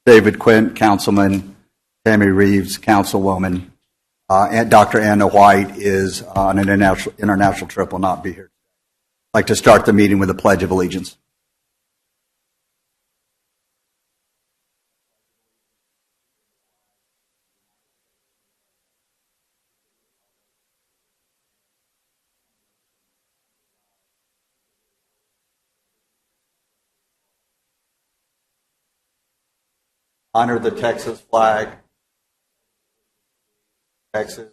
David Quint, Councilman, Tammy Reeves, Councilwoman, and Dr. Anna White is on an international trip, will not be here. I'd like to start the meeting with a Pledge of Allegiance. Honor the Texas flag. Texas.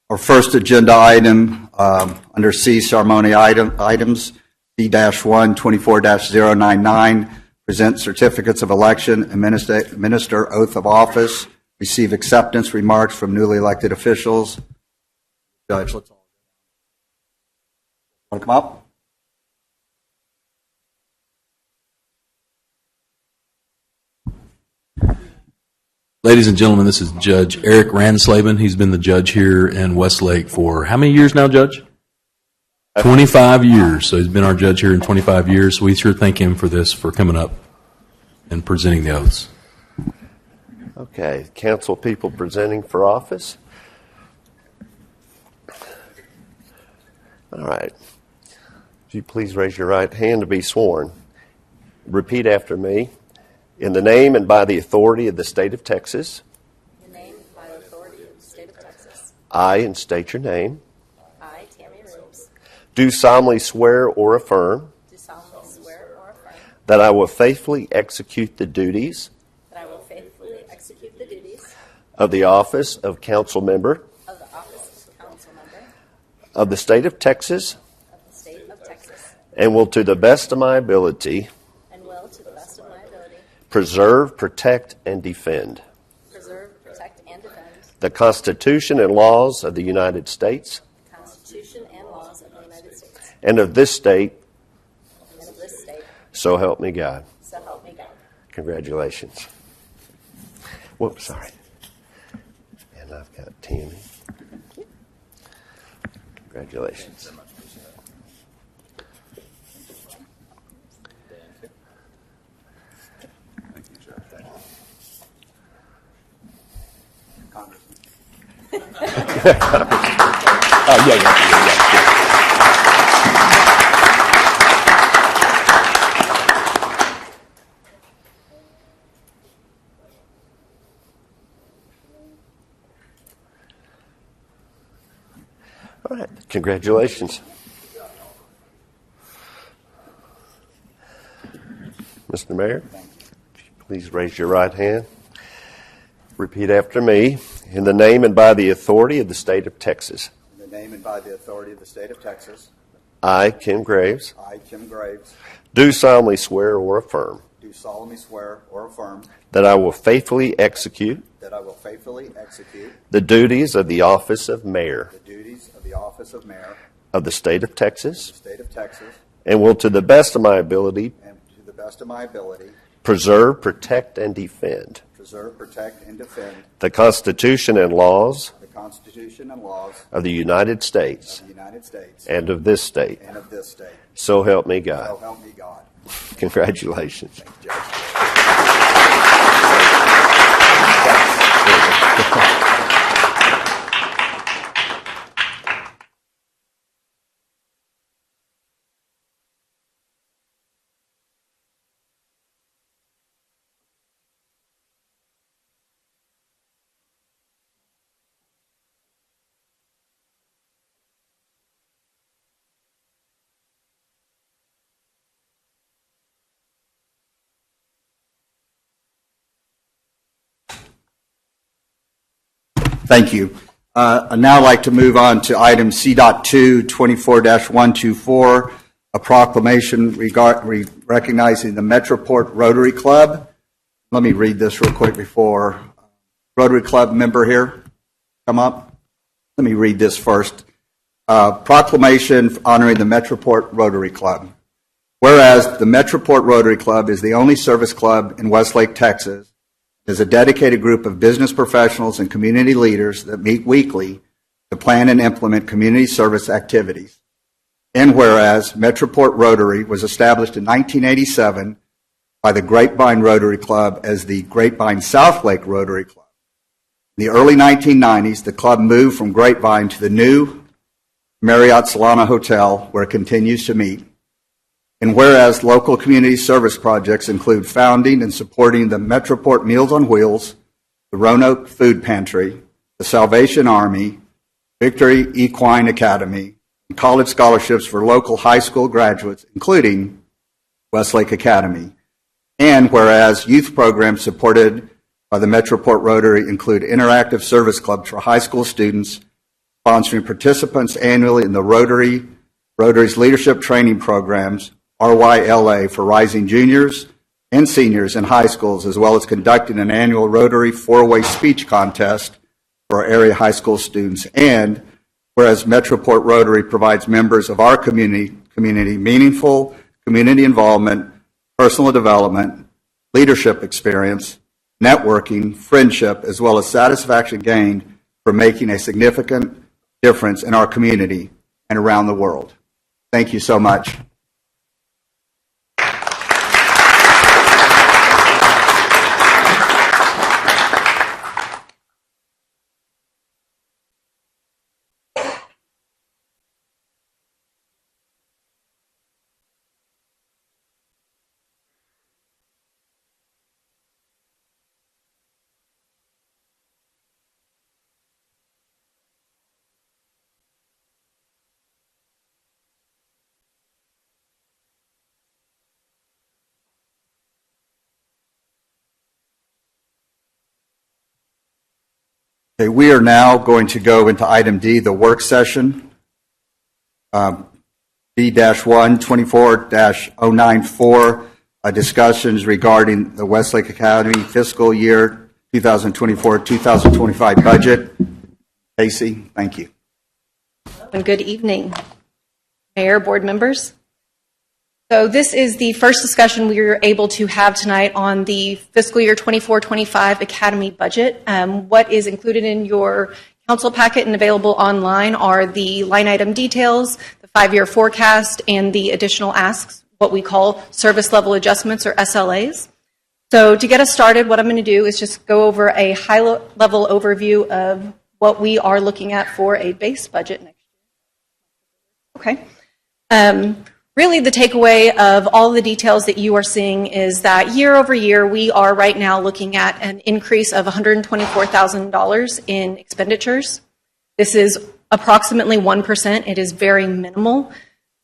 Our first agenda item under C, ceremony items, C-1, 24-099, present certificates of election, administer oath of office, receive acceptance remarks from newly elected officials. Judge, let's all want to come up? Ladies and gentlemen, this is Judge Eric Ranslaben. He's been the judge here in Westlake for how many years now, Judge? 25 years. So he's been our judge here in 25 years. So we sure thank him for this, for coming up and presenting the oaths. Okay, council people presenting for office. All right. Would you please raise your right hand to be sworn? Repeat after me. In the name and by the authority of the state of Texas. In the name and by the authority of the state of Texas. I, and state your name. I, Tammy Reeves. Do solemnly swear or affirm. Do solemnly swear or affirm. That I will faithfully execute the duties. That I will faithfully execute the duties. Of the office of council member. Of the office of council member. Of the state of Texas. Of the state of Texas. And will to the best of my ability. And will to the best of my ability. Preserve, protect, and defend. Preserve, protect, and defend. The Constitution and laws of the United States. The Constitution and laws of the United States. And of this state. And of this state. So help me God. So help me God. Congratulations. Whoops, sorry. And I've got Tammy. Congratulations. Oh, yeah. All right. Congratulations. Mr. Mayor, please raise your right hand. Repeat after me. In the name and by the authority of the state of Texas. In the name and by the authority of the state of Texas. I, Kim Graves. I, Kim Graves. Do solemnly swear or affirm. Do solemnly swear or affirm. That I will faithfully execute. That I will faithfully execute. The duties of the office of mayor. The duties of the office of mayor. Of the state of Texas. The state of Texas. And will to the best of my ability. And to the best of my ability. Preserve, protect, and defend. Preserve, protect, and defend. The Constitution and laws. The Constitution and laws. Of the United States. Of the United States. And of this state. And of this state. So help me God. So help me God. Congratulations. Thank you, Judge. Thank you. I'd now like to move on to item C.2, 24-124, a proclamation recognizing the Metroport Rotary Club. Let me read this real quick before Rotary Club member here come up. Let me read this first. Proclamation honoring the Metroport Rotary Club. Whereas the Metroport Rotary Club is the only service club in Westlake, Texas, is a dedicated group of business professionals and community leaders that meet weekly to plan and implement community service activities. And whereas Metroport Rotary was established in 1987 by the Grapevine Rotary Club as the Grapevine South Lake Rotary Club. In the early 1990s, the club moved from Grapevine to the new Marriott Solana Hotel, where it continues to meet. And whereas local community service projects include founding and supporting the Metroport Meals on Wheels, the Roanoke Food Pantry, the Salvation Army, Victory Equine Academy, and college scholarships for local high school graduates, including Westlake Academy. And whereas youth programs supported by the Metroport Rotary include interactive service clubs for high school students, sponsoring participants annually in the Rotary's leadership training programs, RYLA, for rising juniors and seniors in high schools, as well as conducting an annual Rotary four-way speech contest for our area high school students. And whereas Metroport Rotary provides members of our community meaningful community involvement, personal development, leadership experience, networking, friendship, as well as satisfaction gained from making a significant difference in our community and around the world. Thank you so much. Okay, we are now going to go into item D, the work session. D-1 24-094, discussions regarding the Westlake Academy fiscal year 2024-2025 budget. Casey, thank you. And good evening, Mayor, board members. So this is the first discussion we were able to have tonight on the fiscal year 24-25 Academy budget. What is included in your council packet and available online are the line item details, the 5-year forecast, and the additional asks, what we call service level adjustments or SLAs. So to get us started, what I'm going to do is just go over a high-level overview of what we are looking at for a base budget next year. Okay. Really, the takeaway of all the details that you are seeing is that year over year, we are right now looking at an increase of $124,000 in expenditures. This is approximately 1%. It is very minimal.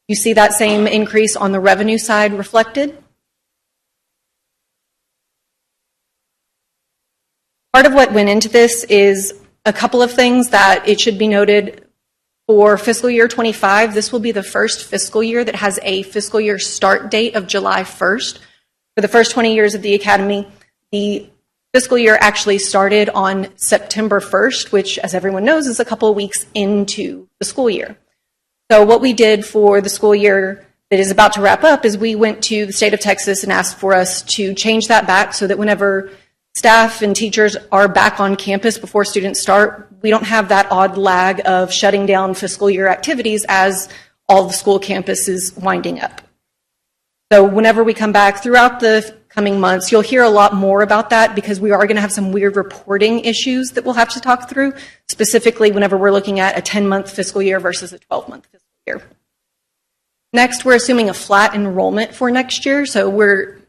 You see that same increase on the revenue side reflected. Part of what went into this is a couple of things that it should be noted. For fiscal year 25, this will be the first fiscal year that has a fiscal year start date of July 1st. For the first 20 years of the Academy, the fiscal year actually started on September 1st, which, as everyone knows, is a couple of weeks into the school year. So what we did for the school year that is about to wrap up is we went to the state of Texas and asked for us to change that back so that whenever staff and teachers are back on campus before students start, we don't have that odd lag of shutting down fiscal year activities as all the school campus is winding up. So whenever we come back throughout the coming months, you'll hear a lot more about that because we are going to have some weird reporting issues that we'll have to talk through, specifically whenever we're looking at a 10-month fiscal year versus a 12-month fiscal year. Next, we're assuming a flat enrollment for next year. So we're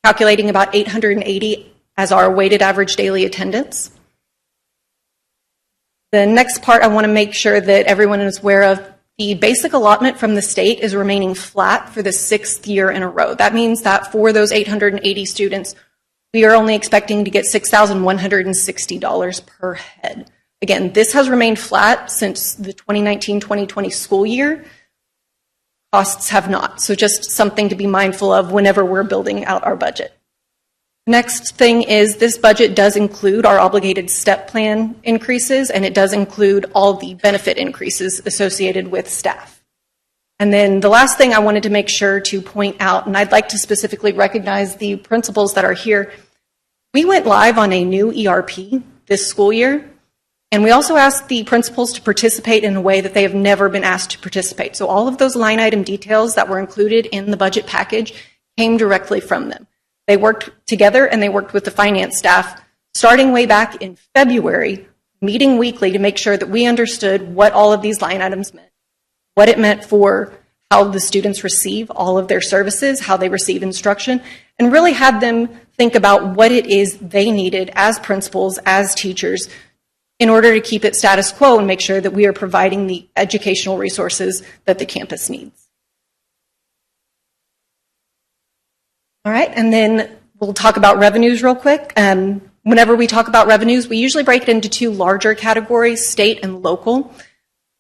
calculating about 880 as our weighted average daily attendance. The next part I want to make sure that everyone is aware of, the basic allotment from the state is remaining flat for the 6th year in a row. That means that for those 880 students, we are only expecting to get $6,160 per head. Again, this has remained flat since the 2019-2020 school year. Costs have not. So just something to be mindful of whenever we're building out our budget. Next thing is this budget does include our obligated step plan increases, and it does include all the benefit increases associated with staff. And then the last thing I wanted to make sure to point out, and I'd like to specifically recognize the principals that are here, we went live on a new ERP this school year. And we also asked the principals to participate in a way that they have never been asked to participate. So all of those line item details that were included in the budget package came directly from them. They worked together and they worked with the finance staff starting way back in February, meeting weekly to make sure that we understood what all of these line items meant, what it meant for how the students receive all of their services, how they receive instruction, and really had them think about what it is they needed as principals, as teachers, in order to keep it status quo and make sure that we are providing the educational resources that the campus needs. All right, and then we'll talk about revenues real quick. Whenever we talk about revenues, we usually break it into two larger categories, state and local.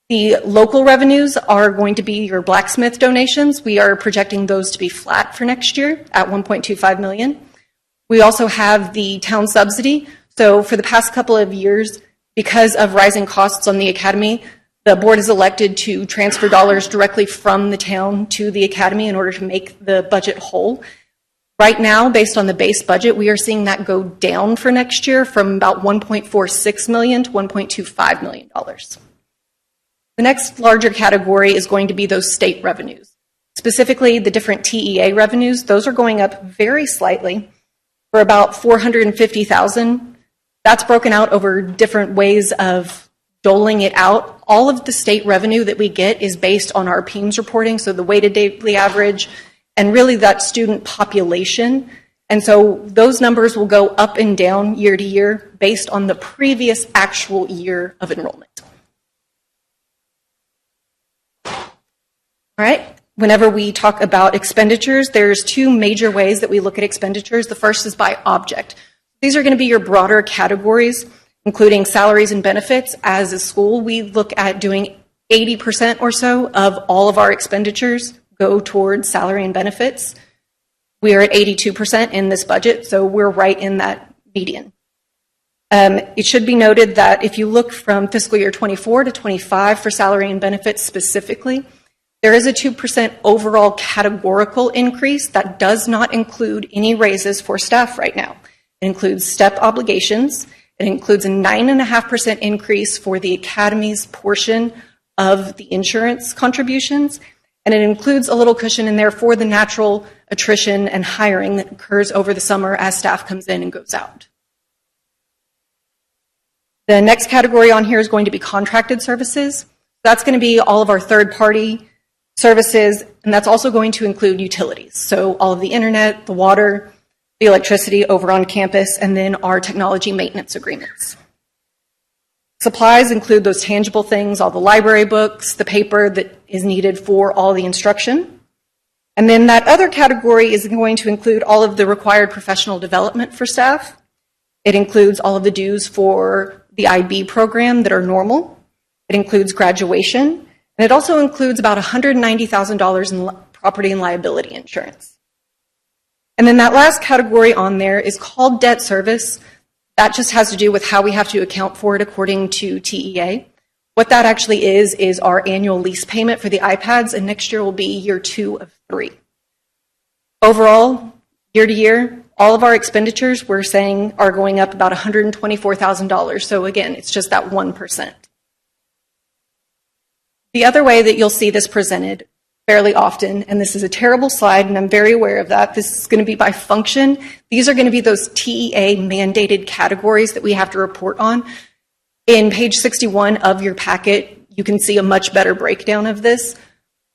The local revenues are going to be your blacksmith donations. We are projecting those to be flat for next year at $1.25 million. We also have the town subsidy. So for the past couple of years, because of rising costs on the academy, the board has elected to transfer dollars directly from the town to the academy in order to make the budget whole. Right now, based on the base budget, we are seeing that go down for next year from about $1.46 million to $1.25 million. The next larger category is going to be those state revenues. Specifically, the different TEA revenues, those are going up very slightly for about $450,000. That's broken out over different ways of doling it out. All of the state revenue that we get is based on our PEIMS reporting, so the weighted daily average, and really that student population. And so those numbers will go up and down year to year based on the previous actual year of enrollment. All right, whenever we talk about expenditures, there's two major ways that we look at expenditures. The first is by object. These are going to be your broader categories, including salaries and benefits. As a school, we look at doing 80% or so of all of our expenditures go towards salary and benefits. We are at 82% in this budget, so we're right in that median. It should be noted that if you look from fiscal year 24 to 25 for salary and benefits specifically, there is a 2% overall categorical increase that does not include any raises for staff right now. It includes step obligations. It includes a 9.5% increase for the academy's portion of the insurance contributions. And it includes a little cushion in there for the natural attrition and hiring that occurs over the summer as staff comes in and goes out. The next category on here is going to be contracted services. That's going to be all of our third-party services, and that's also going to include utilities. So all of the internet, the water, the electricity over on campus, and then our technology maintenance agreements. Supplies include those tangible things, all the library books, the paper that is needed for all the instruction. And then that other category is going to include all of the required professional development for staff. It includes all of the dues for the IB program that are normal. It includes graduation. And it also includes about $190,000 in property and liability insurance. And then that last category on there is called debt service. That just has to do with how we have to account for it according to TEA. What that actually is our annual lease payment for the iPads, and next year will be year 2 of 3. Overall, year to year, all of our expenditures we're saying are going up about $124,000. So again, it's just that 1%. The other way that you'll see this presented fairly often, and this is a terrible slide, and I'm very aware of that, this is going to be by function. These are going to be those TEA mandated categories that we have to report on. In page 61 of your packet, you can see a much better breakdown of this.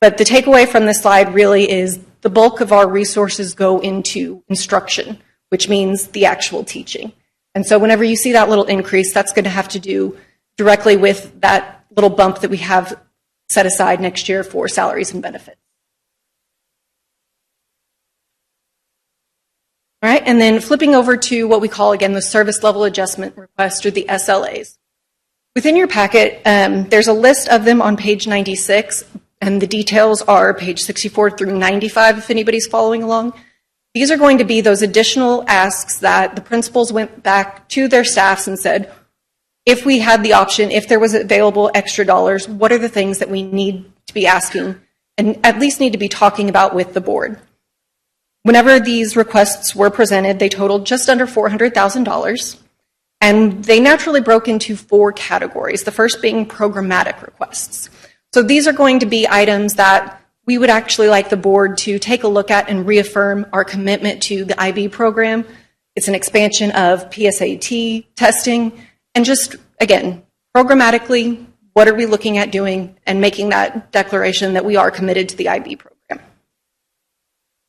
But the takeaway from this slide really is the bulk of our resources go into instruction, which means the actual teaching. And so whenever you see that little increase, that's going to have to do directly with that little bump that we have set aside next year for salaries and benefits. All right, and then flipping over to what we call, again, the service level adjustment request, or the SLAs. Within your packet, there's a list of them on page 96, and the details are page 64 through 95, if anybody's following along. These are going to be those additional asks that the principals went back to their staffs and said, if we had the option, if there was available extra dollars, what are the things that we need to be asking and at least need to be talking about with the board? Whenever these requests were presented, they totaled just under $400,000. And they naturally broke into 4 categories, the first being programmatic requests. So these are going to be items that we would actually like the board to take a look at and reaffirm our commitment to the IB program. It's an expansion of PSAT testing, and just, again, programmatically, what are we looking at doing and making that declaration that we are committed to the IB program.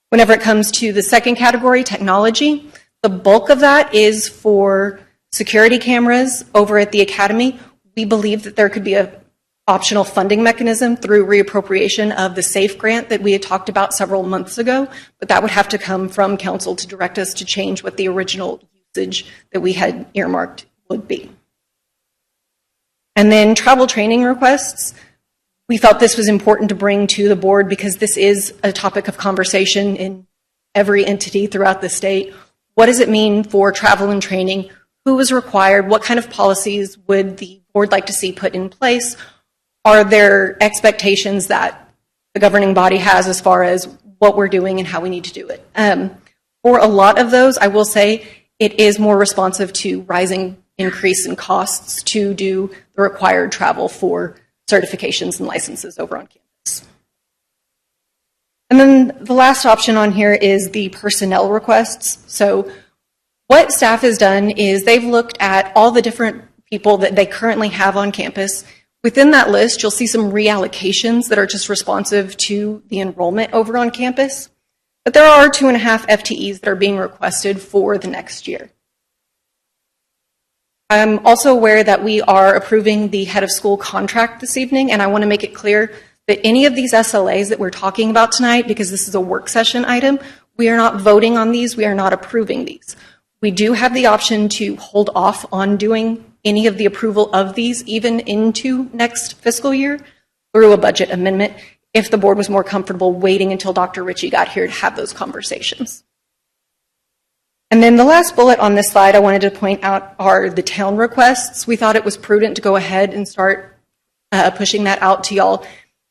Whenever it comes to the second category, technology, the bulk of that is for security cameras over at the academy. We believe that there could be an optional funding mechanism through reappropriation of the SAFE grant that we had talked about several months ago, but that would have to come from council to direct us to change what the original usage that we had earmarked would be. And then travel training requests. We felt this was important to bring to the board because this is a topic of conversation in every entity throughout the state. What does it mean for travel and training? Who is required? What kind of policies would the board like to see put in place? Are there expectations that the governing body has as far as what we're doing and how we need to do it? For a lot of those, I will say it is more responsive to rising increase in costs to do the required travel for certifications and licenses over on campus. And then the last option on here is the personnel requests. So what staff has done is they've looked at all the different people that they currently have on campus. Within that list, you'll see some reallocations that are just responsive to the enrollment over on campus. But there are 2.5 FTEs that are being requested for the next year. I'm also aware that we are approving the head of school contract this evening, and I want to make it clear that any of these SLAs that we're talking about tonight, because this is a work session item, we are not voting on these, we are not approving these. We do have the option to hold off on doing any of the approval of these, even into next fiscal year, through a budget amendment, if the board was more comfortable waiting until Dr. Ritchie got here to have those conversations. And then the last bullet on this slide I wanted to point out are the town requests. We thought it was prudent to go ahead and start pushing that out to y'all,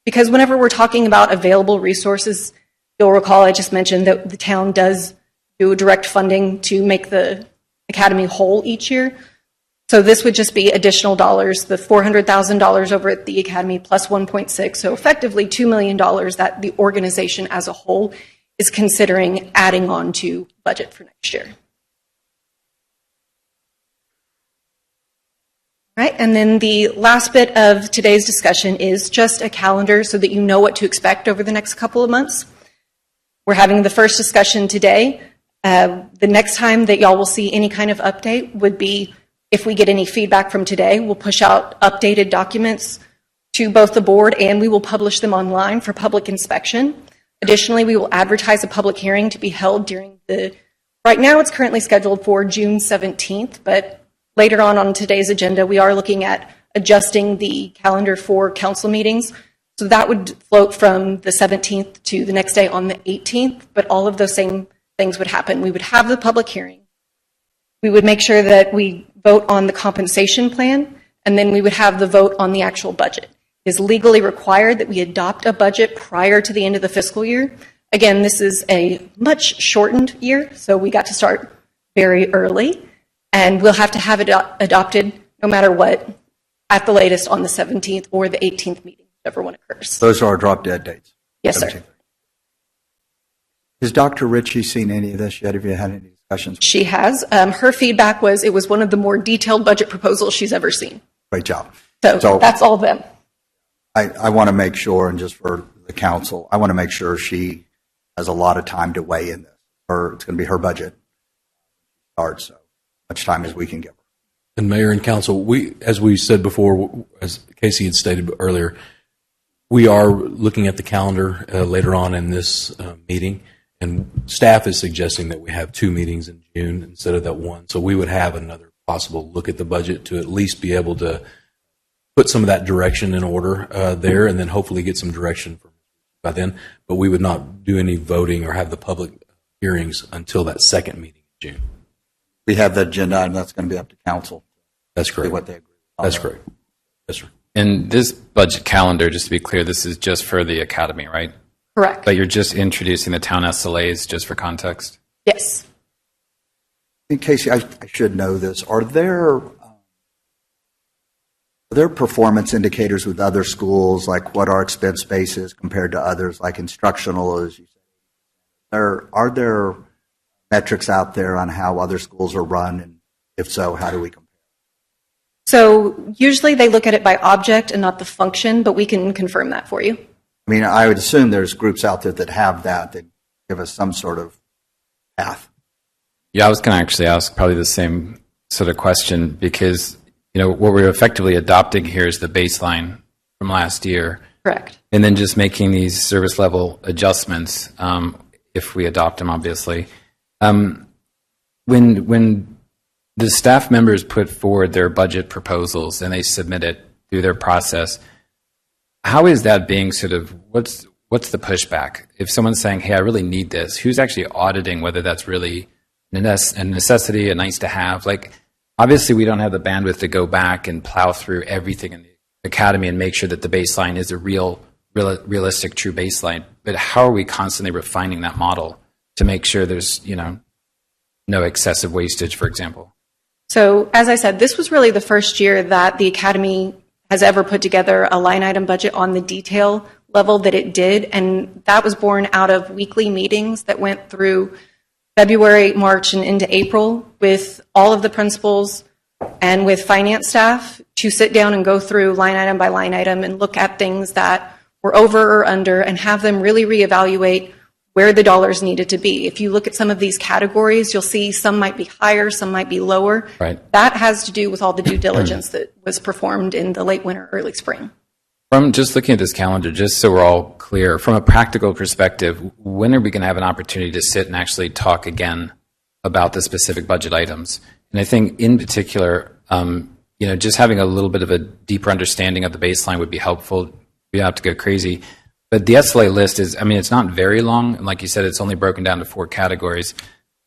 because whenever we're talking about available resources, you'll recall I just mentioned that the town does do direct funding to make the academy whole each year. So this would just be additional dollars, the $400,000 over at the academy plus 1.6, so effectively $2 million that the organization as a whole is considering adding on to budget for next year. All right, and then the last bit of today's discussion is just a calendar so that you know what to expect over the next couple of months. We're having the first discussion today. The next time that y'all will see any kind of update would be if we get any feedback from today. We'll push out updated documents to both the board and we will publish them online for public inspection. Additionally, we will advertise a public hearing to be held during right now it's currently scheduled for June 17th, but later on today's agenda, we are looking at adjusting the calendar for council meetings. So that would float from the 17th to the next day on the 18th, but all of those same things would happen. We would have the public hearing. We would make sure that we vote on the compensation plan, and then we would have the vote on the actual budget. It is legally required that we adopt a budget prior to the end of the fiscal year. Again, this is a much shortened year, so we got to start very early, and we'll have to have it adopted no matter what at the latest on the 17th or the 18th meeting, whichever one occurs. Those are our drop dead dates. Yes, sir. 17th. Has Dr. Ritchie seen any of this yet? Have you had any discussions? She has. Her feedback was it was one of the more detailed budget proposals she's ever seen. Great job. So that's all them. I want to make sure, and just for the council, I want to make sure she has a lot of time to weigh in this. It's going to be her budget. Starts, so much time as we can give her. And Mayor and Council, as we said before, as Casey had stated earlier, we are looking at the calendar later on in this meeting, and staff is suggesting that we have 2 meetings in June instead of that one. So we would have another possible look at the budget to at least be able to put some of that direction in order there, and then hopefully get some direction by then. But we would not do any voting or have the public hearings until that second meeting in June. We have the agenda, and that's going to be up to council. That's correct. What they agree. That's correct. Yes, sir. And this budget calendar, just to be clear, this is just for the academy, right? Correct. But you're just introducing the town SLAs just for context? Yes. Casey, I should know this. Are there performance indicators with other schools, like what our expense base is compared to others, like instructional, as you said? Are there metrics out there on how other schools are run, and if so, how do we compare? So usually they look at it by object and not the function, but we can confirm that for you. I mean, I would assume there's groups out there that have that give us some sort of path. Yeah, I was going to actually ask probably the same sort of question because, what we're effectively adopting here is the baseline from last year. Correct. And then just making these service level adjustments, if we adopt them, obviously. When the staff members put forward their budget proposals and they submit it through their process, how is that being sort of, what's the pushback? If someone's saying, hey, I really need this, who's actually auditing whether that's really a necessity, a nice to have? Like, obviously we don't have the bandwidth to go back and plow through everything in the academy and make sure that the baseline is a realistic, true baseline. But how are we constantly refining that model to make sure there's, no excessive wastage, for example? So as I said, this was really the first year that the Academy has ever put together a line item budget on the detail level that it did. And that was born out of weekly meetings that went through February, March, and into April with all of the principals and with finance staff to sit down and go through line item by line item and look at things that were over or under and have them really reevaluate where the dollars needed to be. If you look at some of these categories, you'll see some might be higher, some might be lower. Right. That has to do with all the due diligence that was performed in the late winter, early spring. From just looking at this calendar, just so we're all clear, from a practical perspective, when are we going to have an opportunity to sit and actually talk again about the specific budget items? And I think in particular, just having a little bit of a deeper understanding of the baseline would be helpful. We don't have to go crazy. But the SLA list is, it's not very long. And like you said, it's only broken down to 4 categories.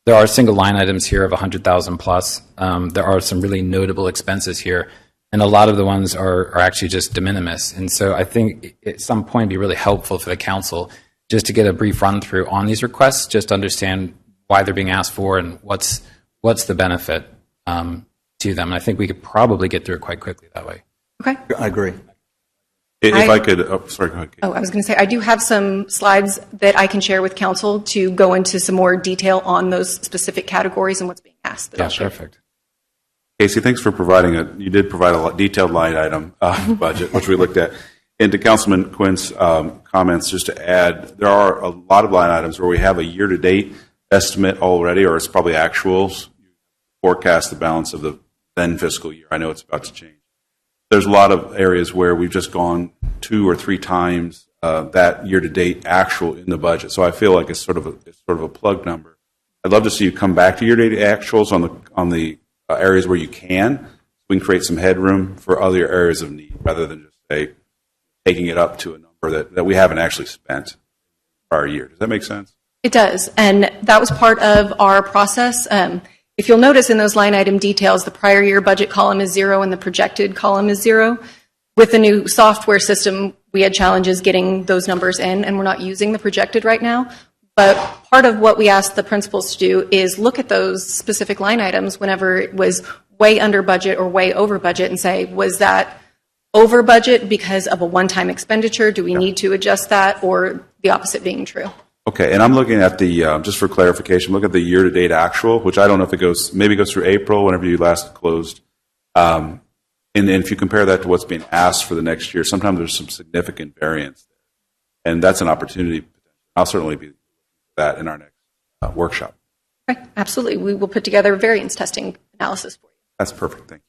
There are single line items here of 100,000 plus. There are some really notable expenses here. And a lot of the ones are actually just de minimis. And so I think at some point it'd be really helpful for the council just to get a brief run through on these requests, just to understand why they're being asked for and what's the benefit to them. And I think we could probably get through it quite quickly that way. Okay. I agree. If I could, sorry, go ahead. Kate. I was going to say, I do have some slides that I can share with council to go into some more detail on those specific categories and what's being asked. that Yeah, I'll share. perfect. Casey, thanks for providing you did provide a detailed line item budget, which we looked at. And to Councilman Quinn's comments, just to add, there are a lot of line items where we have a year-to-date estimate already, or it's probably actuals. Forecast the balance of the then fiscal year. I know it's about to change. There's a lot of areas where we've just gone 2 or 3 times that year-to-date actual in the budget. So I feel like it's sort of a plug number. I'd love to see you come back to year-to-date actuals on the areas where you can. So we can create some headroom for other areas of need rather than just say taking it up to a number that we haven't actually spent prior year. Does that make sense? It does. And that was part of our process. If you'll notice in those line item details, the prior year budget column is 0 and the projected column is 0. With the new software system, we had challenges getting those numbers in, and we're not using the projected right now. But part of what we asked the principals to do is look at those specific line items whenever it was way under budget or way over budget and say, was that over budget because of a one-time expenditure? Do we need to adjust that, or the opposite being true? Okay, and I'm looking at the, just for clarification, look at the year-to-date actual, which I don't know if it goes through April, whenever you last closed. And if you compare that to what's being asked for the next year, sometimes there's some significant variance there. And that's an opportunity. I'll certainly be that in our next workshop. Okay, absolutely. We will put together variance testing analysis for you. That's perfect. Thank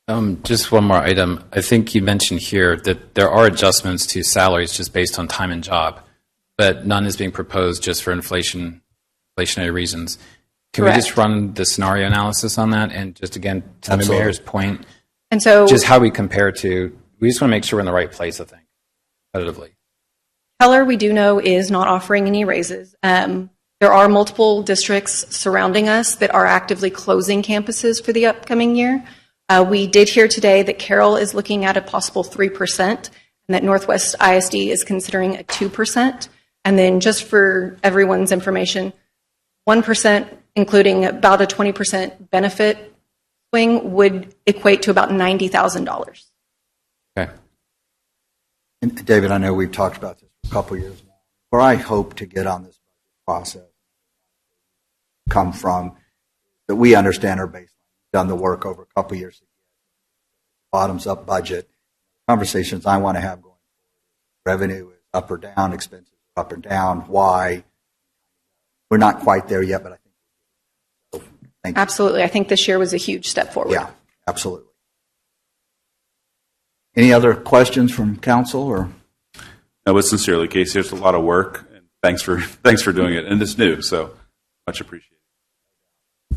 you. Just one more item. I think you mentioned here that there are adjustments to salaries just based on time and job, but none is being proposed just for inflationary reasons. Can Correct. we just run the scenario analysis on that? And just again, to the Absolutely. mayor's point, And so just how we compare to, we just want to make sure we're in the right place, I think, competitively. Keller, we do know, is not offering any raises. There are multiple districts surrounding us that are actively closing campuses for the upcoming year. We did hear today that Carroll is looking at a possible 3%, and that Northwest ISD is considering a 2%. And then just for everyone's information, 1% including about a 20% benefit swing, would equate to about $90,000. Okay. And David, I know we've talked about this for a couple of years now. Where I hope to get on this process come from that we understand our baseline. We've done the work over a couple of years. Bottoms up budget. Conversations I want to have going forward. Revenue is up or down, expenses are up or down. Why? We're not quite there yet, but I think we're good. So, thank you. Absolutely. I think this year was a huge step forward. Yeah, absolutely. Any other questions from council or? No, but sincerely, Casey, it's a lot of work, and thanks for doing it. And it's new, so much appreciated.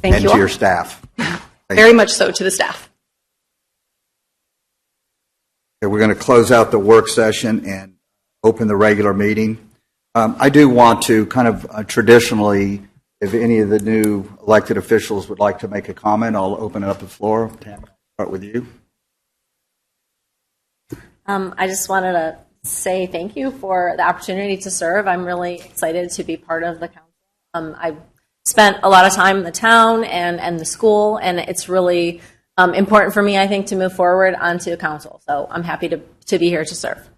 Thank And you to all. your staff. Very much so to the staff. Okay, we're going to close out the work session and open the regular meeting. I do want to kind of traditionally, if any of the new elected officials would like to make a comment, I'll open it up to the floor. Tammy, I'll start with you. I just wanted to say thank you for the opportunity to serve. I'm really excited to be part of the council. I've spent a lot of time in the town and the school, and it's really important for me, I think, to move forward onto council. So I'm happy to be here to serve.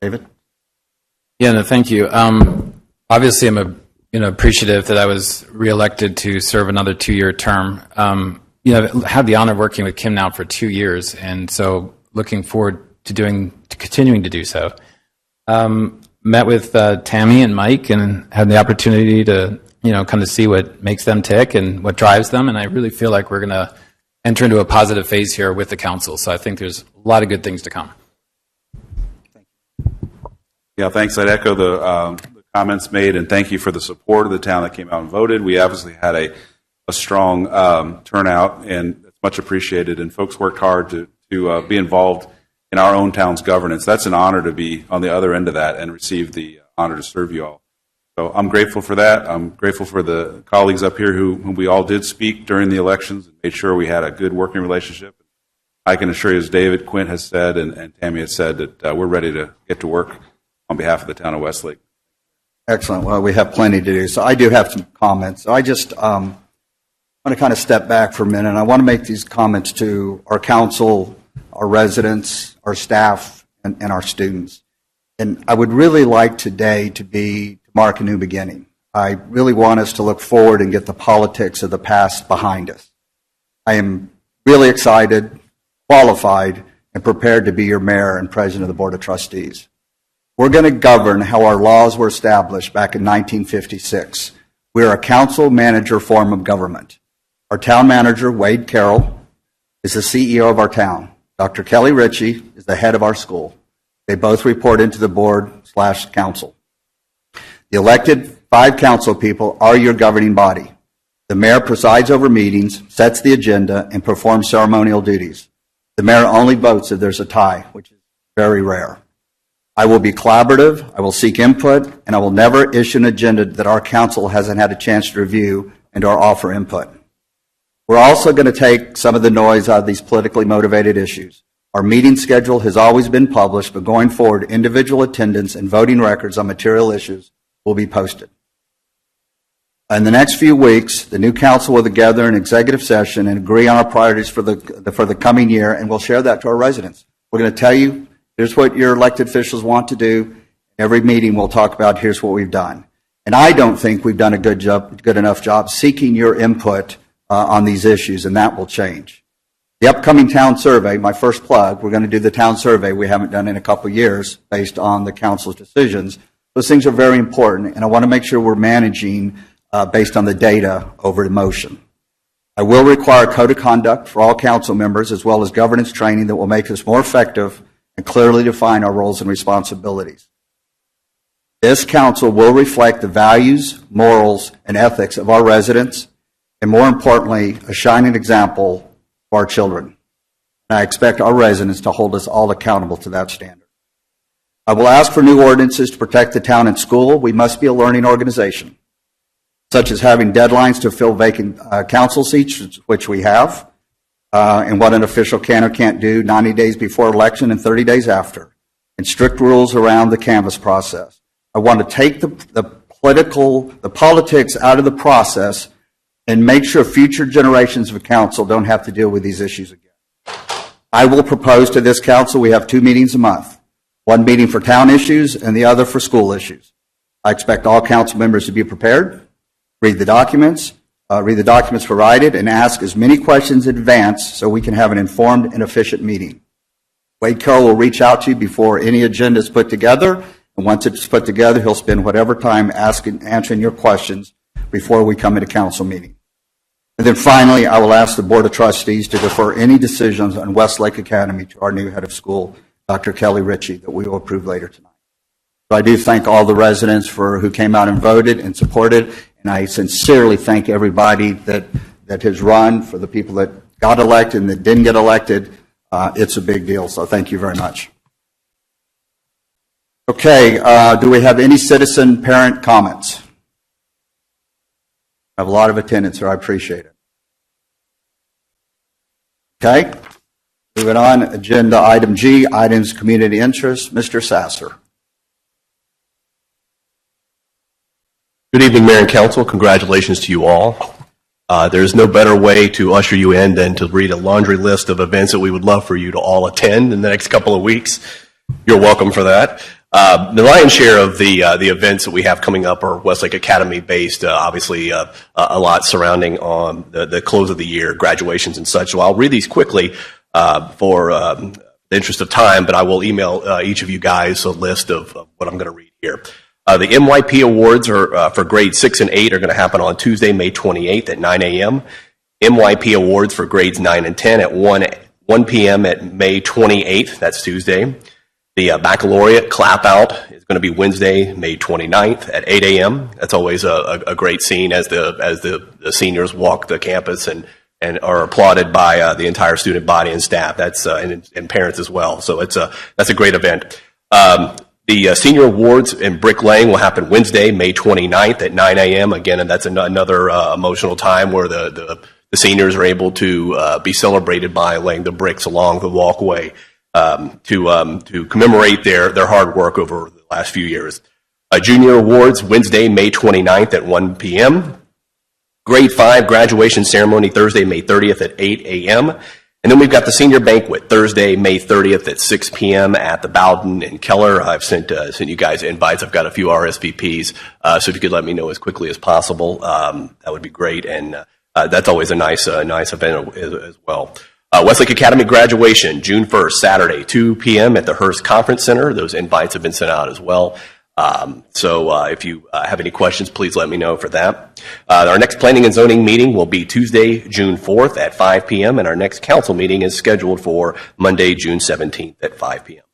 David? Yeah, no, thank you. Obviously, I'm appreciative that I was reelected to serve another 2-year term. I've had the honor of working with Kim now for 2 years, and so looking forward to continuing to do so. Met with Tammy and Mike and had the opportunity to kind of see what makes them tick and what drives them, and I really feel like we're going to enter into a positive phase here with the council. So I think there's a lot of good things to come. Yeah, thanks. I'd echo the comments made, and thank you for the support of the town that came out and voted. We obviously had a strong turnout, and it's much appreciated, and folks worked hard to be involved in our own town's governance. That's an honor to be on the other end of that and receive the honor to serve you all. So I'm grateful for that. I'm grateful for the colleagues up here whom we all did speak during the elections and made sure we had a good working relationship. I can assure you, as David Quint has said and Tammy has said, that we're ready to get to work on behalf of the town of Westlake. Excellent. Well, we have plenty to do. So I do have some comments. So I just want to kind of step back for a minute. I want to make these comments to our council, our residents, our staff, and our students. And I would really like today to mark a new beginning. I really want us to look forward and get the politics of the past behind us. I am really excited, qualified, and prepared to be your mayor and president of the Board of Trustees. We're going to govern how our laws were established back in 1956. We are a council manager form of government. Our town manager, Wade Carroll, is the CEO of our town. Dr. Kelly Ritchie is the head of our school. They both report into the board/council. The elected 5 council people are your governing body. The mayor presides over meetings, sets the agenda, and performs ceremonial duties. The mayor only votes if there's a tie, which is very rare. I will be collaborative, I will seek input, and I will never issue an agenda that our council hasn't had a chance to review and or offer input. We're also going to take some of the noise out of these politically motivated issues. Our meeting schedule has always been published, but going forward, individual attendance and voting records on material issues will be posted. In the next few weeks, the new council will gather an executive session and agree on our priorities for the coming year, and we'll share that to our residents. We're going to tell you, here's what your elected officials want to do. Every meeting we'll talk about, here's what we've done. And I don't think we've done a good enough job seeking your input on these issues, and that will change. The upcoming town survey, my first plug, we're going to do the town survey we haven't done in a couple of years based on the council's decisions. Those things are very important, and I want to make sure we're managing based on the data over emotion. I will require a code of conduct for all council members as well as governance training that will make us more effective and clearly define our roles and responsibilities. This council will reflect the values, morals, and ethics of our residents, and more importantly, a shining example for our children. And I expect our residents to hold us all accountable to that standard. I will ask for new ordinances to protect the town and school. We must be a learning organization, such as having deadlines to fill vacant council seats, which we have, and what an official can or can't do 90 days before election and 30 days after, and strict rules around the canvass process. I want to take the the politics out of the process and make sure future generations of council don't have to deal with these issues again. I will propose to this council, we have 2 meetings a month, one meeting for town issues and the other for school issues. I expect all council members to be prepared, read the documents provided, and ask as many questions in advance so we can have an informed and efficient meeting. Wade Carroll will reach out to you before any agenda is put together, and once it's put together, he'll spend whatever time answering your questions before we come into council meeting. And then finally, I will ask the Board of Trustees to defer any decisions on Westlake Academy to our new head of school, Dr. Kelly Ritchie, that we will approve later tonight. So I do thank all the residents who came out and voted and supported, and I sincerely thank everybody that has run, for the people that got elected and that didn't get elected. It's a big deal, so thank you very much. Okay, do we have any citizen parent comments? I have a lot of attendance here. I appreciate it. Okay, moving on. Agenda item G, items community interest. Mr. Sasser. Good evening, Mayor and Council. Congratulations to you all. There's no better way to usher you in than to read a laundry list of events that we would love for you to all attend in the next couple of weeks. You're welcome for that. The lion's share of the events that we have coming up are Westlake Academy based, obviously a lot surrounding on the close of the year, graduations and such. So I'll read these quickly for the interest of time, but I will email each of you guys a list of what I'm going to read here. The MYP Awards are for grades 6 and 8 are going to happen on Tuesday, May 28th at 9 a.m. MYP Awards for grades 9 and 10 at 1 p.m. at May 28th. That's Tuesday. The Baccalaureate Clap Out is going to be Wednesday, May 29th at 8 a.m. That's always a great scene as the seniors walk the campus and are applauded by the entire student body and staff. That's and parents as well. So that's a great event. The Senior Awards in Bricklaying will happen Wednesday, May 29th at 9 a.m. Again, and that's another emotional time where the seniors are able to be celebrated by laying the bricks along the walkway to commemorate their hard work over the last few years. Junior Awards Wednesday, May 29th at 1 p.m. Grade 5 graduation ceremony Thursday, May 30th at 8 a.m. And then we've got the senior banquet Thursday, May 30th at 6 p.m. at the Bowden in Keller. I've sent you guys invites. I've got a few RSVPs, so if you could let me know as quickly as possible, that would be great. And that's always a nice event as well. Westlake Academy graduation June 1st, Saturday, 2 p.m. at the Hearst Conference Center. Those invites have been sent out as well. So if you have any questions, please let me know for that. Our next planning and zoning meeting will be Tuesday, June 4th at 5 p.m. and our next council meeting is scheduled for Monday, June 17th at 5 p.m.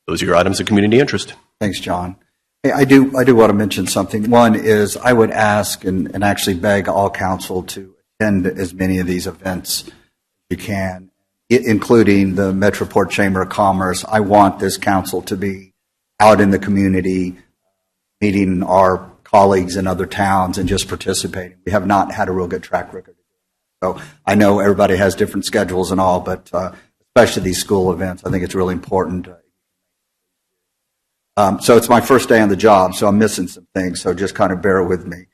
Those are your items of community interest. Thanks, John. Hey, I do want to mention something. One is I would ask and actually beg all council to attend as many of these events as you can, including the Metroport Chamber of Commerce. I want this council to be out in the community, meeting our colleagues in other towns and just participating. We have not had a real good track record. So I know everybody has different schedules and all, but especially these school events, I think it's really important. So it's my first day on the job, so I'm missing some things, so just kind of bear with me.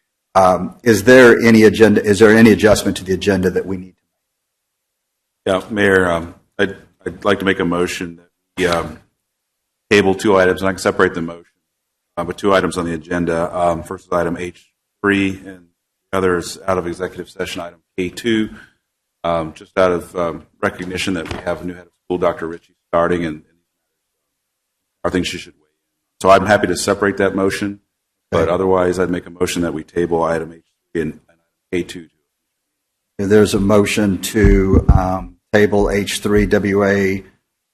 Is there any adjustment to the agenda that we need to make? Yeah, Mayor, I'd like to make a motion that we table 2 items, and I can separate the motion, but 2 items on the agenda. First is item H3, and the other is out of executive session item K2, just out of recognition that we have a new head of school, Dr. Ritchie, starting, and I think she should weigh in. So I'm happy to separate that motion, but otherwise I'd make a motion that we table item H3 and item K2. There's a motion to table H3 WA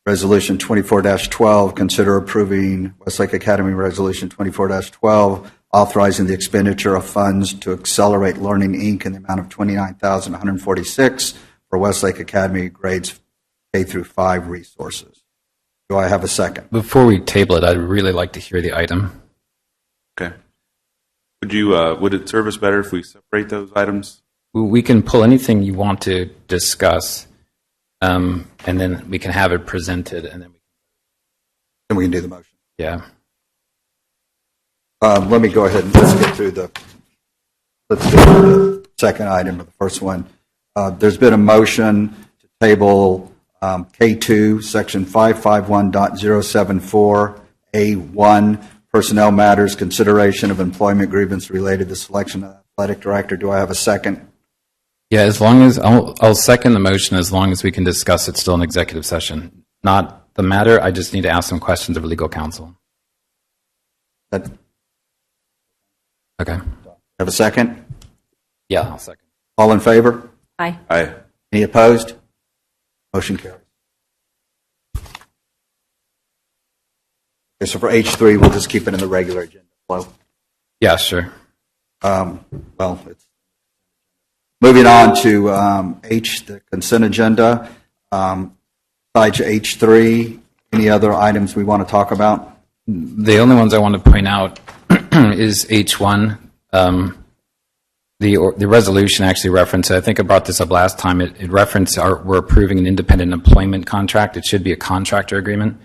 Resolution 24-12, consider approving Westlake Academy Resolution 24-12, authorizing the expenditure of funds to Accelerate Learning, Inc. in the amount of $29,146 for Westlake Academy grades K through 5 resources. Do I have a second? Before we table it, I'd really like to hear the item. Okay. Would it serve us better if we separate those items? We can pull anything you want to discuss, and then we can have it presented, and then we can do the motion. Yeah. Let me go ahead and let's do the second item, or the first one. There's been a motion to table K2, section 551.074A1, personnel matters, consideration of employment grievance related to selection of athletic director. Do I have a second? Yeah, as long as, I'll second the motion as long as we can discuss it still in executive session. Not the matter, I just need to ask some questions of legal counsel. That- Okay. Have a second? Yeah, I'll second. All in favor? Aye. Aye. Any opposed? Motion carries. Okay, so for H3, we'll just keep it in the regular agenda flow. Yeah, sure. It's moving on to H, the consent agenda. Besides H3, any other items we want to talk about? The only ones I want to point out is H1. The resolution actually referenced, I think I brought this up last time, it referenced we're approving an independent employment contract. It should be a contractor agreement.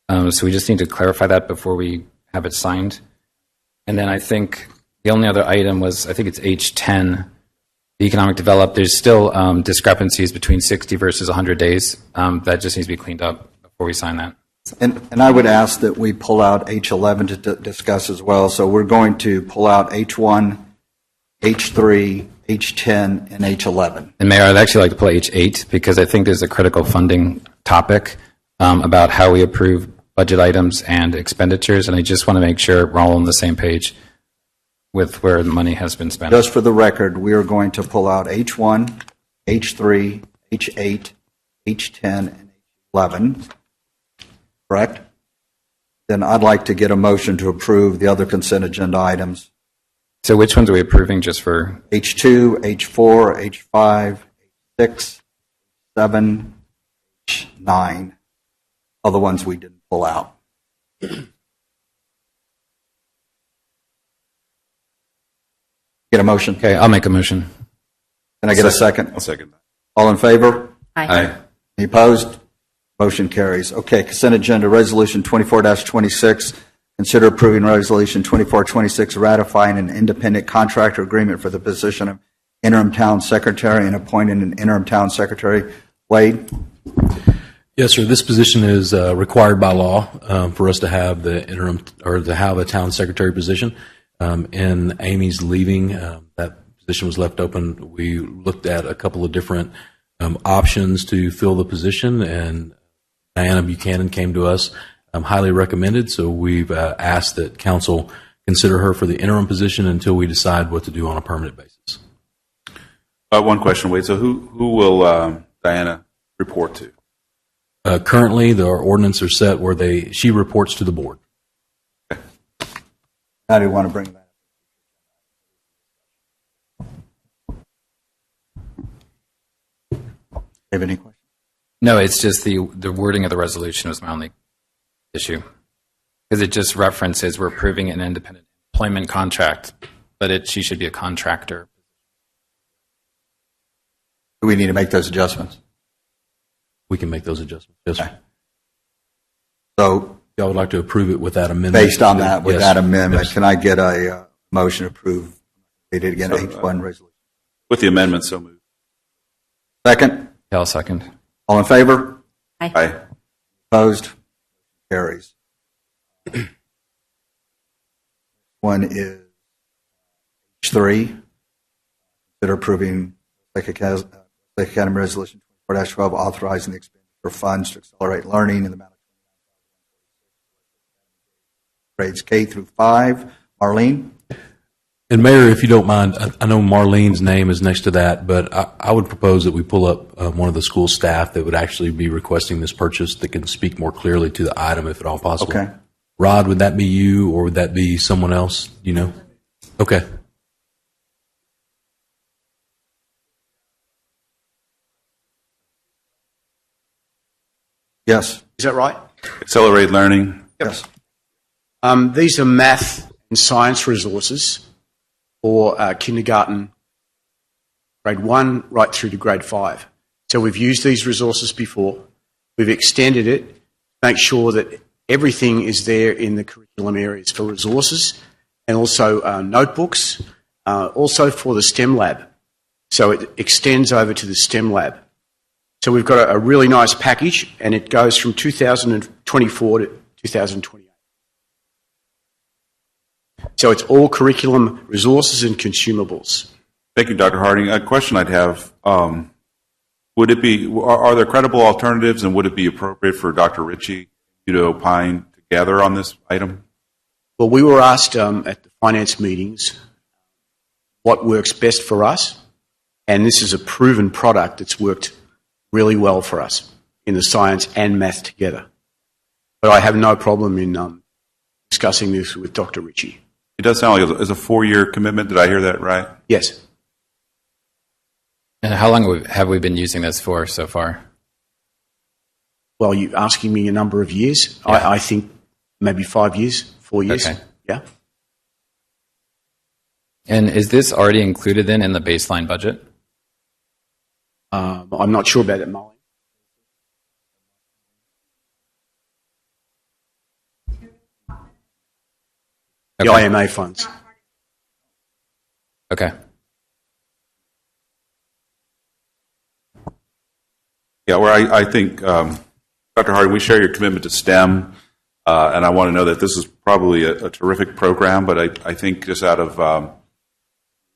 So we just need to clarify that before we have it signed. And then I think the only other item was, I think it's H10, the economic develop. There's still discrepancies between 60 versus 100 days. That just needs to be cleaned up before we sign that. And I would ask that we pull out H11 to discuss as well. So we're going to pull out H1, H3, H10, and H11. And Mayor, I'd actually like to pull H8 because I think there's a critical funding topic about how we approve budget items and expenditures, and I just want to make sure we're all on the same page with where the money has been spent. Just for the record, we are going to pull out H1, H3, H8, H10, and H11. Correct? Then I'd like to get a motion to approve the other consent agenda items. So which ones are we approving just for? H2, H4, H5, H6, 7, H9, are the ones we didn't pull out. Get a motion? Okay, I'll make a motion. Can I get a second? I'll second that. All in favor? Aye. Any opposed? Motion carries. Okay, consent agenda, Resolution 24-26. Consider approving Resolution 2426, ratifying an independent contractor agreement for the position of interim town secretary and appointing an interim town secretary. Wade? Yes, sir. This position is required by law for us to have the interim or to have a town secretary position. And Amy's leaving. That position was left open. We looked at a couple of different options to fill the position, and Diana Buchanan came to us, highly recommended. So we've asked that council consider her for the interim position until we decide what to do on a permanent basis. One question, Wade. So who will Diana report to? Currently, our ordinance are set where she reports to the board. How do you want to bring that up? Have any questions? No, it's just the wording of the resolution was my only issue. Because it just references we're approving an independent employment contract, but she should be a contractor. Do we need to make those adjustments? We can make those adjustments. Yes, sir. So Y'all would like to approve it with that amendment? based on that, with Yes. that amendment, Yes. can I get a motion to approve? Read it again, So, H1 resolution. With the amendment, so moved. Second? Yeah, I'll second. All in favor? Aye. Opposed? Carries. One is H3. Consider approving Lake Academy Resolution 24-12, authorizing the expenditure of funds to accelerate learning in the amount of grades K through 5. Marlene? And Mayor, if you don't mind, I know Marlene's name is next to that, but I would propose that we pull up one of the school staff that would actually be requesting this purchase that can speak more clearly to the item if at all possible. Okay. Rod, would that be you or would that be someone else? Do you know? Okay. Yes. Is that right? Accelerate learning. Yes. These are math and science resources for kindergarten, grade 1 right through to grade 5. So we've used these resources before. We've extended it, make sure that everything is there in the curriculum areas for resources, and also notebooks, also for the STEM lab. So it extends over to the STEM lab. So we've got a really nice package, and it goes from 2024 to 2028. So it's all curriculum resources and consumables. Thank you, Dr. Harding. A question I'd have, would it be, are there credible alternatives, and would it be appropriate for Dr. Ritchie to opine together on this item? Well, we were asked at the finance meetings what works best for us, and this is a proven product that's worked really well for us in the science and math together. But I have no problem in discussing this with Dr. Ritchie. It does sound like it's a 4-year commitment. Did I hear that right? Yes. And how long have we been using this for so far? Well, you're asking me a number of years. Yeah. I think maybe 5 years, 4 years. Okay. Yeah. And is this already included then in the baseline budget? I'm not sure about that, Molly. The Okay. IMA funds. Okay. Yeah, where I think, Dr. Harding, we share your commitment to STEM, and I want to know that this is probably a terrific program, but I think just out of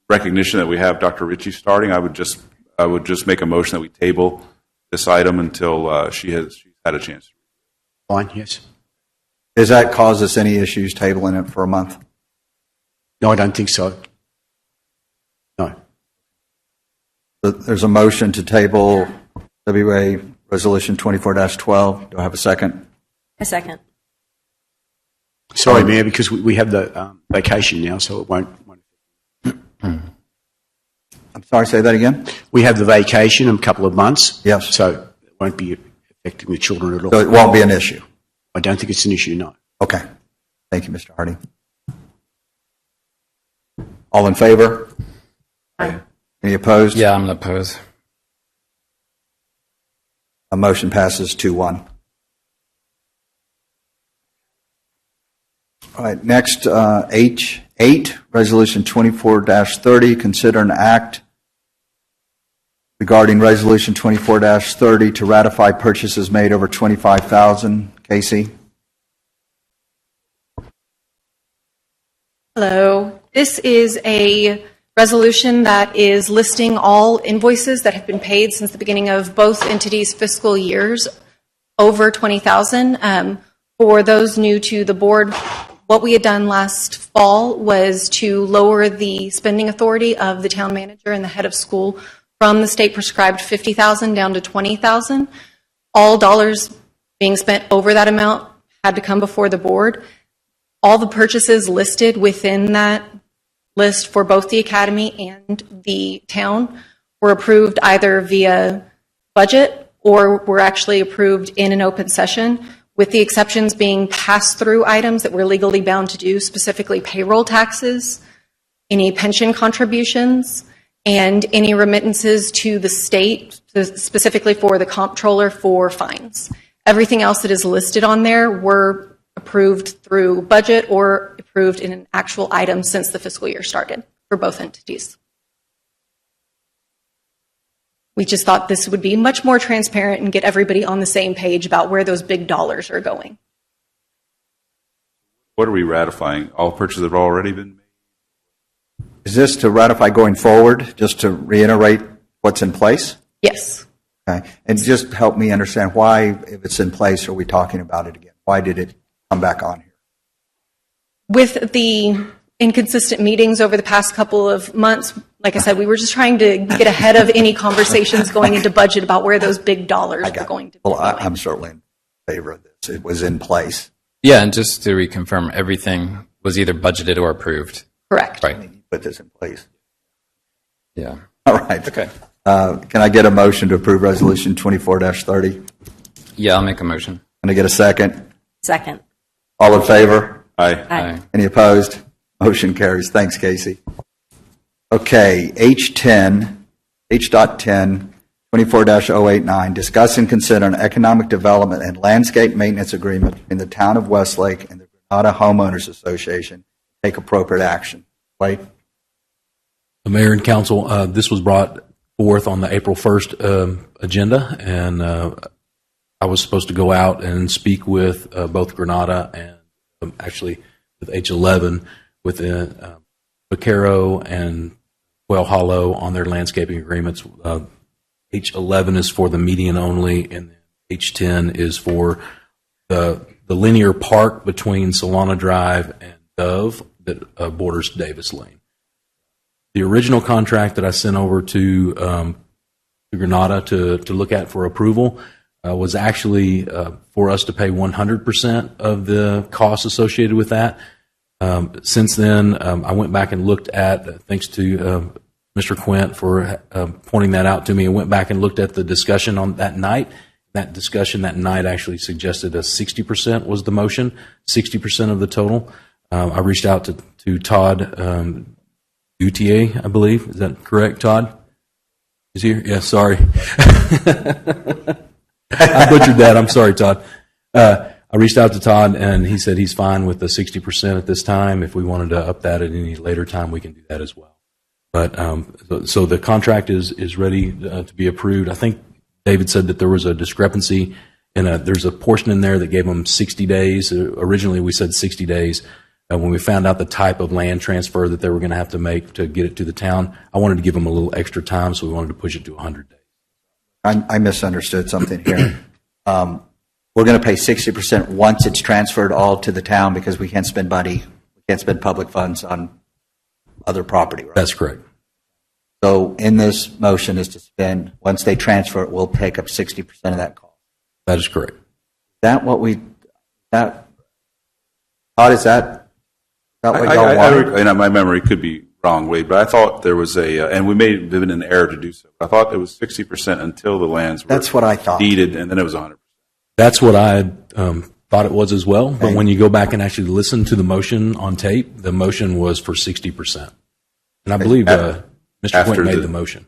recognition that we have Dr. Ritchie starting, I would just make a motion that we table this item until she's had a chance. Fine, yes. Does that cause us any issues tabling it for a month? No, I don't think so. No. There's a motion to table WA Resolution 24-12. Do I have a second? A second. Sorry, Mayor, because we have the vacation now, so it won't. I'm sorry, say that again? We have the vacation in a couple of months. Yes. So it won't be affecting the children at all. So it won't be an issue? I don't think it's an issue, no. Okay. Thank you, Mr. Harding. All in favor? Aye. Any opposed? Yeah, I'm opposed. A motion passes 2-1. All right, next, H8, Resolution 24-30, consider an act regarding Resolution 24-30 to ratify purchases made over $25,000. Casey? Hello. This is a resolution that is listing all invoices that have been paid since the beginning of both entities' fiscal years over $20,000. For those new to the board, what we had done last fall was to lower the spending authority of the town manager and the head of school from the state prescribed $50,000 down to $20,000. All dollars being spent over that amount had to come before the board. All the purchases listed within that list for both the academy and the town were approved either via budget or were actually approved in an open session, with the exceptions being pass-through items that we're legally bound to do, specifically payroll taxes, any pension contributions, and any remittances to the state, specifically for the comptroller for fines. Everything else that is listed on there were approved through budget or approved in an actual item since the fiscal year started for both entities. We just thought this would be much more transparent and get everybody on the same page about where those big dollars are going. What are we ratifying? All purchases have already been made? Is this to ratify going forward, just to reiterate what's in place? Yes. Okay. And just help me understand why, if it's in place, are we talking about it again? Why did it come back on here? With the inconsistent meetings over the past couple of months, like I said, we were just trying to get ahead of any conversations going into budget about where those big dollars were going to be. Well, going. I'm certainly in favor of this. It was in place. Yeah, and just to reconfirm, everything was either budgeted or approved. Correct. Right. Put this in place. Yeah. All right. Okay. Can I get a motion to approve Resolution 24-30? Yeah, I'll make a motion. Can I get a second? Second. All in favor? Aye. Aye. Any opposed? Motion carries. Thanks, Casey. Okay, H10, 24-089, discuss and consider an economic development and landscape maintenance agreement in the town of Westlake and the Granada Homeowners Association, take appropriate action. Wade? The mayor and council, this was brought forth on the April 1st agenda, and I was supposed to go out and speak with both Granada and actually with H11 with Vaquero and Quail Hollow on their landscaping agreements. H11 is for the median only, and H10 is for the linear park between Solana Drive and Dove that borders Davis Lane. The original contract that I sent over to Granada to look at for approval was actually for us to pay 100% of the costs associated with that. Since then, I went back and looked at, thanks to Mr. Quint for pointing that out to me, and went back and looked at the discussion on that night. That discussion that night actually suggested a 60% was the motion, 60% of the total. I reached out to Todd Gutier, I believe. Is that correct, Todd? Is he here? Yeah, sorry. I butchered that. I'm sorry, Todd. I reached out to Todd, and he said he's fine with the 60% at this time. If we wanted to up that at any later time, we can do that as well. But so the contract is ready to be approved. I think David said that there was a discrepancy, and there's a portion in there that gave them 60 days. Originally, we said 60 days. When we found out the type of land transfer that they were going to have to make to get it to the town, I wanted to give them a little extra time, so we wanted to push it to 100 days. I misunderstood something here. We're going to pay 60% once it's transferred all to the town because we can't spend money, we can't spend public funds on other property, right? That's correct. So in this motion is to spend, once they transfer it, we'll take up 60% of that cost. That is correct. Todd, is that what y'all wanted? And my memory could be wrong, Wade, but I thought there was and we may have been in error to do so. I thought it was 60% until the lands were That's what I thought. deeded, and then it was 100%. That's what I thought it was as well. But when you go back and actually listen to the motion on tape, the motion was for 60%. And I believe Mr. Quint made the motion.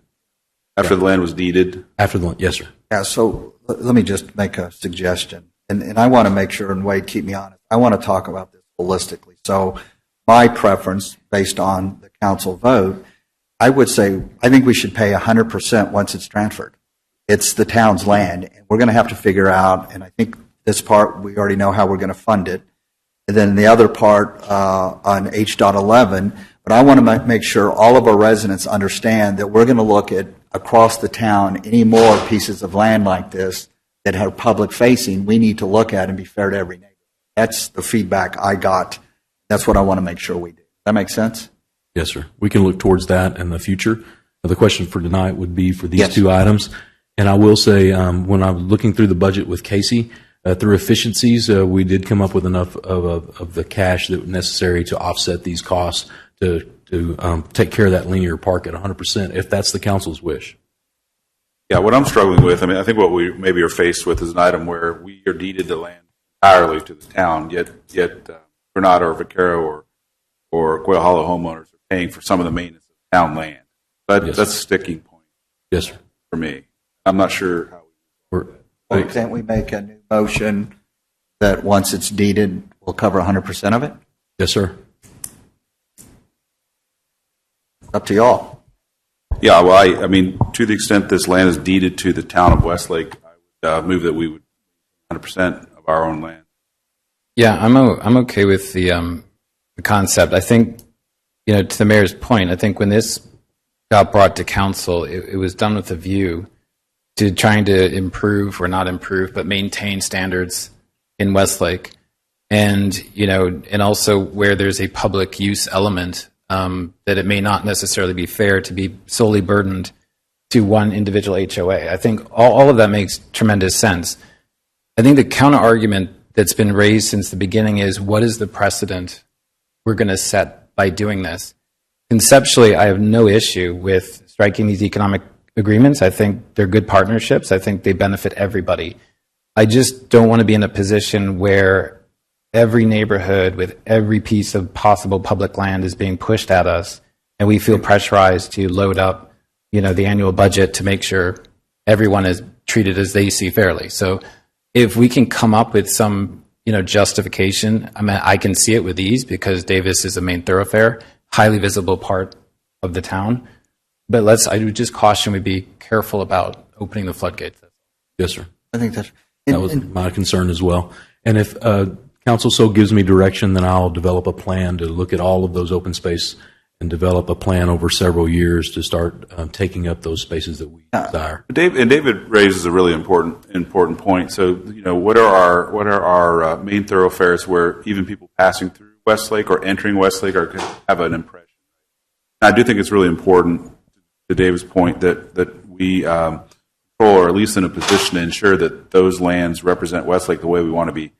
After the land was deeded? Yes, sir. Yeah, so let me just make a suggestion. And I want to make sure, and Wade, keep me honest, I want to talk about this holistically. So my preference, based on the council vote, I would say I think we should pay 100% once it's transferred. It's the town's land, and we're going to have to figure out, and I think this part, we already know how we're going to fund it. And then the other part on H.11, but I want to make sure all of our residents understand that we're going to look at across the town any more pieces of land like this that are public facing, we need to look at and be fair to every neighbor. That's the feedback I got. That's what I want to make sure we do. That makes sense? Yes, sir. We can look towards that in the future. The question for tonight would be for these Yes. two items. And I will say, when I was looking through the budget with Casey, through efficiencies, we did come up with enough of the cash that was necessary to offset these costs to take care of that linear park at 100%, if that's the council's wish. Yeah, what I'm struggling with, I think what we maybe are faced with is an item where we are deeded the land entirely to the town, yet Granada or Vaquero or Quail Hollow homeowners are paying for some of the maintenance of town land. Yes. That's a sticking point Yes, sir. for me. I'm not sure how Or can't we make a new motion that once it's deeded, we'll cover 100% of it? Yes, sir. Up to y'all. Yeah, well, I mean, to the extent this land is deeded to the town of Westlake, I would move that we would 100% of our own land. Yeah, I'm okay with the concept. I think, to the mayor's point, I think when this got brought to council, it was done with a view to trying to improve, or not improve, but maintain standards in Westlake. And, and also where there's a public use element, that it may not necessarily be fair to be solely burdened to one individual HOA. I think all of that makes tremendous sense. I think the counter argument that's been raised since the beginning is, what is the precedent we're going to set by doing this? Conceptually, I have no issue with striking these economic agreements. I think they're good partnerships. I think they benefit everybody. I just don't want to be in a position where every neighborhood with every piece of possible public land is being pushed at us, and we feel pressurized to load up, the annual budget to make sure everyone is treated as they see fairly. So if we can come up with some justification. I mean, I can see it with ease because Davis is a main thoroughfare, highly visible part of the town. But I would just caution we be careful about opening the floodgates. Yes, sir. I think that's. That was my concern as well. And if council so gives me direction, then I'll develop a plan to look at all of those open space and develop a plan over several years to start taking up those spaces that we desire. David raises a really important point. So, what are our main thoroughfares where even people passing through Westlake or entering Westlake have an impression? And I do think it's really important, to David's point, that we control, or at least in a position to ensure that those lands represent Westlake the way we want to be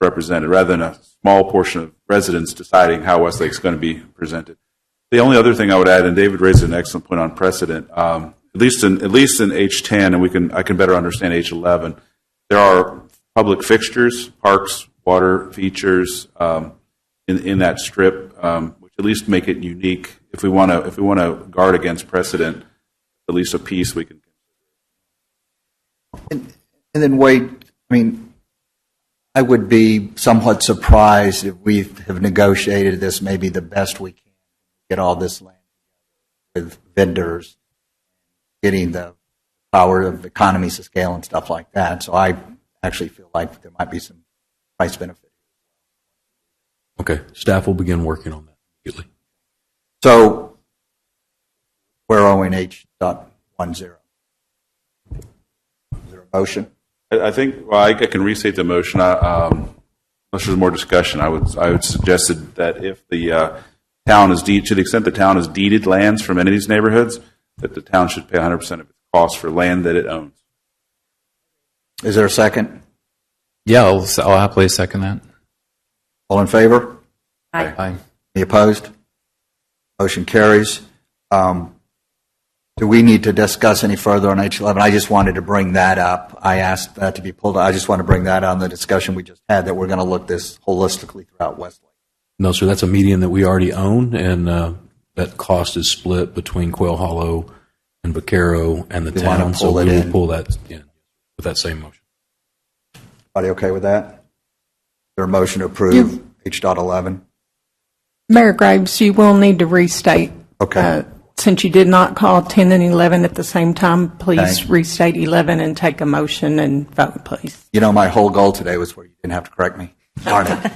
represented, rather than a small portion of residents deciding how Westlake's going to be presented. The only other thing I would add, and David raised an excellent point on precedent, at least in H10, and I can better understand H11. There are public fixtures, parks, water features in that strip, which at least make it unique. If we want to guard against precedent, at least a piece we can. And then Wade, I mean, I would be somewhat surprised if we have negotiated this maybe the best we can, get all this land with vendors, getting the power of economies of scale and stuff like that. So I actually feel like there might be some price benefit. Okay. Staff will begin working on that immediately. So we're owing H.10. Is there a motion? I think, well, I can restate the motion. Unless there's more discussion, I would suggest that if the town is to the extent the town has deeded lands from any of these neighborhoods, that the town should pay 100% of its cost for land that it owns. Is there a second? Yeah, I'll happily second that. All in favor? Aye. Any opposed? Motion carries. Do we need to discuss any further on H11? I just wanted to bring that up. I asked that to be pulled. I just want to bring that on the discussion we just had, that we're going to look this holistically throughout Westlake. No, sir, that's a median that we already own, and that cost is split between Quail Hollow and Vaquero and the You want to town. So pull it we will in? pull that in with that same motion. Everybody okay with that? Is there a motion to approve H.11? Mayor Graves, you will need to restate. Okay. Since you did not call 10 and 11 at the same time, please Okay. restate 11 and take a motion and vote, please. You know, my whole goal today was where you didn't have to correct me. Darn it.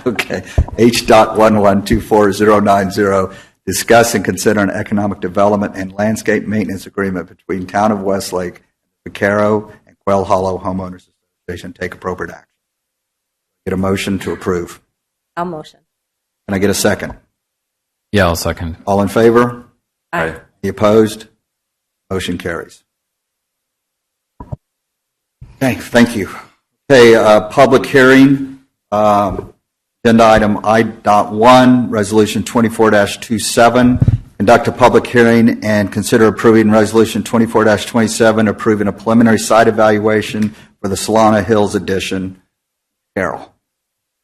Okay. H.112490, discuss and consider an economic development and landscape maintenance agreement between Town of Westlake, Vaquero, and Quail Hollow Homeowners Association. Take appropriate action. Get a motion to approve. I'll motion. Can I get a second? Yeah, I'll second. All in favor? Aye. Any opposed? Motion carries. Okay, thank you. Okay, public hearing, agenda item I.1, resolution 24-27. Conduct a public hearing and consider approving resolution 24-27, approving a preliminary site evaluation for the Solana Hills addition. Carol.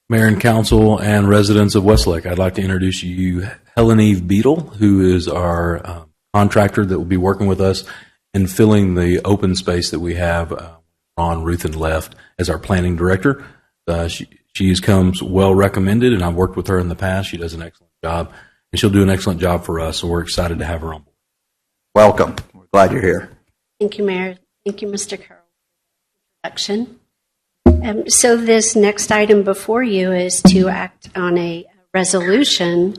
Mayor and council and residents of Westlake, I'd like to introduce you Helen Eve Beadle, who is our contractor that will be working with us in filling the open space that we have. Ron Ruthin left as our planning director. She comes well recommended, and I've worked with her in the past. She does an excellent job, and she'll do an excellent job for us, so we're excited to have her on board. Welcome. We're glad you're here. Thank you, Mayor. Thank you, Mr. Carroll, for the introduction. So this next item before you is to act on a resolution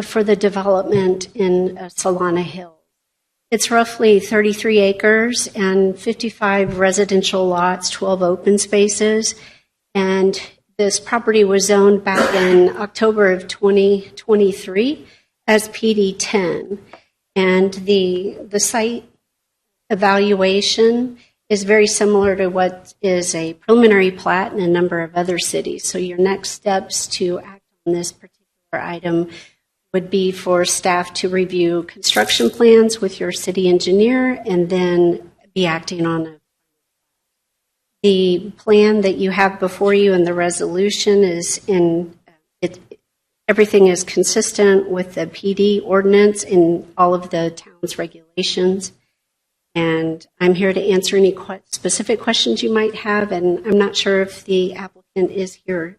for the development in Solana Hills. It's roughly 33 acres and 55 residential lots, 12 open spaces, and this property was zoned back in October of 2023 as PD10. And the site evaluation is very similar to what is a preliminary plat in a number of other cities. So your next steps to act on this particular item would be for staff to review construction plans with your city engineer and then be acting on it. The plan that you have before you in the resolution is everything is consistent with the PD ordinance and all of the town's regulations. And I'm here to answer any specific questions you might have, and I'm not sure if the applicant is here.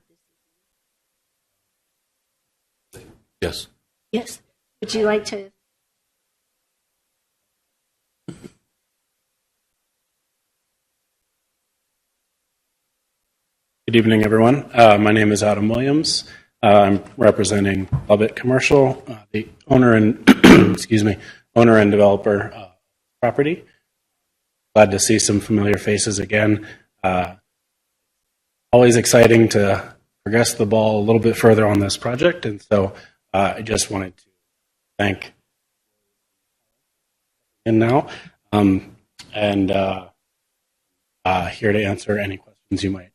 Yes. Yes. Would you like to? Good evening, everyone. My name is Adam Williams. I'm representing Lovett Commercial, the owner and owner and developer property. Glad to see some familiar faces again. Always exciting to progress the ball a little bit further on this project, and so I just wanted to thank and now here to answer any questions you might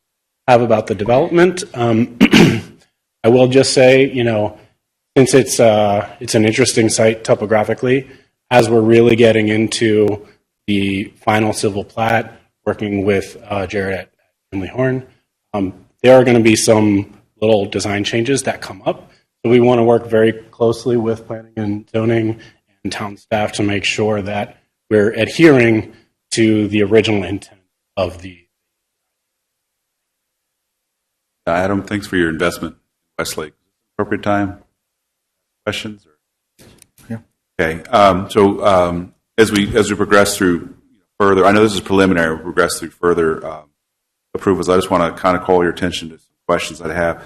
have about the development. I will just say, since it's an interesting site topographically, as we're really getting into the final civil plat, working with Jared at Kinley Horn, there are going to be some little design changes that come up. So we want to work very closely with planning and zoning and town staff to make sure that we're adhering to the original intent of the. Adam, thanks for your investment in Westlake. Appropriate time? Questions? Yeah. Okay. As we progress through further, I know this is preliminary. We'll progress through further approvals. I just want to kind of call your attention to some questions I have.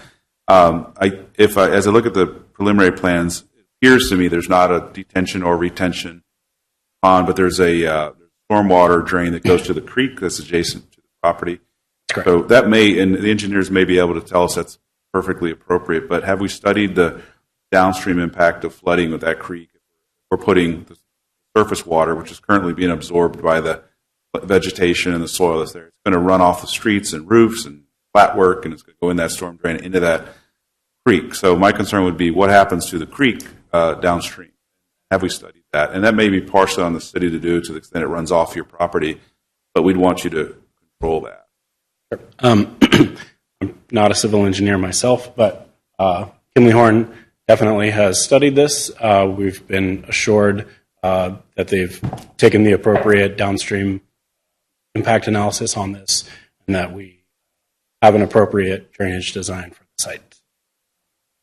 As I look at the preliminary plans, it appears to me there's not a detention or retention pond, but there's a stormwater drain that goes to the creek that's adjacent to the property. Correct. So that and the engineers may be able to tell us that's perfectly appropriate, but have we studied the downstream impact of flooding with that creek? We're putting the surface water, which is currently being absorbed by the vegetation and the soil that's there. It's going to run off the streets and roofs and flat work, and it's going to go in that storm drain into that creek. So my concern would be what happens to the creek downstream. Have we studied that? And that may be partially on the city to do to the extent it runs off your property, but we'd want you to control that. I'm not a civil engineer myself, but Kinley Horn definitely has studied this. We've been assured that they've taken the appropriate downstream impact analysis on this and that we have an appropriate drainage design for the site.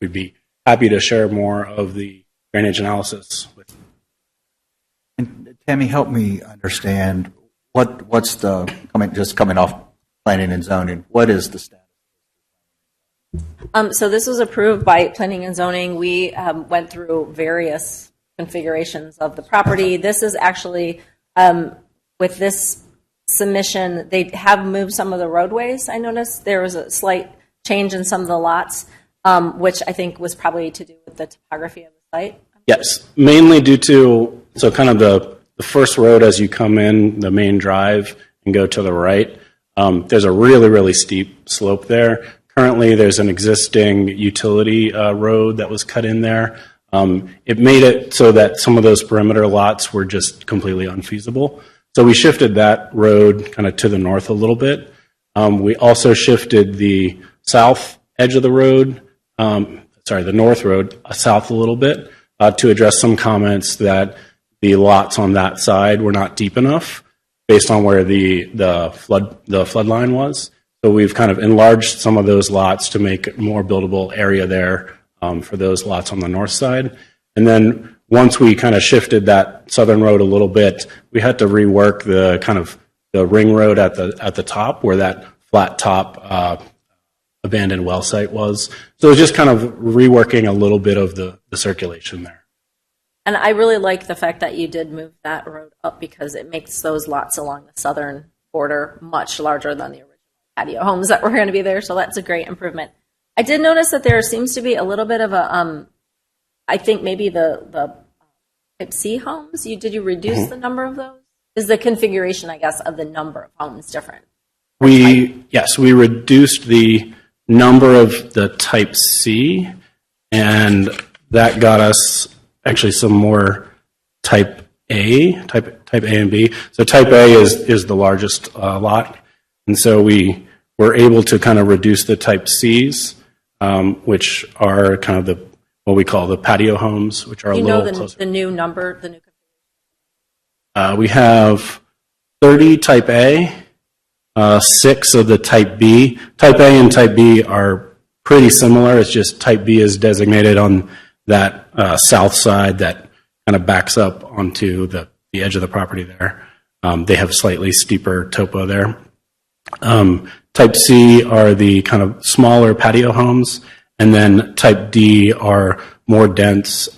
We'd be happy to share more of the drainage analysis with you. And Tammy, help me understand what's the coming off planning and zoning. What is the status? So this was approved by planning and zoning. We went through various configurations of the property. This is actually, with this submission, they have moved some of the roadways. I noticed there was a slight change in some of the lots, which I think was probably to do with the topography of the site. Yes, mainly due to, so kind of the first road as you come in, the main drive, and go to the right, there's a really, really steep slope there. Currently, there's an existing utility road that was cut in there. It made it so that some of those perimeter lots were just completely unfeasible. So we shifted that road kind of to the north a little bit. We also shifted the south edge of the road, the north road, south a little bit to address some comments that the lots on that side were not deep enough based on where the flood line was. So we've kind of enlarged some of those lots to make more buildable area there for those lots on the north side. And then once we kind of shifted that southern road a little bit, we had to rework the kind of the ring road at the top where that flat top abandoned well site was. So it's just kind of reworking a little bit of the circulation there. And I really like the fact that you did move that road up because it makes those lots along the southern border much larger than the original patio homes that were going to be there. So that's a great improvement. I did notice that there seems to be a little bit of a, I think maybe the type C homes. Did you reduce the number of those? Is the configuration, I guess, of the number of homes different? Yes, we reduced the number of the type C, and that got us actually some more type A and B. So type A is the largest lot, and so we were able to kind of reduce the type Cs, which are kind of what we call the patio homes, which are a little closer. The new number, the new. We have 30 Type A, 6 of the Type B. Type A and Type B are pretty similar. It's just Type B is designated on that south side that kind of backs up onto the edge of the property there. They have slightly steeper topo there. Type C are the kind of smaller patio homes, and then Type D are more dense,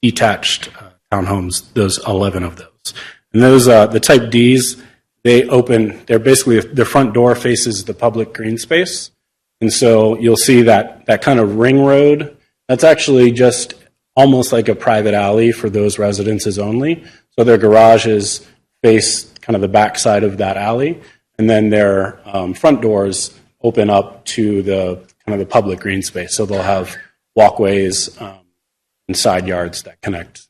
detached townhomes, those 11 of those. And those, the Type Ds, they're basically, their front door faces the public green space. And so you'll see that kind of ring road, that's actually just almost like a private alley for those residences only. So their garages face kind of the back side of that alley, and then their front doors open up to the kind of the public green space. So they'll have walkways and side yards that connect.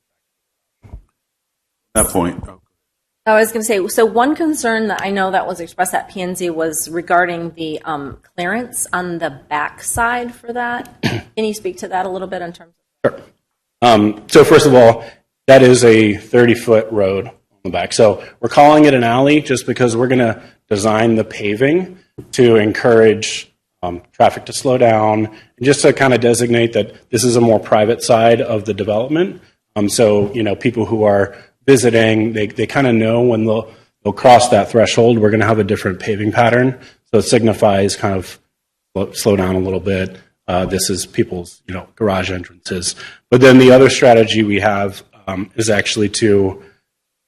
At that point, I was going to say, so one concern that I know that was expressed at P&Z was regarding the clearance on the back side for that. Can you speak to that a little bit in terms of? Sure. So first of all, that is a 30-foot road on the back. So we're calling it an alley just because we're going to design the paving to encourage traffic to slow down and just to kind of designate that this is a more private side of the development. So, people who are visiting, they kind of know when they'll cross that threshold, we're going to have a different paving pattern. So it signifies kind of slow down a little bit. This is people's, garage entrances. But then the other strategy we have is actually through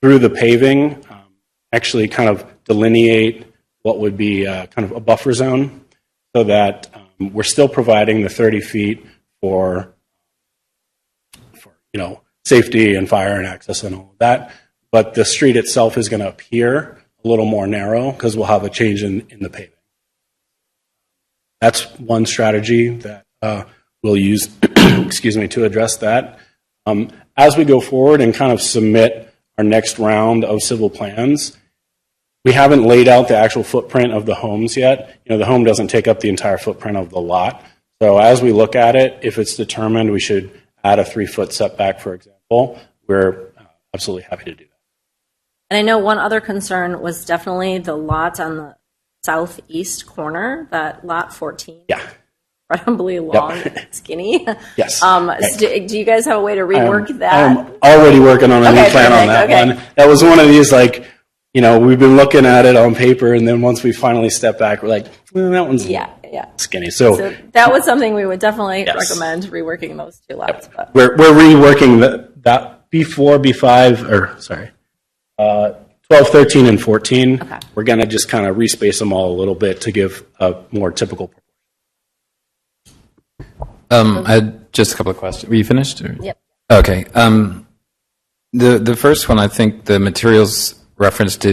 the paving, actually kind of delineate what would be kind of a buffer zone so that we're still providing the 30 feet for safety and fire and access and all of that. But the street itself is going to appear a little more narrow because we'll have a change in the paving. That's one strategy that we'll use to address that. As we go forward and kind of submit our next round of civil plans, we haven't laid out the actual footprint of the homes yet. The home doesn't take up the entire footprint of the lot. So as we look at it, if it's determined we should add a 3-foot setback, for example, we're absolutely happy to do that. And I know one other concern was definitely the lot on the southeast corner, that lot 14. Yeah. Incredibly long and skinny. Yes. Do you guys have a way to rework that? I'm already working on a new plan on that one. That was one of these, we've been looking at it on paper, and then once we finally step back, we're like, that one's skinny. So that was something we would definitely recommend reworking those two lots. But. We're reworking that B4, B5, 12, 13, and 14. Okay. We're going to just kind of respace them all a little bit to give a more typical proportion. I had just a couple of questions. Were you finished? Or? Yep. Okay. The first one, I think the materials referenced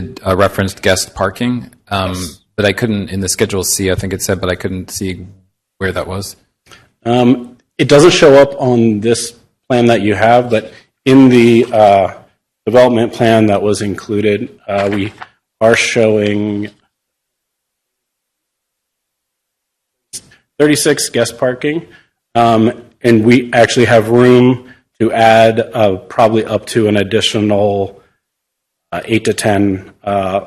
guest parking, yes. But I couldn't, in the Schedule C, I think it said, but I couldn't see where that was. It doesn't show up on this plan that you have, but in the development plan that was included, we are showing 36 guest parking, and we actually have room to add probably up to an additional 8 to 10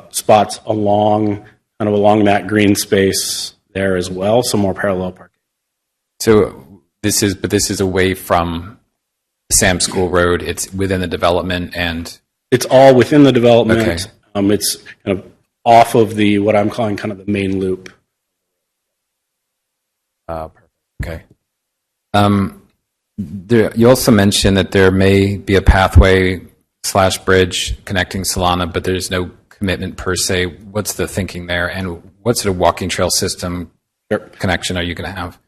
spots along that green space there as well, some more parallel parking. So this is away from Sam School Road. It's within the development, and it's all within the development. Okay. It's kind of off of what I'm calling kind of the main loop. Perfect. Okay. You also mentioned that there may be a pathway / bridge connecting Solana, but there's no commitment per se. What's the thinking there, and what sort of walking trail system connection are you going to have?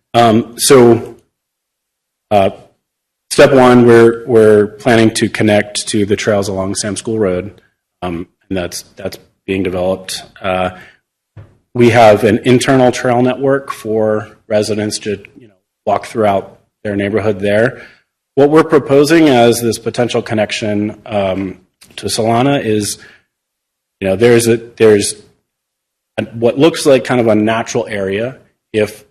Step one, we're planning to connect to the trails along Sam School Road, and that's being developed. We have an internal trail network for residents to walk throughout their neighborhood there. What we're proposing as this potential connection to Solana is, there's what looks like kind of a natural area if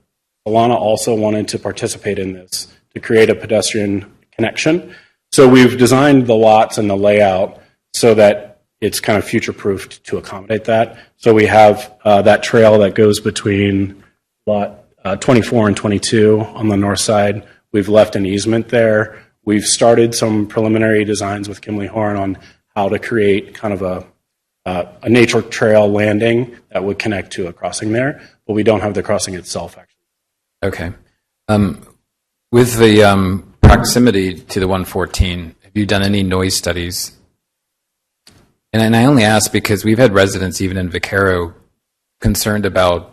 Solana also wanted to participate in this to create a pedestrian connection. So we've designed the lots and the layout so that it's kind of future-proofed to accommodate that. So we have that trail that goes between lot 24 and 22 on the north side. We've left an easement there. We've started some preliminary designs with Kimley Horn on how to create kind of a nature trail landing that would connect to a crossing there, but we don't have the crossing itself, actually. Okay. With the proximity to the 114, have you done any noise studies? And I only ask because we've had residents, even in Vaquero, concerned about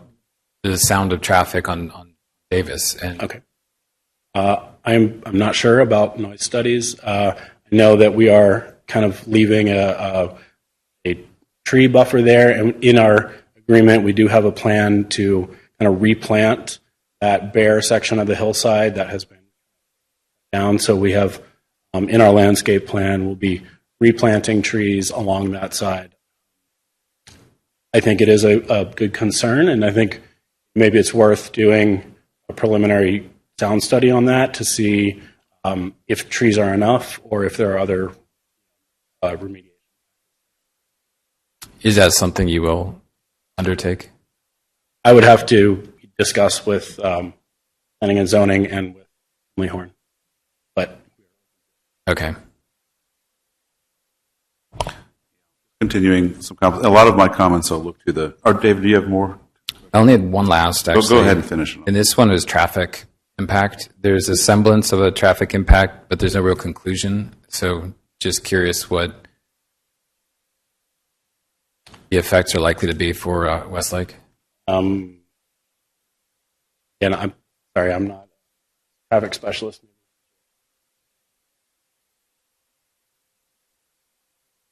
the sound of traffic on Davis. And Okay. I'm not sure about noise studies. I know that we are kind of leaving a tree buffer there, and in our agreement, we do have a plan to kind of replant that bare section of the hillside that has been down. So we have, in our landscape plan, we'll be replanting trees along that side. I think it is a good concern, and I think maybe it's worth doing a preliminary sound study on that to see if trees are enough or if there are other remediation. is that something you will undertake? I would have to discuss with planning and zoning and with Kimley Horn. But Okay. Continuing a lot of my comments I'll look to the, or David, do you have more? I only had one last, actually. Go ahead and finish. And this one was traffic impact. There's a semblance of a traffic impact, but there's no real conclusion. So just curious what the effects are likely to be for Westlake. and I'm sorry, I'm not a traffic specialist.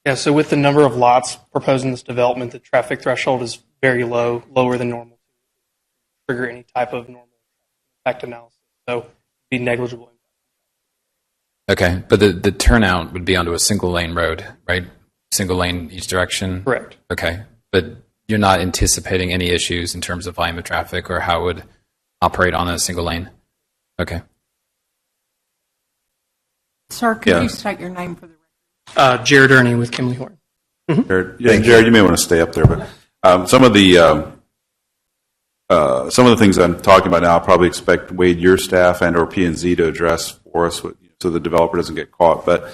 Yeah, so with the number of lots proposed in this development, the traffic threshold is very low, lower than normal, to trigger any type of normal impact analysis. So it'd be negligible. Okay, but the turnout would be onto a single lane road, right? Single lane each direction? Correct. Okay, but you're not anticipating any issues in terms of volume of traffic or how it would operate on a single lane? Okay. Sir, could Yeah. you state your name for the record? Jared Ernie with Kimley Horn. Jared, Jared, you may want to stay up there, but some of the things I'm talking about now, I'll probably expect Wade, your staff, and or P&Z to address for us, so the developer doesn't get caught. But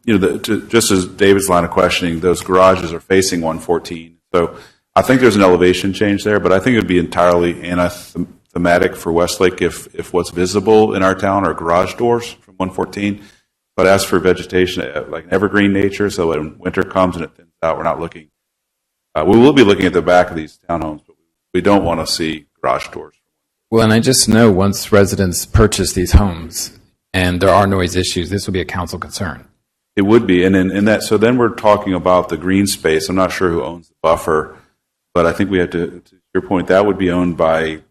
just as David's line of questioning, those garages are facing 114, so I think there's an elevation change there. But I think it would be entirely anathematic for Westlake if what's visible in our town are garage doors from 114. But as for vegetation, like an evergreen nature, so when winter comes and it thins out, we're not looking. We will be looking at the back of these townhomes, but we don't want to see garage doors. Well, and I just know once residents purchase these homes and there are noise issues, this will be a council concern. It would be, and in that, so then we're talking about the green space. I'm not sure who owns the buffer, but I think we have to your point, that would be owned by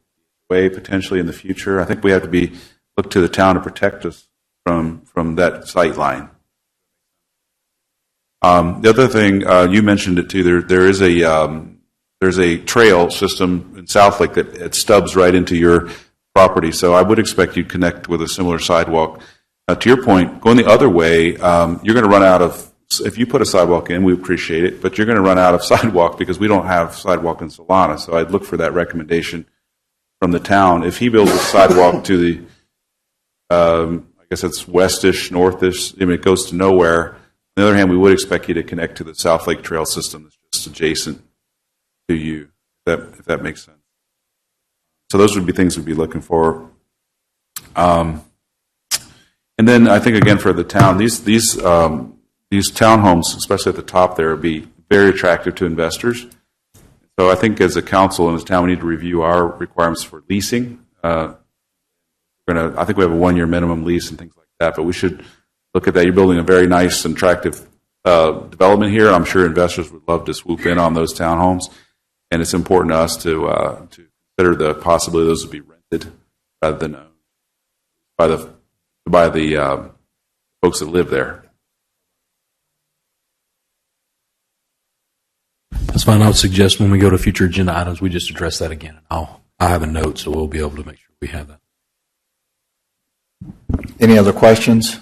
Way potentially in the future. I think we have to look to the town to protect us from that sight line. The other thing, you mentioned it too, there's a trail system in Southlake that it stubs right into your property, so I would expect you'd connect with a similar sidewalk. To your point, going the other way, you're going to run out of, if you put a sidewalk in, we appreciate it, but you're going to run out of sidewalk because we don't have sidewalk in Solana, so I'd look for that recommendation from the town. If he builds a sidewalk to the, I guess it's westish, northish, I mean, it goes to nowhere. On the other hand, we would expect you to connect to the Southlake Trail system that's just adjacent to you, if that makes sense. So those would be things we'd be looking for. And then I think, again, for the town, these townhomes, especially at the top there, would be very attractive to investors. So I think as a council and as a town, we need to review our requirements for leasing. I think we have a 1-year minimum lease and things like that, but we should look at that. You're building a very nice and attractive development here. I'm sure investors would love to swoop in on those townhomes, and it's important to us to consider the possibility those would be rented rather than owned by the folks that live there. That's fine. I would suggest when we go to future agenda items, we just address that again. I'll have a note, so we'll be able to make sure we have that. Any other questions?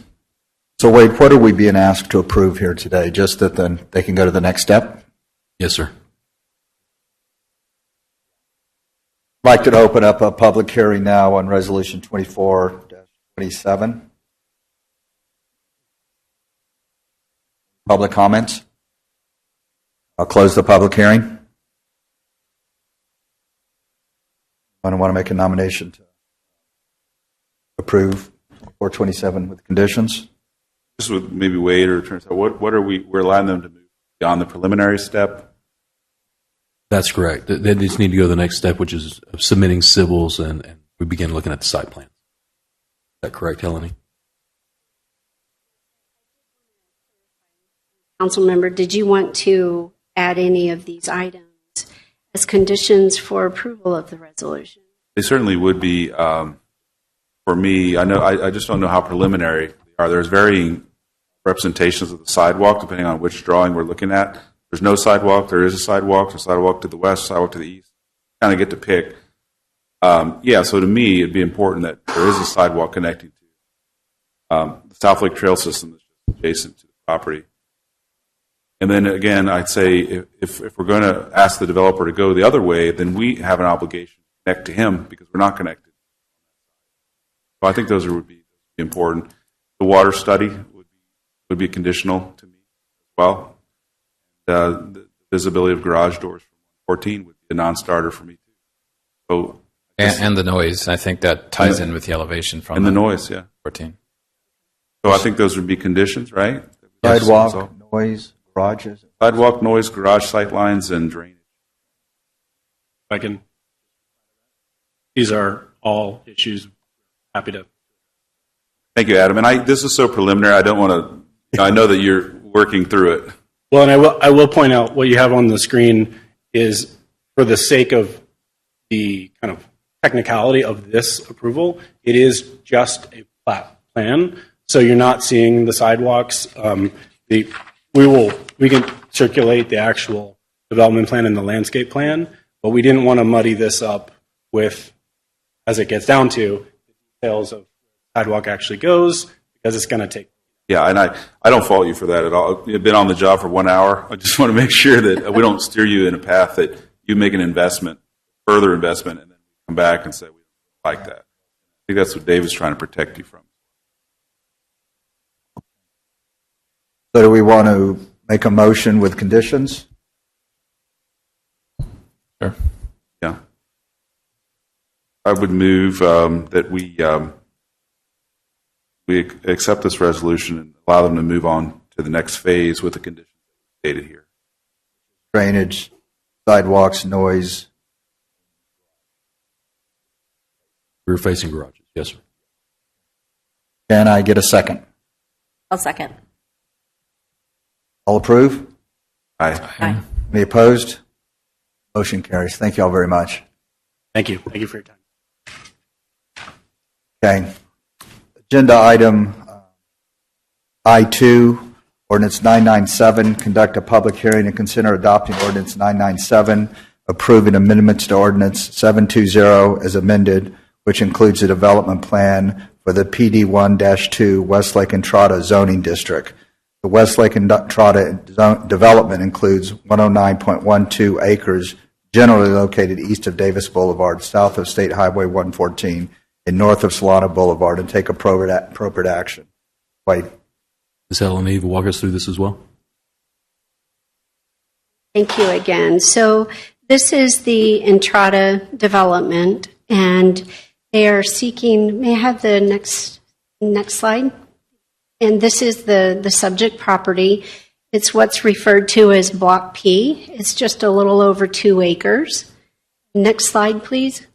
So Wade, what are we being asked to approve here today? Just that then they can go to the next step? Yes, sir. I'd like to open up a public hearing now on Resolution 24-27. Public comments? I'll close the public hearing. I don't want to make a nomination to approve 427 with conditions. Just with maybe Wade or turns out, what are we're allowing them to move beyond the preliminary step? That's correct. They just need to go to the next step, which is submitting civils, and we begin looking at the site plan. Is that correct, Helene? Councilmember, did you want to add any of these items as conditions for approval of the resolution? They certainly would be. For me, I just don't know how preliminary they are. There's varying representations of the sidewalk depending on which drawing we're looking at. There's no sidewalk. There is a sidewalk. There's a sidewalk to the west, sidewalk to the east. Kind of get to pick. So to me, it'd be important that there is a sidewalk connecting to the South Lake Trail system that's adjacent to the property. And then again, I'd say if we're going to ask the developer to go the other way, then we have an obligation to connect to him because we're not connected. So I think those would be important. The water study would be conditional to me as well. The visibility of garage doors from 114 would be a non-starter for me too. So And the noise. I think that ties in with the elevation from the noise, yeah. 14. So I think those would be conditions, right? Sidewalk, noise, garages. Sidewalk, noise, garage sight lines, and drainage. These are all issues. Happy to. Thank you, Adam. And this is so preliminary. I don't want to. I know that you're working through it. Well, and I will point out what you have on the screen is for the sake of the kind of technicality of this approval, it is just a plat plan. So you're not seeing the sidewalks. We can circulate the actual development plan and the landscape plan, but we didn't want to muddy this up with, as it gets down to, the details of sidewalk actually goes, because it's going to take. Yeah, and I don't fault you for that at all. You've been on the job for 1 hour. I just want to make sure that we don't steer you in a path that you make an investment, further investment, and then come back and say we don't like that. I think that's what Dave is trying to protect you from. So do we want to make a motion with conditions? Sure. Yeah. I would move that we accept this resolution and allow them to move on to the next phase with the conditions stated here. Drainage, sidewalks, noise. Rear facing garages. Yes, sir. Can I get a second? I'll second. All approve? Aye. Aye. Any opposed? Motion carries. Thank you all very much. Thank you. Thank you for your time. Okay. Agenda item I2, ordinance 997, conduct a public hearing and consider adopting ordinance 997, approving amendments to ordinance 720 as amended, which includes a development plan for the PD1-2 Westlake Entrada zoning district. The Westlake Entrada development includes 109.12 acres generally located east of Davis Boulevard, south of State Highway 114, and north of Solana Boulevard, and take appropriate action. Wait. Ms. Helen Eve will walk us through this as well. Thank you again. So this is the Entrada development, and they are seeking, may I have the next slide? And this is the subject property. It's what's referred to as Block P. It's just a little over 2 acres. Next slide, please.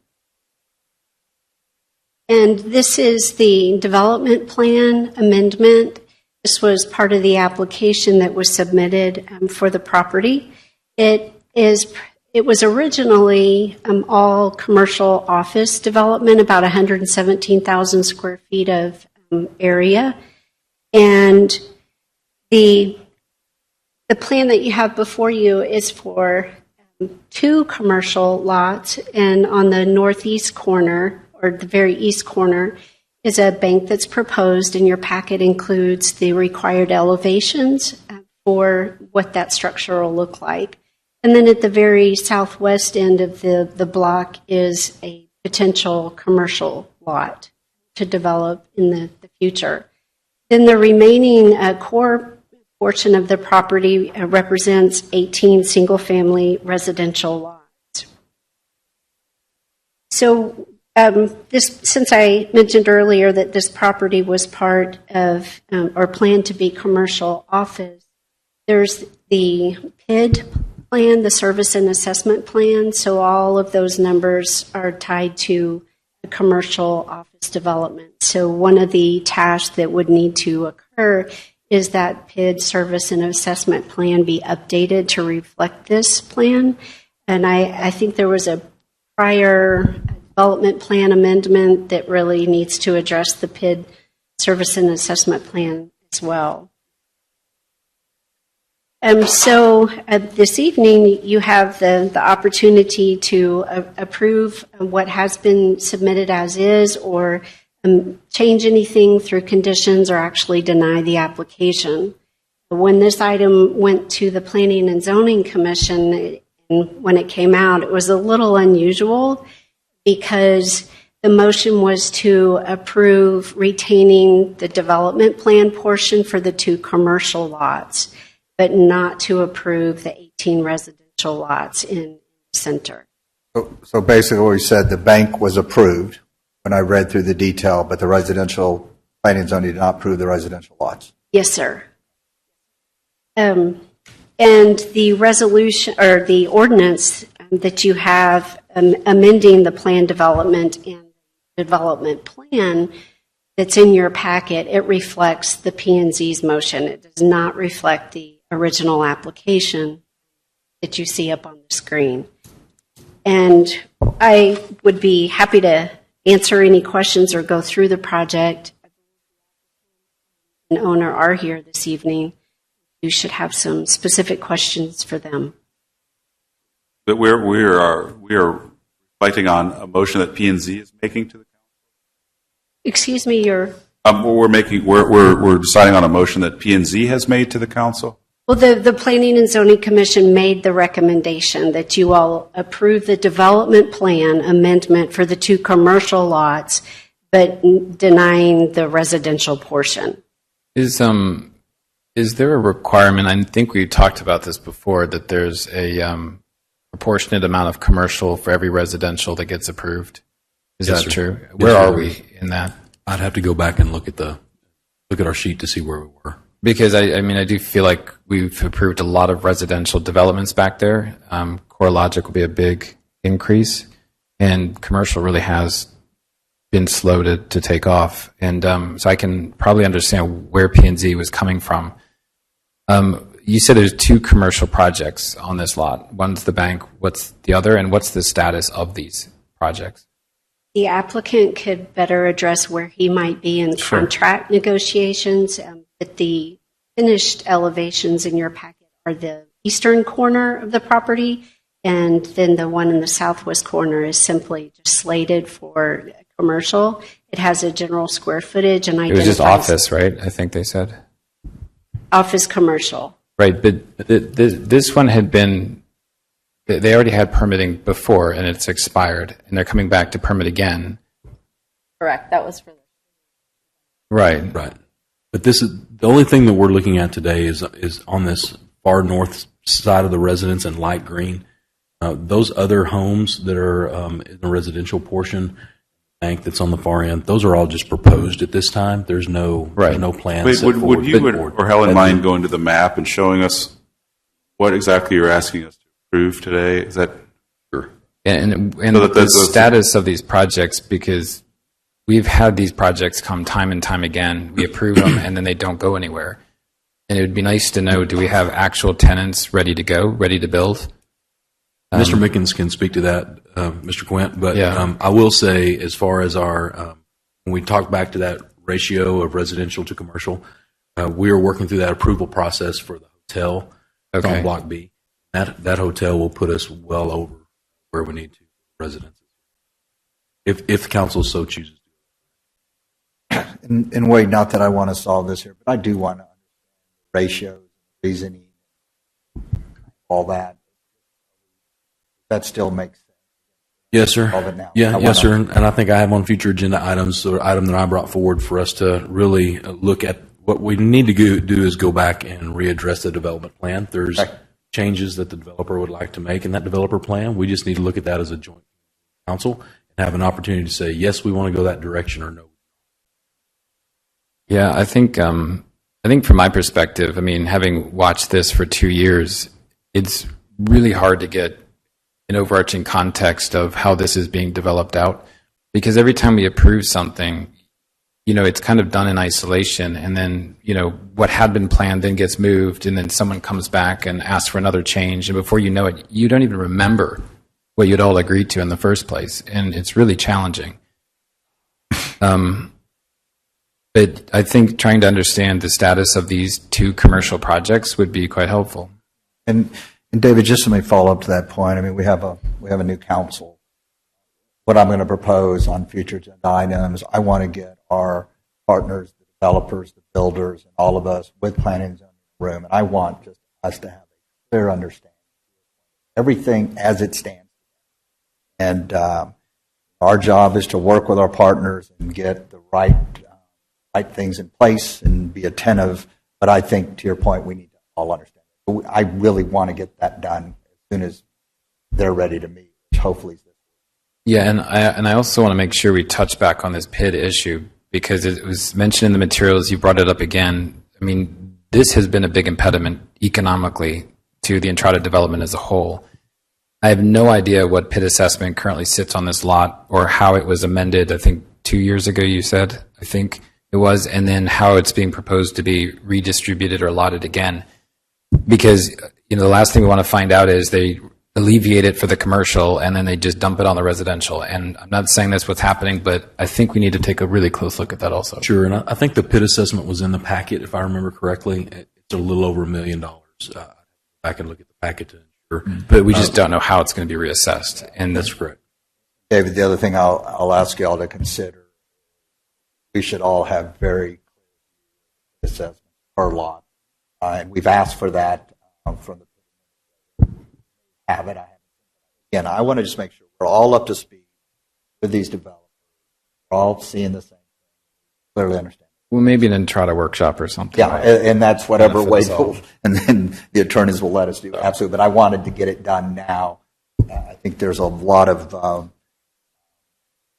And this is the development plan amendment. This was part of the application that was submitted for the property. It was originally all commercial office development, about 117,000 square feet of area. And the plan that you have before you is for 2 commercial lots, and on the northeast corner, or the very east corner, is a bank that's proposed, and your packet includes the required elevations for what that structure will look like. And then at the very southwest end of the block is a potential commercial lot to develop in the future. Then the remaining core portion of the property represents 18 single-family residential lots. So since I mentioned earlier that this property was part of or planned to be commercial office, there's the PID plan, the service and assessment plan. So all of those numbers are tied to a commercial office development. So one of the tasks that would need to occur is that PID service and assessment plan be updated to reflect this plan. And I think there was a prior development plan amendment that really needs to address the PID service and assessment plan as well. So this evening you have the opportunity to approve what has been submitted as is, or change anything through conditions, or actually deny the application. When this item went to the Planning and Zoning Commission, and when it came out, it was a little unusual because the motion was to approve retaining the development plan portion for the 2 commercial lots, but not to approve the 18 residential lots in the center. So basically we said the bank was approved when I read through the detail, but the residential planning and zoning did not approve the residential lots. Yes, sir. And the resolution or the ordinance that you have amending the plan development and development plan that's in your packet, it reflects the P&Z's motion. It does not reflect the original application that you see up on the screen. And I would be happy to answer any questions or go through the project. The owner are here this evening. You should have some specific questions for them. But we are reflecting on a motion that P&Z is making to the council. Excuse me, you're. We're deciding on a motion that P&Z has made to the council. Well, the Planning and Zoning Commission made the recommendation that you all approve the development plan amendment for the 2 commercial lots, but denying the residential portion. Is there a requirement, I think we talked about this before, that there's a proportionate amount of commercial for every residential that gets approved? Is Yes, that sir. true? Yes, Where sir. are we in that? I'd have to go back and look at our sheet to see where we were. Because I do feel like we've approved a lot of residential developments back there. CoreLogic will be a big increase, and commercial really has been slow to take off. And so I can probably understand where P&Z was coming from. You said there's 2 commercial projects on this lot. One's the bank. What's the other, and what's the status of these projects? The applicant could better address where he might be in Sure. contract negotiations, but the finished elevations in your packet are the eastern corner of the property, and then the one in the southwest corner is simply just slated for commercial. It has a general square footage and It was just identifies office, right? I think they said. office commercial. Right, but this one had been, they already had permitting before, and it's expired, and they're coming back to permit again. Correct. That was for. Right. Right. But this is the only thing that we're looking at today is on this far north side of the residence in light green. Those other homes that are in the residential portion, bank that's on the far end, those are all just proposed at this time. There's no plan. Wait, set would forward you forward. or Helen mind going to the map and showing us what exactly you're asking us to approve today? Is that sure? And So the status of these projects, because we've had these projects come time and time again. We approve them, and then they don't go anywhere. And it would be nice to know, do we have actual tenants ready to go, ready to build? Mr. Mickens can speak to that, Mr. Quint, but Yeah. I will say, as far as our, when we talk back to that ratio of residential to commercial, we are working through that approval process for the hotel Okay. on Block B. That hotel will put us well over where we need to residences, if the council so chooses. And Wade, not that I want to solve this here, but I do want to understand ratios, reasoning, all that. That still makes sense. Yes, sir. Solve it now. Yeah, I yes, wanna- sir. And I think I have on future agenda items, or item that I brought forward for us to really look at. What we need to do is go back and readdress the development plan. There's Okay. changes that the developer would like to make in that developer plan. We just need to look at that as a joint council and have an opportunity to say, yes, we want to go that direction, or no. Yeah, I think from my perspective, I mean, having watched this for 2 years, it's really hard to get an overarching context of how this is being developed out, because every time we approve something, it's kind of done in isolation, and then, what had been planned then gets moved, and then someone comes back and asks for another change, and before you know it, you don't even remember what you'd all agreed to in the first place, and it's really challenging. But I think trying to understand the status of these two commercial projects would be quite helpful. And David, just let me follow up to that point. I mean, we have a new council. What I'm going to propose on future agenda items, I want to get our partners, the developers, the builders, and all of us with planning and zoning in the room. And I want just us to have a clear understanding of everything as it stands. And our job is to work with our partners and get the right things in place and be attentive. But I think, to your point, we need to all understand. I really want to get that done as soon as they're ready to meet, which hopefully is this. Yeah, and I also want to make sure we touch back on this PID issue, because it was mentioned in the materials. You brought it up again. I mean, this has been a big impediment economically to the Entrada development as a whole. I have no idea what PID assessment currently sits on this lot, or how it was amended, I think 2 years ago you said, I think it was, and then how it's being proposed to be redistributed or allotted again. Because, the last thing we want to find out is they alleviate it for the commercial and then they just dump it on the residential. And I'm not saying that's what's happening, but I think we need to take a really close look at that also. Sure, and I think the PID assessment was in the packet, if I remember correctly. It's a little over $1 million. I can look at the packet to ensure. But we just don't know how it's going to be reassessed. And That's correct. David, the other thing I'll ask you all to consider, we should all have very clear assessments per lot. And we've asked for that from the have it. Again, I want to just make sure we're all up to speed with these developers. We're all seeing the same thing, clearly understand. well, maybe an Entrada workshop or something. Yeah, and that's whatever Benefit way, us all. and then the attorneys will let us do. Absolutely, but I wanted to get it done now. I think there's a lot of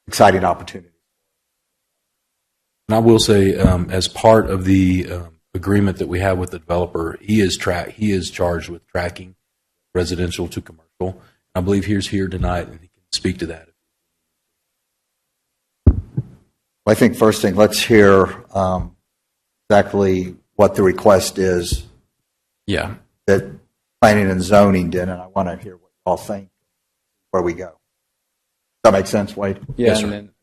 exciting opportunities. And I will say, as part of the agreement that we have with the developer, he is charged with tracking residential to commercial. I believe he's here tonight, and he can speak to that. Well, I think first thing, let's hear exactly what the request is. Yeah. That planning and zoning did, and I want to hear what you all think where we go. Does that make sense, Wade? Yeah.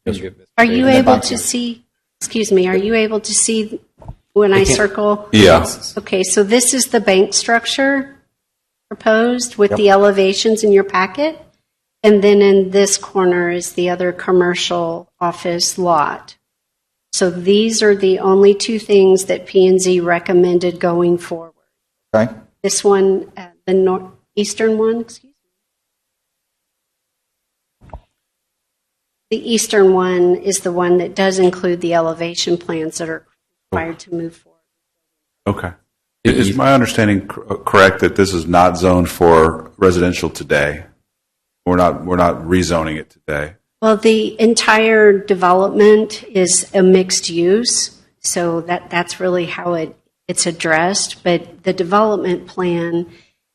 Yes, sir. Are you able to see, excuse me, are you able to see when I circle? Yeah. Okay, so this is the bank structure proposed with Yep. the elevations in your packet. And then in this corner is the other commercial office lot. So these are the only two things that P&Z recommended going forward. Okay. This one, the northeastern one, excuse me. The eastern one is the one that does include the elevation plans that are required to move forward. Okay. Is my understanding correct that this is not zoned for residential today? We're not rezoning it today. Well, the entire development is a mixed use, so that's really how it's addressed. But the development plan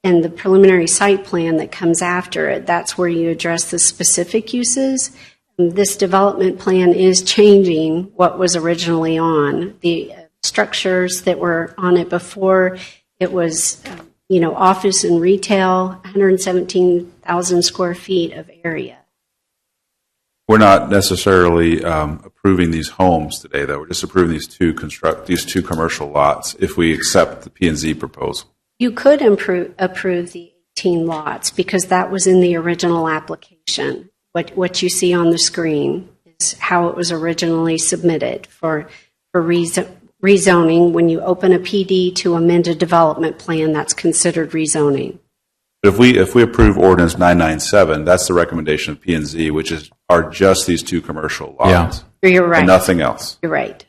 and the preliminary site plan that comes after it, that's where you address the specific uses. This development plan is changing what was originally on. The structures that were on it before, it was office and retail, 117,000 square feet of area. We're not necessarily approving these homes today, though. We're just approving these two commercial lots if we accept the P&Z proposal. You could approve the 18 lots because that was in the original application. What you see on the screen is how it was originally submitted for for rezoning. When you open a PD to amend a development plan, that's considered rezoning. If we approve ordinance 997, that's the recommendation of P&Z, which are just these two commercial lots. You're right. And nothing else. You're right.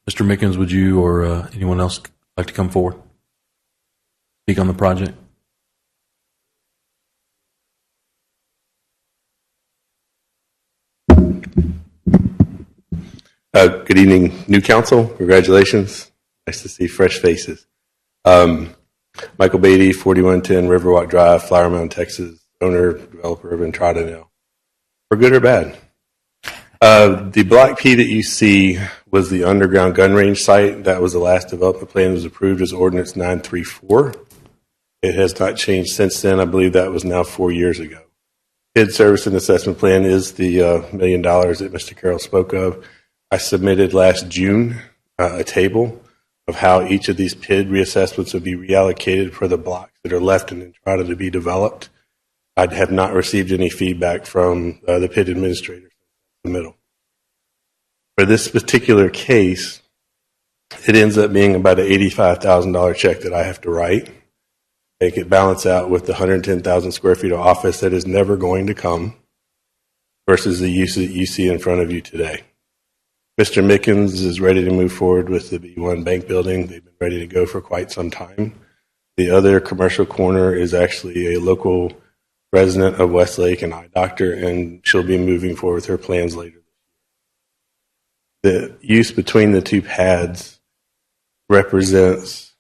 Mr. Mickens, would you or anyone else like to come forward? Speak on the project? Good evening, new council. Congratulations. Nice to see fresh faces. Michael Beatty, 4110 Riverwalk Drive, Flower Mound, Texas, owner, developer of Entrada now. For good or bad? The block P that you see was the underground gun range site. That was the last development plan that was approved as ordinance 934. It has not changed since then. I believe that was now 4 years ago. PID service and assessment plan is the $1 million that Mr. Carroll spoke of. I submitted last June a table of how each of these PID reassessments would be reallocated for the blocks that are left in Entrada to be developed. I have not received any feedback from the PID administrator in the middle. For this particular case, it ends up being about an $85,000 check that I have to write, make it balance out with the 110,000 square feet of office that is never going to come versus the use that you see in front of you today. Mr. Mickens is ready to move forward with the B1 bank building. They've been ready to go for quite some time. The other commercial corner is actually a local resident of Westlake, an eye doctor, and she'll be moving forward with her plans later. The use between the two pads represents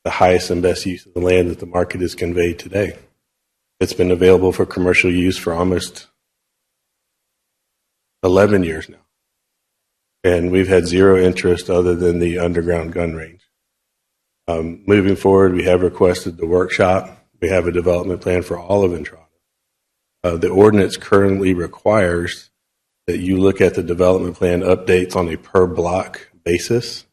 the highest and best use of the land that the market has conveyed today. It's been available for commercial use for almost 11 years now. And we've had zero interest other than the underground gun range. Moving forward, we have requested the workshop. We have a development plan for all of Entrada. The ordinance currently requires that you look at the development plan updates on a per block basis.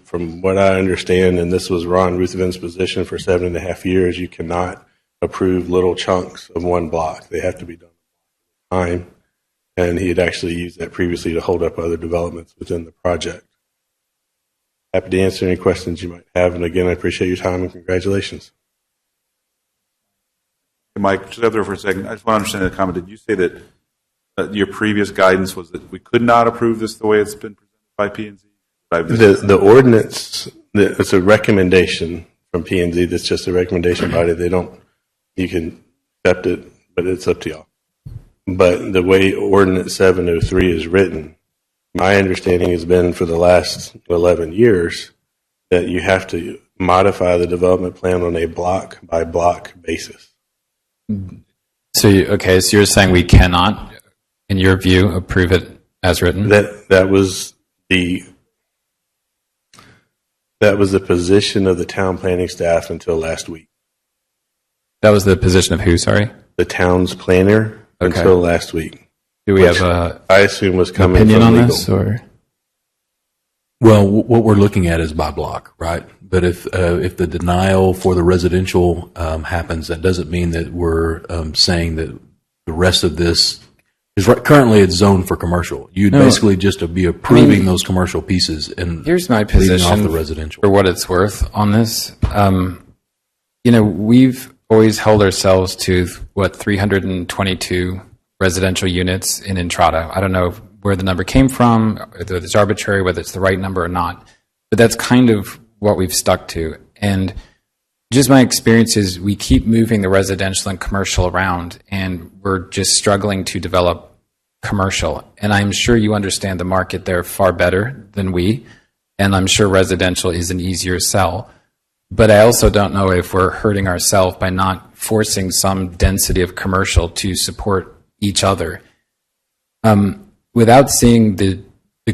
From what I understand, and this was Ron Ruthoven's position for 7.5 years, you cannot approve little chunks of one block. They have to be done at a time. And he had actually used that previously to hold up other developments within the project. Happy to answer any questions you might have. And again, I appreciate your time and congratulations. Hey, Mike, just up there for a second. I just want to understand the comment. Did you say that your previous guidance was that we could not approve this the way it's been presented by P&Z? The ordinance, it's a recommendation from P&Z. That's just a recommendation body. You can accept it, but it's up to y'all. But the way Ordinance 703 is written, my understanding has been for the last 11 years that you have to modify the development plan on a block by block basis. So you're saying we cannot, in your view, approve it as written? That was the position of the town planning staff until last week. That was the position of who, sorry? The town's planner. Okay. Until last week. Do we have a I assume was coming opinion from on legal. this, or? Well, what we're looking at is by block, right? But if the denial for the residential happens, that doesn't mean that we're saying that the rest of this is currently it's zoned for commercial. You'd basically just be approving those commercial pieces and here's my leaving position off the residential. for what it's worth on this. We've always held ourselves to 322 residential units in Entrada. I don't know where the number came from, whether it's arbitrary, whether it's the right number or not, but that's kind of what we've stuck to. And just my experience is we keep moving the residential and commercial around, and we're just struggling to develop commercial. And I'm sure you understand the market there far better than we, and I'm sure residential is an easier sell. But I also don't know if we're hurting ourselves by not forcing some density of commercial to support each other. Without seeing the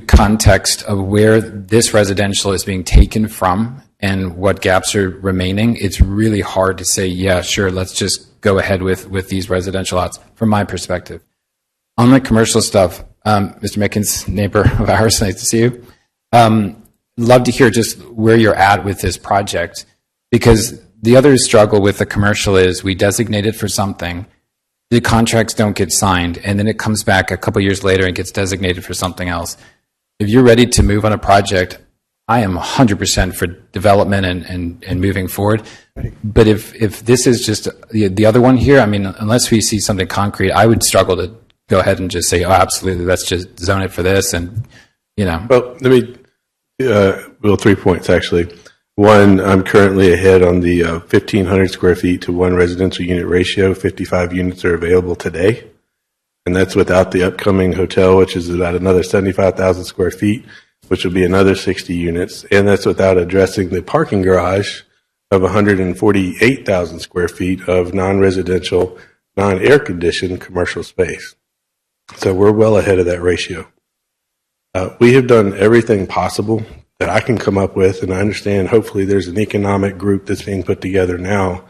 context of where this residential is being taken from and what gaps are remaining, it's really hard to say, yeah, sure, let's just go ahead with these residential lots, from my perspective. On the commercial stuff, Mr. Mickens, neighbor of ours, nice to see you. Love to hear just where you're at with this project, because the other struggle with the commercial is we designate it for something, the contracts don't get signed, and then it comes back a couple years later and gets designated for something else. If you're ready to move on a project, I am 100% for development and moving forward. But if this is just the other one here, I mean, unless we see something concrete, I would struggle to go ahead and just say, oh, absolutely, let's just zone it for this. And, you know. Well, let me, Bill, 3 points actually. One, I'm currently ahead on the 1,500 square feet to one residential unit ratio. 55 units are available today. And that's without the upcoming hotel, which is about another 75,000 square feet, which will be another 60 units. And that's without addressing the parking garage of 148,000 square feet of non-residential, non-air conditioned commercial space. So we're well ahead of that ratio. We have done everything possible that I can come up with, and I understand hopefully there's an economic group that's being put together now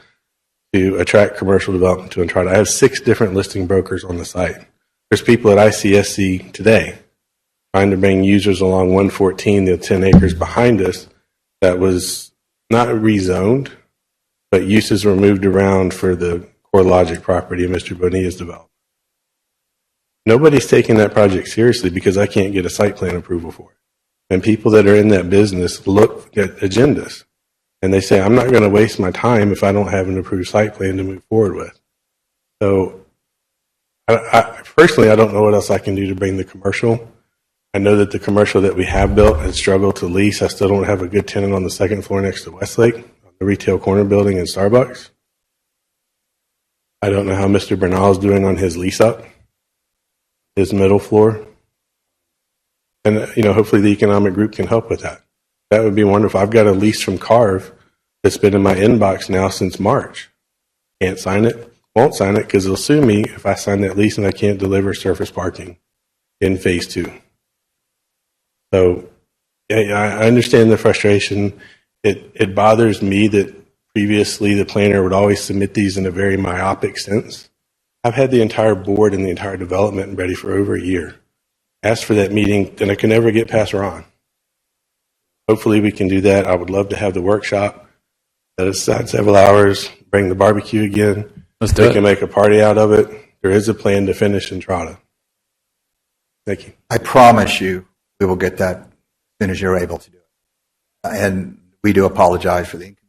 to attract commercial development to Entrada. I have 6 different listing brokers on the site. There's people at ICSC today trying to bring users along 114, the 10 acres behind us, that was not rezoned, but uses were moved around for the CoreLogic property of Mr. Bonilla's development. Nobody's taking that project seriously because I can't get a site plan approval for it. And people that are in that business look at agendas and they say, I'm not going to waste my time if I don't have an approved site plan to move forward with. So personally, I don't know what else I can do to bring the commercial. I know that the commercial that we have built has struggled to lease. I still don't have a good tenant on the second floor next to Westlake, on the retail corner building and Starbucks. I don't know how Mr. Bernal is doing on his lease up, his middle floor. And, you know, hopefully the economic group can help with that. That would be wonderful. I've got a lease from Carve that's been in my inbox now since March. Can't sign it, won't sign it because they'll sue me if I sign that lease and I can't deliver surface parking in phase 2. So I understand the frustration. It bothers me that previously the planner would always submit these in a very myopic sense. I've had the entire board and the entire development ready for over a year. Asked for that meeting, and I can never get past Ron. Hopefully we can do that. I would love to have the workshop, set aside several hours, bring the barbecue again. Let's do it. We can make a party out of it. There is a plan to finish Entrada. Thank you. I promise you we will get that as soon as you're able to do it. And we do apologize for the inconvenience.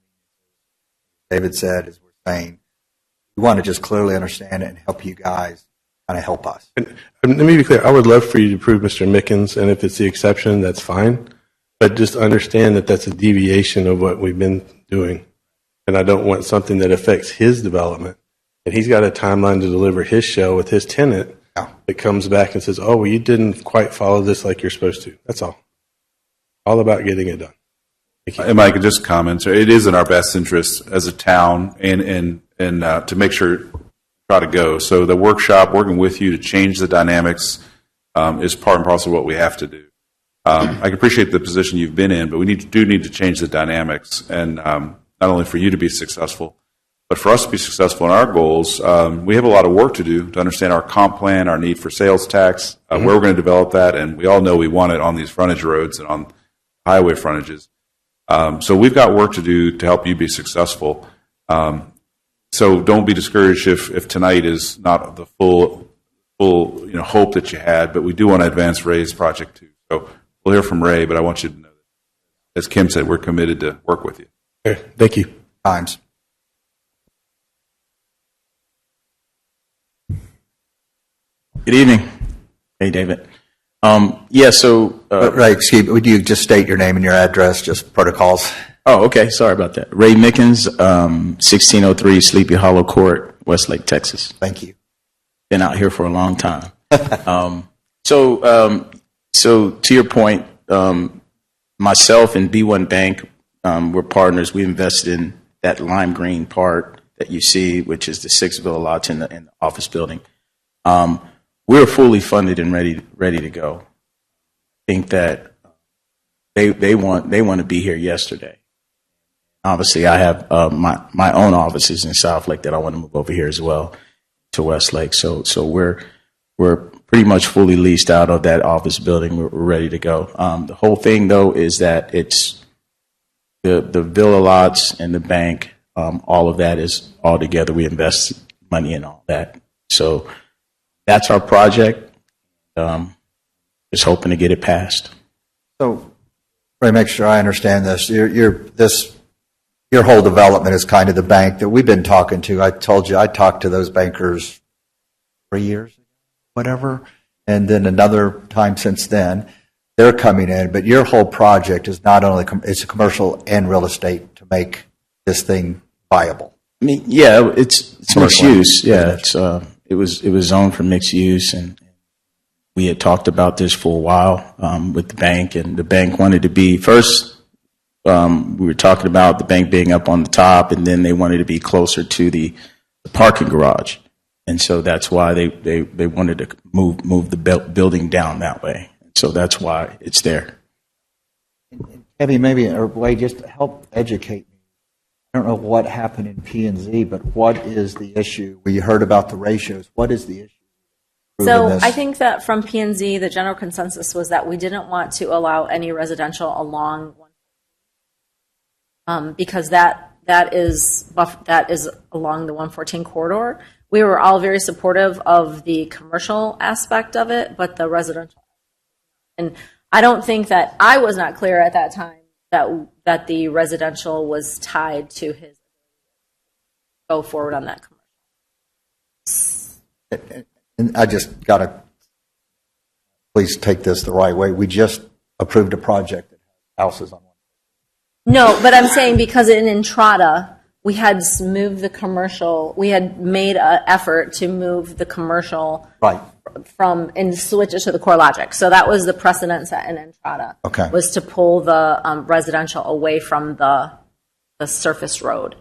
David said, as we're saying, we want to just clearly understand it and help you guys kind of help us. And let me be clear. I would love for you to prove Mr. Mickens, and if it's the exception, that's fine. But just understand that that's a deviation of what we've been doing. And I don't want something that affects his development. And he's got a timeline to deliver his show with his tenant that comes back and says, oh, well, you didn't quite follow this like you're supposed to. That's all. All about getting it done. And Mike, just comments. It is in our best interest as a town and to make sure try to go. So the workshop, working with you to change the dynamics, is part and parcel of what we have to do. I can appreciate the position you've been in, but we do need to change the dynamics, and not only for you to be successful, but for us to be successful in our goals. We have a lot of work to do to understand our comp plan, our need for sales tax, where we're going to develop that, and we all know we want it on these frontage roads and on highway frontages. So we've got work to do to help you be successful. So don't be discouraged if tonight is not the full hope that you had, but we do want to advance Ray's project too. So we'll hear from Ray, but I want you to know that, as Kim said, we're committed to work with you. Okay, thank you. Times. Good evening. Hey, David. So... Ray, excuse me, would you just state your name and your address, just protocols? Oh, okay. Sorry about that. Ray Mickens, 1603 Sleepy Hollow Court, Westlake, Texas. Thank you. Been out here for a long time. So to your point, myself and B1 Bank, we're partners. We invested in that lime green part that you see, which is the 6 villa lots in the office building. We're fully funded and ready to go. I think that they want to be here yesterday. Obviously, I have my own offices in Southlake that I want to move over here as well to Westlake. So we're pretty much fully leased out of that office building. We're ready to go. The whole thing, though, is that it's the villa lots and the bank, all of that is all together. We invest money in all that. So that's our project. Just hoping to get it passed. So, Ray, make sure I understand this. Your whole development is kind of the bank that we've been talking to. I told you I talked to those bankers 3 years ago, whatever, and then another time since then. They're coming in, but your whole project is not only it's a commercial and real estate to make this thing viable. I mean, yeah, it's mixed use. Yeah, it was zoned for mixed use, and we had talked about this for a while with the bank, and the bank wanted to be first. We were talking about the bank being up on the top, and then they wanted to be closer to the parking garage, and so that's why they wanted to move the building down that way. So that's why it's there. Kevin, maybe or Wade, just to help educate me. I don't know what happened in P&Z, but what is the issue? We heard about the ratios. What is the issue? So I think that from P&Z, the general consensus was that we didn't want to allow any residential along because that is along the 114 corridor. We were all very supportive of the commercial aspect of it, but the residential. And I don't think that I was not clear at that time that the residential was tied to his go forward on that commercial. And I just got to, please take this the right way. We just approved a project that has houses on one. No, but I'm saying because in Entrada, we had moved the commercial, we had made an effort to move the commercial right from and switch it to the CoreLogic. So that was the precedent set in Entrada. Okay. Was to pull the residential away from the surface road.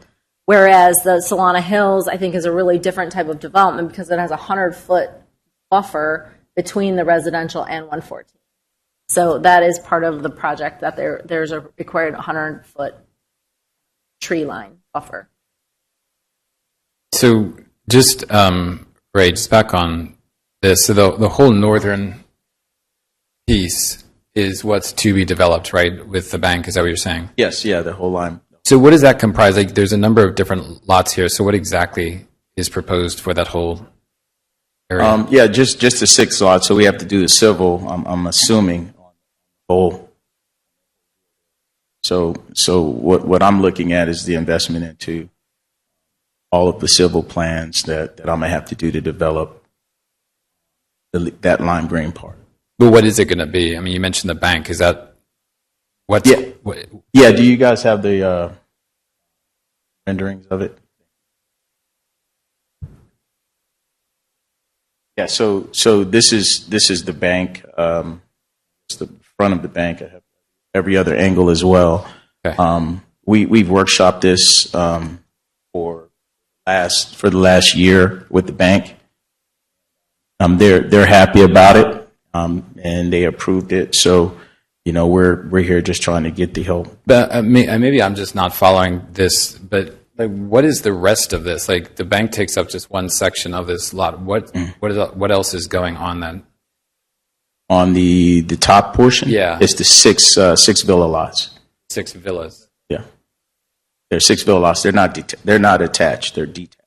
Whereas the Solana Hills, I think, is a really different type of development because it has a 100-foot buffer between the residential and 114. So that is part of the project that there's a required 100-foot tree line buffer. So just, Ray, just back on this. So the whole northern piece is what's to be developed, right, with the bank? Is that what you're saying? Yes, yeah, the whole line. So what does that comprise? Like, there's a number of different lots here. So what exactly is proposed for that whole area? Yeah, just the 6 lots. So we have to do the civil. I'm assuming on the whole. So what I'm looking at is the investment into all of the civil plans that I'm gonna have to do to develop that lime green part. But what is it going to be? I mean, you mentioned the bank. Is that what's? Yeah. Yeah. Do you guys have the renderings of it? Yeah. So this is the bank. It's the front of the bank. I have every other angle as well. Okay. We've workshopped this for the last year with the bank. They're happy about it, and they approved it. So, we're here just trying to get the help. But maybe I'm just not following this. But like, what is the rest of this? Like, the bank takes up just one section of this lot. What else is going on then? On the top portion, Yeah. it's the six villa lots. 6 villas. Yeah, they're 6 villa lots. They're not attached. They're detached.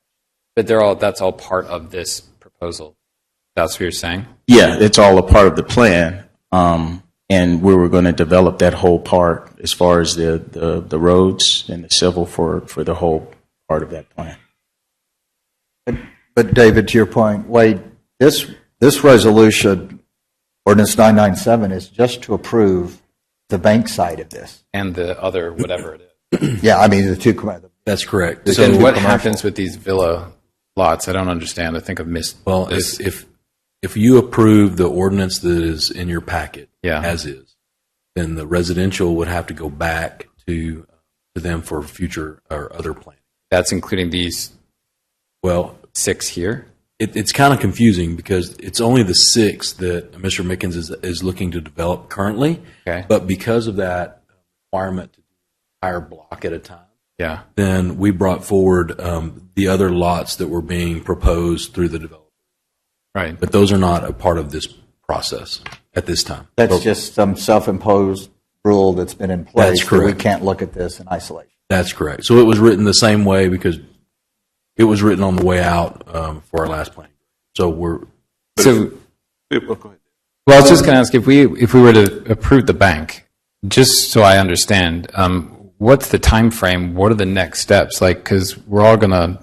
But that's all part of this proposal. That's what you're saying? Yeah, it's all a part of the plan, and we were going to develop that whole part as far as the roads and the civil for the whole part of that plan. But David, to your point, Wade, this resolution, ordinance 997, is just to approve the bank side of this. And the other, whatever it is. Yeah, I mean, the two. That's correct. So So what happens with these villa lots? I don't understand. I think I've missed. Well, this. if you approve the ordinance that is in your packet, Yeah. as is, then the residential would have to go back to them for future or other plans. That's including these Well, 6 here? it's kind of confusing because it's only the 6 that Mr. Mickens is looking to develop currently. Okay. But because of that requirement to do an entire block at a time, Yeah. then we brought forward the other lots that were being proposed through the developer. Right. But those are not a part of this process at this time. That's just some self-imposed rule that's been in place. That's that We correct. can't look at this in isolation. That's correct. So it was written the same way because it was written on the way out for our last plan. So So, Go ahead. well, I was just going to ask if we were to approve the bank, just so I understand, what's the time frame? What are the next steps? Like, because we're all going to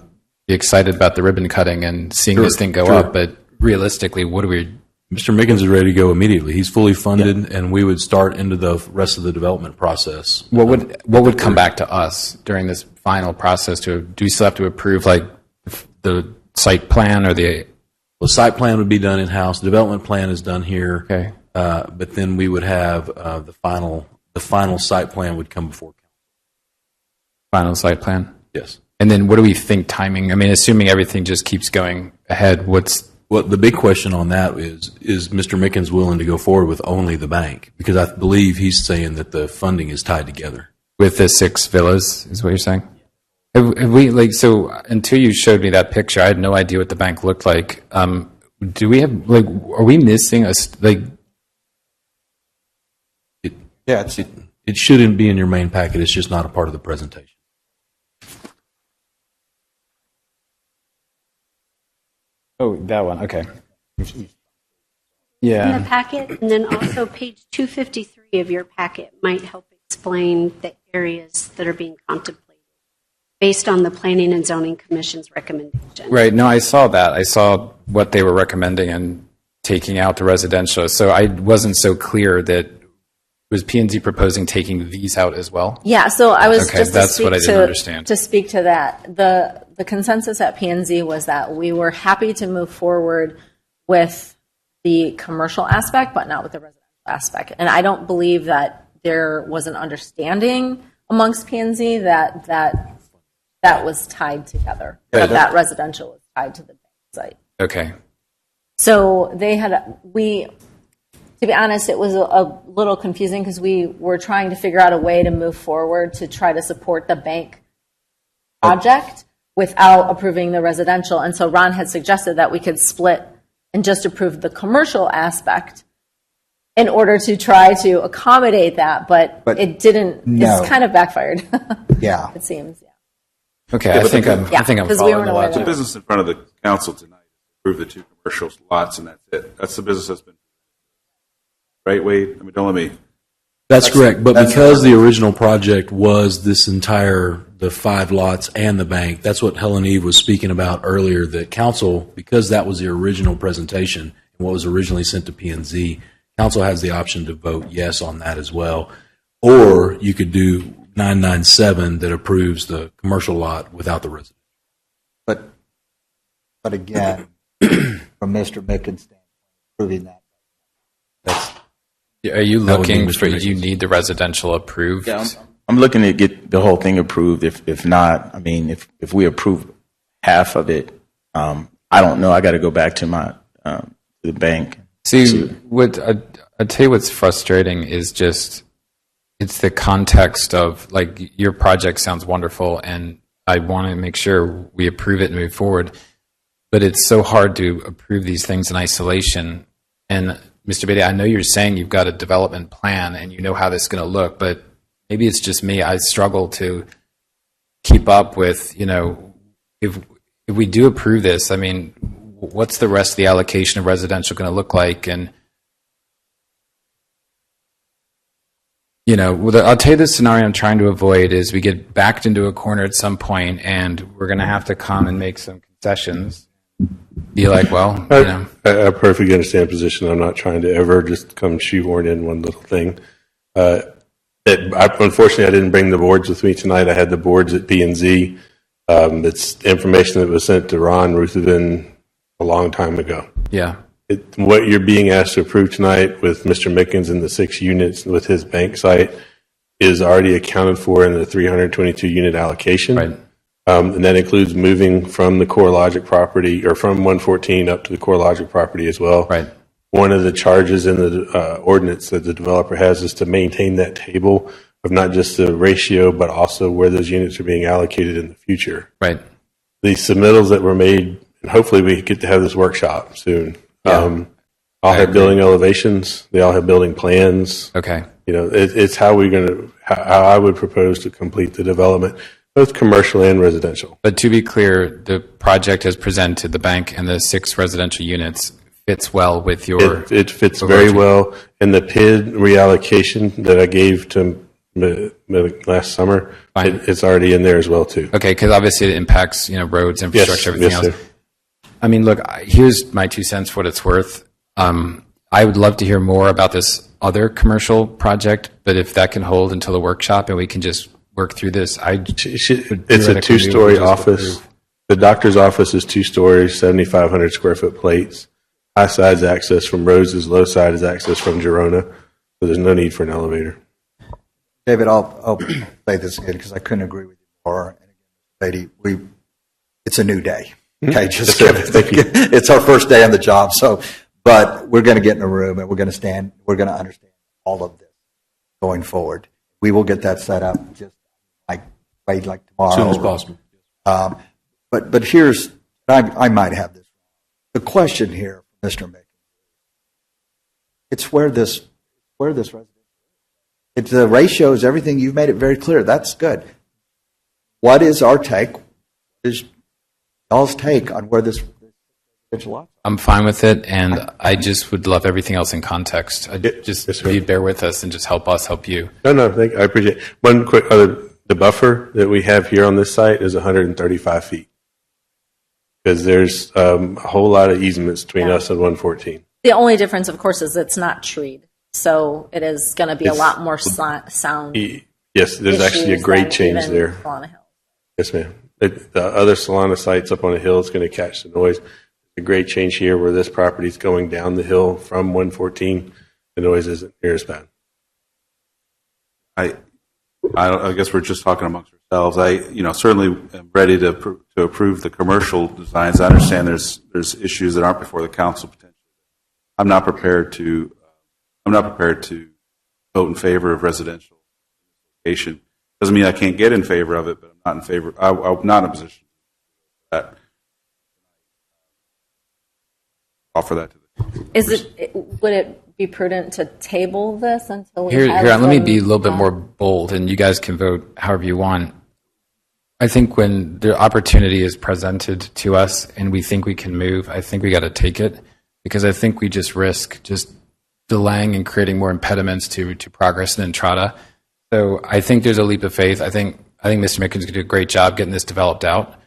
be excited about the ribbon cutting and seeing Sure, this thing go sure. up, but realistically, what do we? Mr. Mickens is ready to go immediately. He's fully funded, and we would start into the rest of the development process. What would come back to us during this final process? Do we still have to approve like the site plan or the? The site plan would be done in-house. Development plan is done here. Okay. But then we would have the final site plan would come before council. Final site plan? Yes. And then what do we think timing? I mean, assuming everything just keeps going ahead, Well, the big question on that is Mr. Mickens willing to go forward with only the bank? Because I believe he's saying that the funding is tied together. with the 6 villas, is what you're saying? Have we, like, so until you showed me that picture, I had no idea what the bank looked like. Do we have, like, are we missing It shouldn't be in your main packet. It's just not a part of the presentation. Oh, that one. Okay. In Yeah. the packet, and then also page 253 of your packet might help explain the areas that are being contemplated based on the Planning and Zoning Commission's recommendation. Right. No, I saw that. I saw what they were recommending and taking out the residential. So I wasn't so clear that was P&Z proposing taking these out as well? Yeah, so I was Okay, just that's to what I speak didn't to, understand. to speak to that. The consensus at P&Z was that we were happy to move forward with the commercial aspect, but not with the residential aspect. And I don't believe that there was an understanding amongst P&Z that was tied together, that residential was tied to the site. Okay. So they had, to be honest, it was a little confusing because we were trying to figure out a way to move forward to try to support the bank project without approving the residential. And so Ron had suggested that we could split and just approve the commercial aspect in order to try to accommodate that, but it didn't, no. it's kind of backfired. Yeah. It seems, yeah. Okay, I think I'm because we following weren't the aware of logic. The business in front of the council tonight is approve the 2 commercial lots, and that's it. That's the business that's been. Right, Wade? I mean, don't let me. That's correct. But because the original project was this entire, the 5 lots and the bank, that's what Helen Eve was speaking about earlier, that council, because that was the original presentation and what was originally sent to P&Z, council has the option to vote yes on that as well. Or you could do 997 that approves the commercial lot without the residential. But again, from Mr. Mickens' standpoint, proving that's Are you That would be looking Mr. for, Mickens. you need the residential approved? Yeah, I'm looking to get the whole thing approved. If not, I mean, if we approve half of it, I don't know. I got to go back to my to the bank. See, what I tell you what's frustrating is just it's the context of, like, your project sounds wonderful and I want to make sure we approve it and move forward, but it's so hard to approve these things in isolation. And Mr. Beatty, I know you're saying you've got a development plan and you know how this is going to look, but maybe it's just me. I struggle to keep up with, if we do approve this, I mean, what's the rest of the allocation of residential going to look like? And, I'll tell you the scenario I'm trying to avoid is we get backed into a corner at some point and we're going to have to come and make some concessions. Be like, well, I perfectly understand the position. I'm not trying to ever just come shoehorn in one little thing. Unfortunately, I didn't bring the boards with me tonight. I had the boards at P&Z. It's information that was sent to Ron Ruthven a long time ago. Yeah. What you're being asked to approve tonight with Mr. Mickens and the 6 units with his bank site is already accounted for in the 322 unit allocation. Right. And that includes moving from the CoreLogic property or from 114 up to the CoreLogic property as well. Right. One of the charges in the ordinance that the developer has is to maintain that table of not just the ratio, but also where those units are being allocated in the future. Right. The submittals that were made and hopefully we get to have this workshop soon. Yeah. All have building elevations. They all have building plans. Okay. You know, it's how we're going to, how I would propose to complete the development, both commercial and residential. But to be clear, the project as presented, the bank and the 6 residential units fits well with your. It fits very well, and the PID reallocation that I gave to last summer, it's already in there as well too. Okay, because obviously it impacts roads, infrastructure, everything else. Sir. I mean, look, here's my 2 cents for what it's worth. I would love to hear more about this other commercial project, but if that can hold until the workshop and we can just work through this, It's a 2-story office. The doctor's office is 2 stories, 7,500 square foot plates. High side's access from Rose's, low side is access from Girona, so there's no need for an elevator. David, I'll say this again because I couldn't agree with you more. And again, lady, it's a new day. Okay, just give it. Thank you. It's our first day on the job, but we're going to get in a room and we're going to understand all of this going forward. We will get that set up just like tomorrow. As soon as possible. But here's, I might have this. The question here, Mr. Mick, it's where this residential. It's the ratios, everything. You've made it very clear. That's good. What is our take? Is y'all's take on where this residential lot? I'm fine with it, and I just would love everything else in context. If you bear with us and just help us help you. No, I appreciate it. One quick the buffer that we have here on this site is 135 feet. Because there's a whole lot of easements between us and 114. The only difference, of course, is it's not treed. So it is going to be a lot more sound. Yes, there's actually a grade change there. Yes, ma'am. The other Solana sites up on the hill is going to catch the noise. The grade change here where this property is going down the hill from 114, the noise isn't near as bad. I guess we're just talking amongst ourselves. I certainly am ready to approve the commercial designs. I understand there's issues that aren't before the council potentially. I'm not prepared to vote in favor of residential location. Doesn't mean I can't get in favor of it, but I'm not in favor. I'm not in a position to offer that to the. Would it be prudent to table this until we Here, have let me some- be a little bit more bold, and you guys can vote however you want. I think when the opportunity is presented to us and we think we can move, I think we got to take it, because I think we just risk just delaying and creating more impediments to progress in Entrada. So I think there's a leap of faith. I think Mr. Mickens going to do a great job getting this developed out.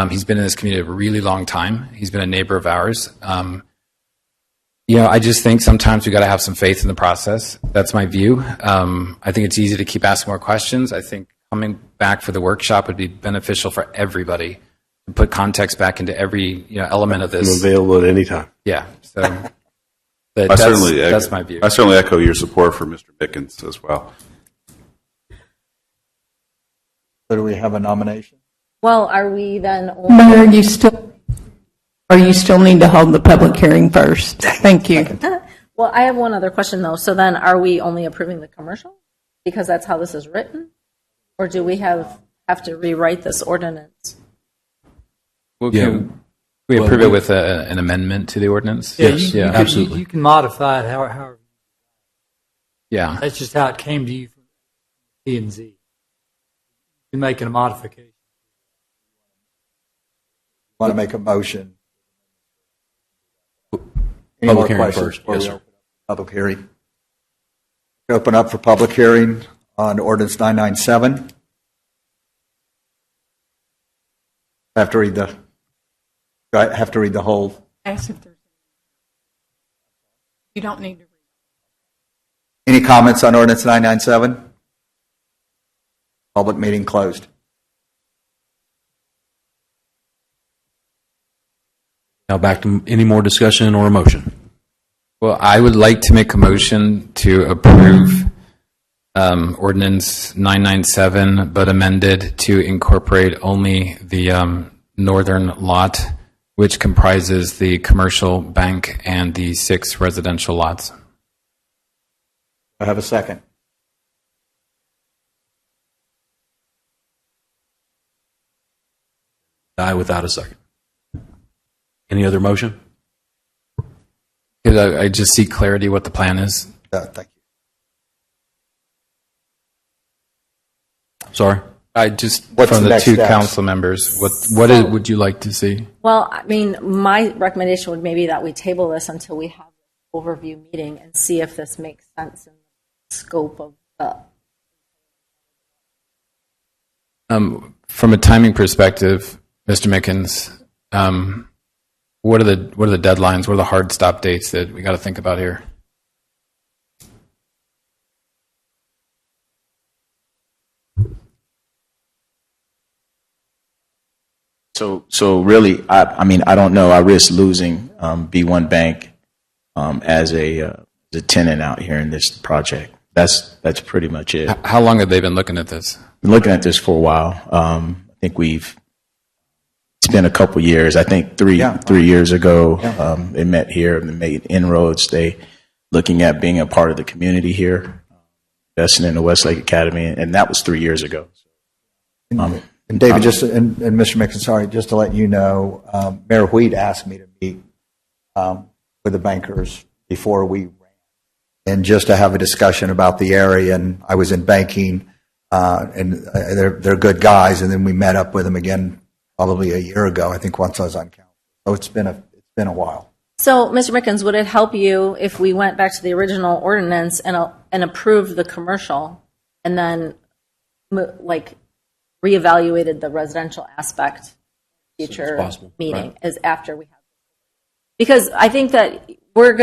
He's been in this community a really long time. He's been a neighbor of ours. I just think sometimes we got to have some faith in the process. That's my view. I think it's easy to keep asking more questions. I think coming back for the workshop would be beneficial for everybody to put context back into every element of this. I'm available at any time. Yeah. So that's my view. I certainly echo your support for Mr. Mickens as well. So do we have a nomination? Well, are we then? Mayor, you still need to hold the public hearing first. Thank you. Well, I have one other question though. So then, are we only approving the commercial because that's how this is written, or do we have to rewrite this ordinance? Well, can we approve it with an amendment to the ordinance? Yes, absolutely. You can modify it however. Yeah. That's just how it came to you from P&Z. You're making a modification. Want to make a motion? Any Public more hearing questions first. before Yes, we sir. open up public hearing? Open up for public hearing on ordinance 997. I have to read the whole. Ask if there's. You don't need to read. Any comments on ordinance 997? Public meeting closed. Now back to any more discussion or a motion. Well, I would like to make a motion to approve ordinance 997, but amended to incorporate only the northern lot, which comprises the commercial bank and the 6 residential lots. I have a second. Die without a second. Any other motion? Could I just see clarity what the plan is? Thank you. Sorry? I just, What's from the the next two steps? council members, what would you like to see? Well, I mean, my recommendation would maybe that we table this until we have an overview meeting and see if this makes sense in the scope of the. From a timing perspective, Mr. Mickens, what are the deadlines? What are the hard stop dates that we got to think about here? So really, I mean, I don't know. I risk losing B1 Bank as a tenant out here in this project. That's pretty much it. How long have they been looking at this? Been looking at this for a while. I think it's been a couple years. I think three years ago, they met here and made inroads. They looking at being a part of the community here, investing in the Westlake Academy, and that was 3 years ago. And David, and Mr. Mickens, sorry, just to let you know, Mayor Wheat asked me to meet with the bankers before we ran, and just to have a discussion about the area. And I was in banking, and they're good guys. And then we met up with them again probably a year ago. I think once I was on council. So it's been a while. So, Mr. Mickens, would it help you if we went back to the original ordinance and approved the commercial, and then reevaluated the residential aspect future meeting as after we have? Because I think that we're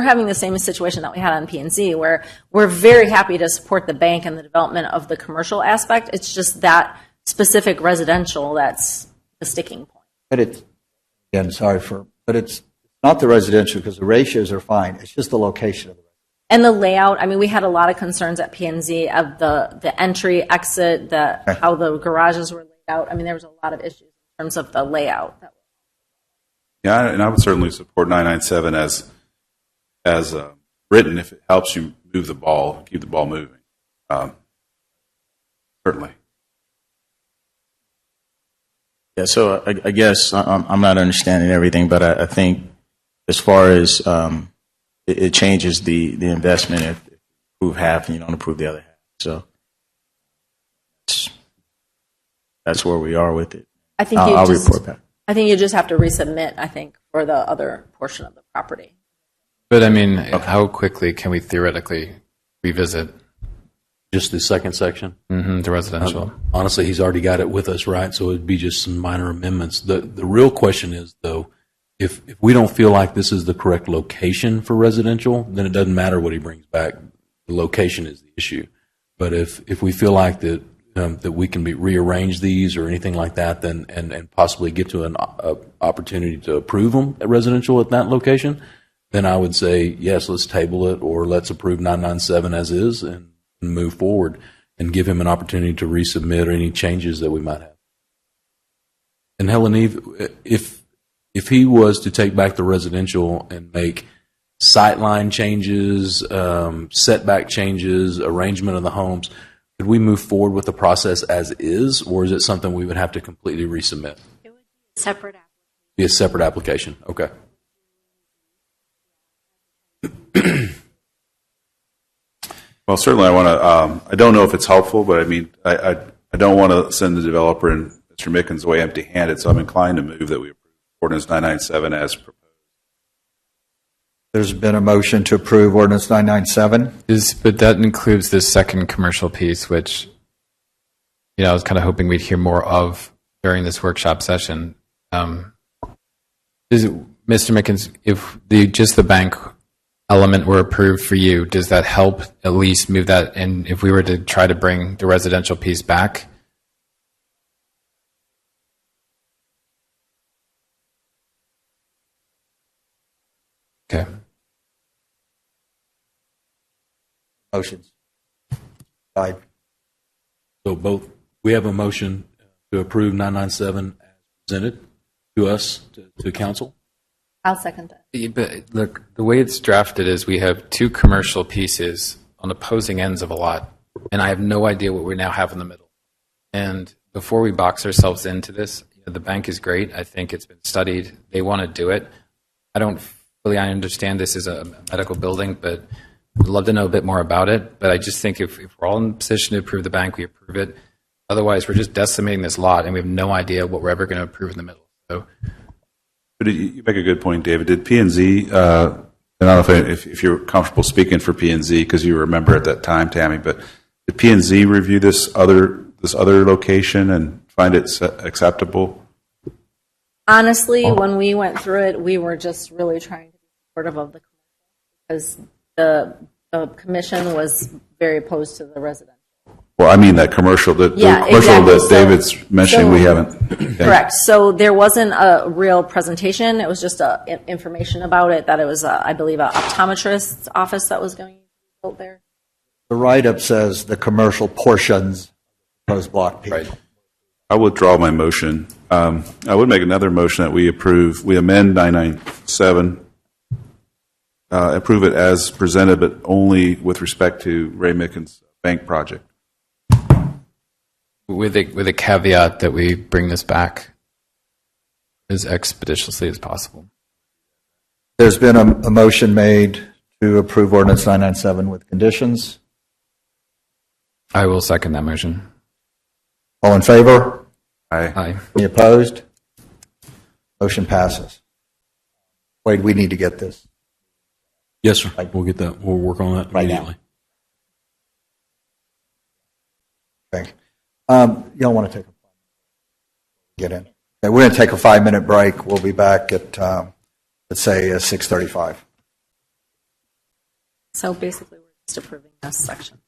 having the same situation that we had on P&Z, where we're very happy to support the bank and the development of the commercial aspect. It's just that specific residential that's the sticking point. But it's not the residential, because the ratios are fine. It's just the location of the And the layout, I mean, we had a lot of concerns at P&Z of the entry, exit, how the garages were laid out. I mean, there was a lot of issues in terms of the layout. Yeah, and I would certainly support 997 as written if it helps you move the ball, keep the ball moving. Certainly. Yeah, so I guess I'm not understanding everything, but I think as far as it changes the investment if you approve half and you don't approve the other half. So that's where we are with it. I think I'll report back. I think you just have to resubmit, I think, for the other portion of the property. But I mean, how quickly can we theoretically revisit? Just the second section? The residential. Honestly, he's already got it with us, right? So it'd be just some minor amendments. The real question is, though, if we don't feel like this is the correct location for residential, then it doesn't matter what he brings back. The location is the issue. But if we feel like that we can rearrange these or anything like that, then and possibly get to an opportunity to approve them at residential at that location, then I would say yes, let's table it, or let's approve 997 as is and move forward and give him an opportunity to resubmit any changes that we might have. And Helen Eve, if he was to take back the residential and make sightline changes, setback changes, arrangement of the homes, could we move forward with the process as is, or is it something we would have to completely resubmit? It would be a separate application. Be a separate application. Okay. Well, certainly I want to, I don't know if it's helpful, but I mean, I don't want to send the developer and Mr. Mickens away empty-handed, so I'm inclined to move that we approve Ordinance 997 as proposed. There's been a motion to approve Ordinance 997. But that includes this second commercial piece, which, I was kind of hoping we'd hear more of during this workshop session. Mr. Mickens, if just the bank element were approved for you, does that help at least move that? And if we were to try to bring the residential piece back? Okay. Motions. So we have a motion to approve 997 as presented to us, to council. I'll second that. But look, the way it's drafted is we have two commercial pieces on opposing ends of a lot, and I have no idea what we now have in the middle. And before we box ourselves into this, The bank is great. I think it's been studied. They want to do it. I don't fully understand this is a medical building, but I'd love to know a bit more about it. But I just think if we're all in a position to approve the bank, we approve it. Otherwise, we're just decimating this lot, and we have no idea what we're ever going to approve in the middle. So, But you make a good point, David. Did P&Z, I don't know if you're comfortable speaking for P&Z because you remember at that time, Tammy, but did P&Z review this other location and find it acceptable? Honestly, when we went through it, we were just really trying to be supportive of the commission because the commission was very opposed to the residential. Well, I mean that commercial, the commercial exactly. that David's mentioning we haven't. Correct. So there wasn't a real presentation. It was just information about it, that it was, I believe, an optometrist's office that was going to be built there. The write-up says the commercial portions proposed block P. Right. I withdraw my motion. I would make another motion that we amend 997, approve it as presented, but only with respect to Ray Mickens' bank project. with a caveat that we bring this back as expeditiously as possible. There's been a motion made to approve ordinance 997 with conditions. I will second that motion. All in favor? Aye. Any opposed? Motion passes. Wade, we need to get this. Yes, sir. We'll get that. We'll work on that Right now. immediately. Okay. You don't want to take get in. Okay, we're going to take a 5-minute break. We'll be back at, let's say, 6:35. So basically, we're just approving this section.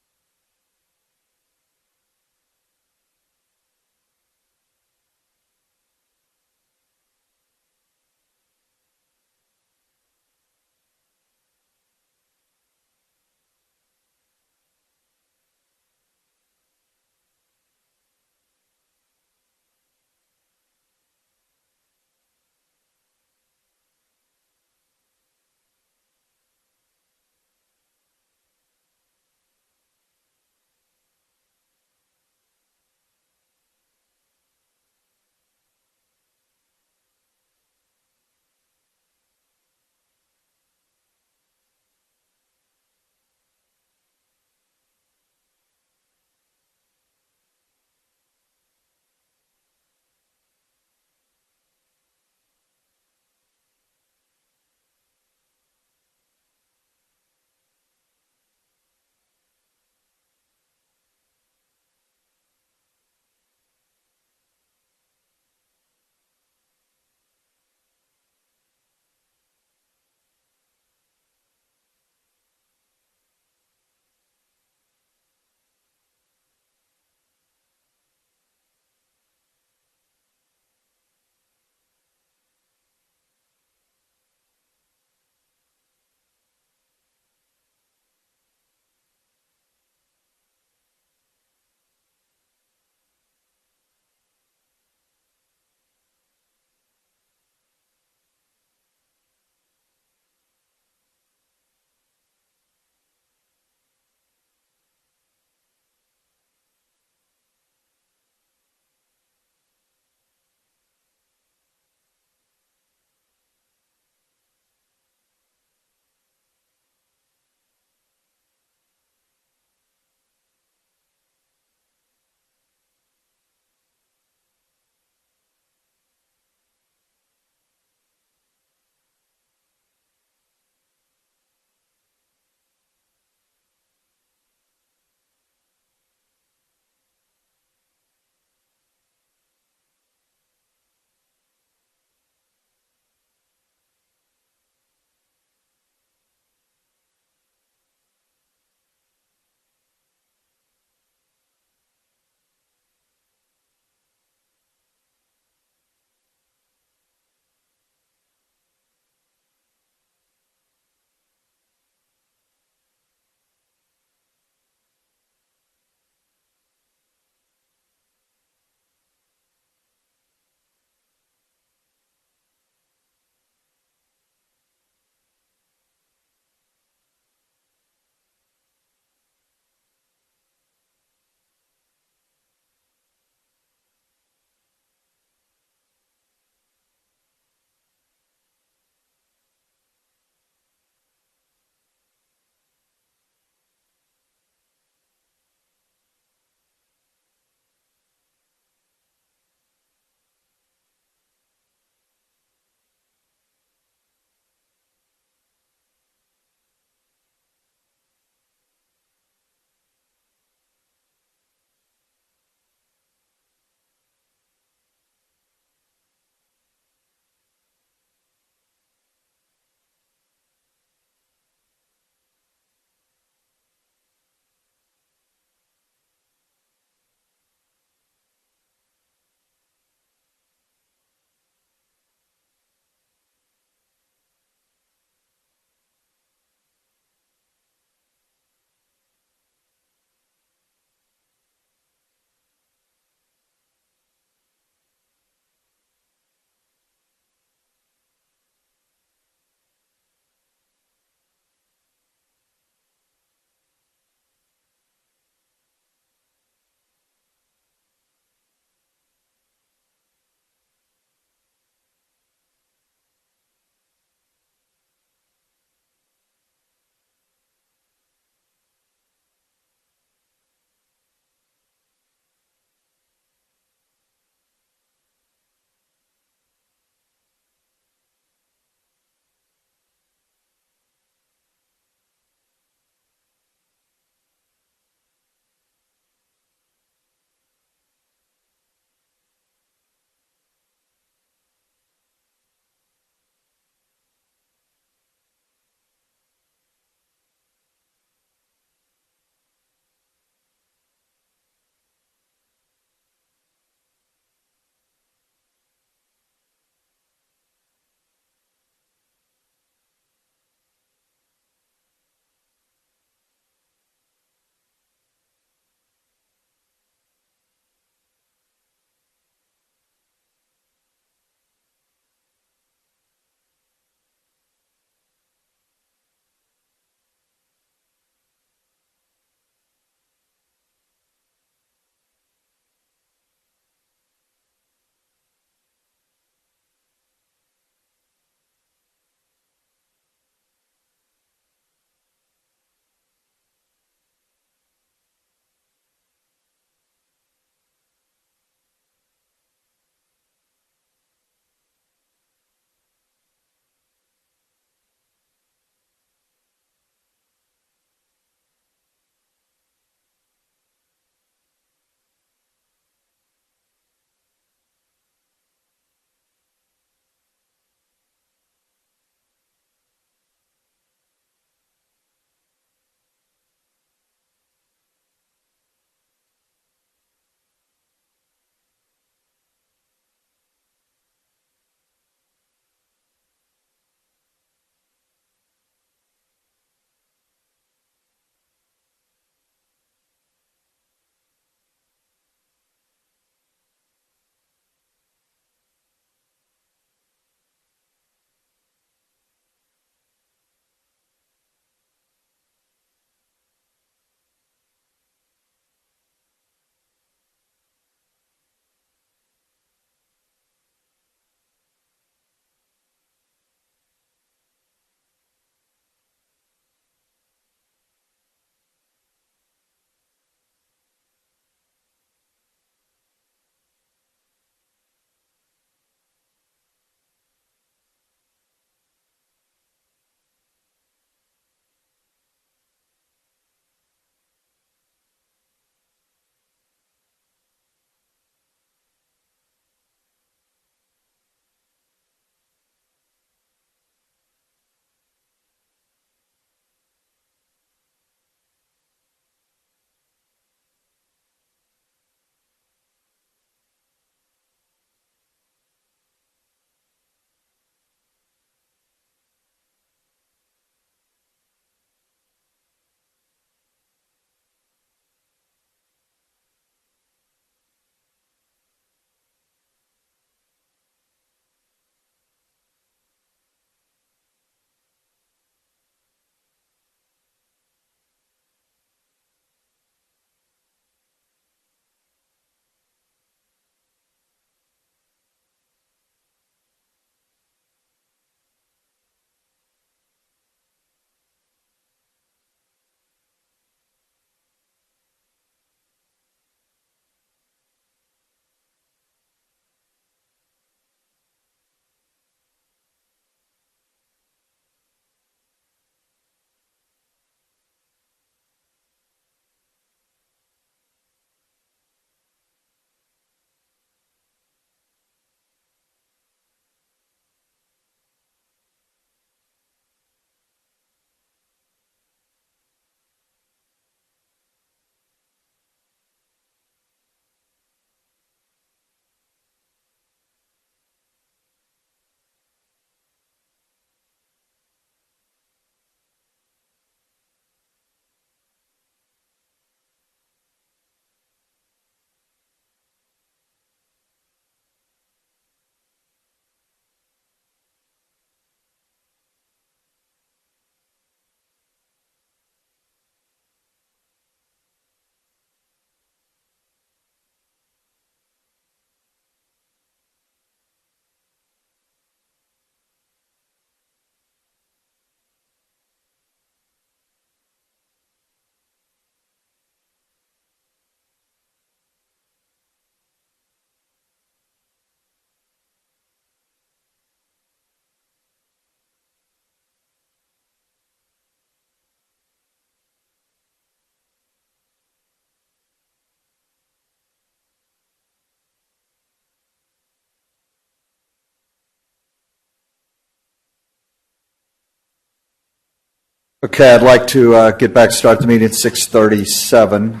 Okay, I'd like to get back, start the meeting at 6:37. I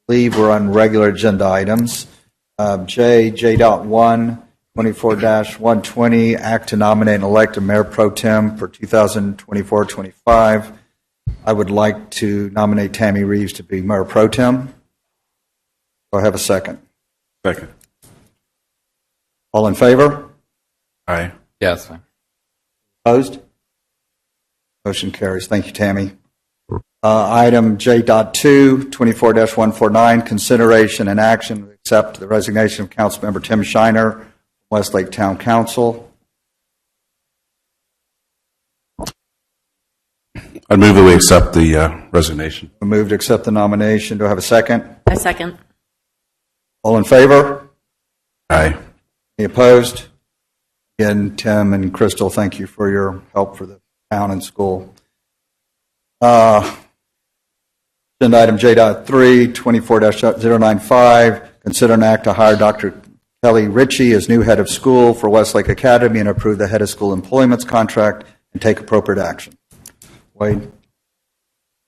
believe we're on regular agenda items. J.1, 24-120, act to nominate and elect a mayor pro tem for 2024-25. I would like to nominate Tammy Reeves to be mayor pro tem. Do I have a second? Second. All in favor? Aye. Yeah, that's fine. Opposed? Motion carries. Thank you, Tammy. Item J.2, 24-149, consideration and action to accept the resignation of Councilmember Tim Shiner, Westlake Town Council. I'd move that we accept the resignation. We move to accept the nomination. Do I have a second? I second. All in favor? Aye. Any opposed? Again, Tim and Crystal, thank you for your help for the town and school. Agenda item J.3, 24-095, consider an act to hire Dr. Kelly Ritchie as new head of school for Westlake Academy and approve the head of school employments contract and take appropriate action. Wade?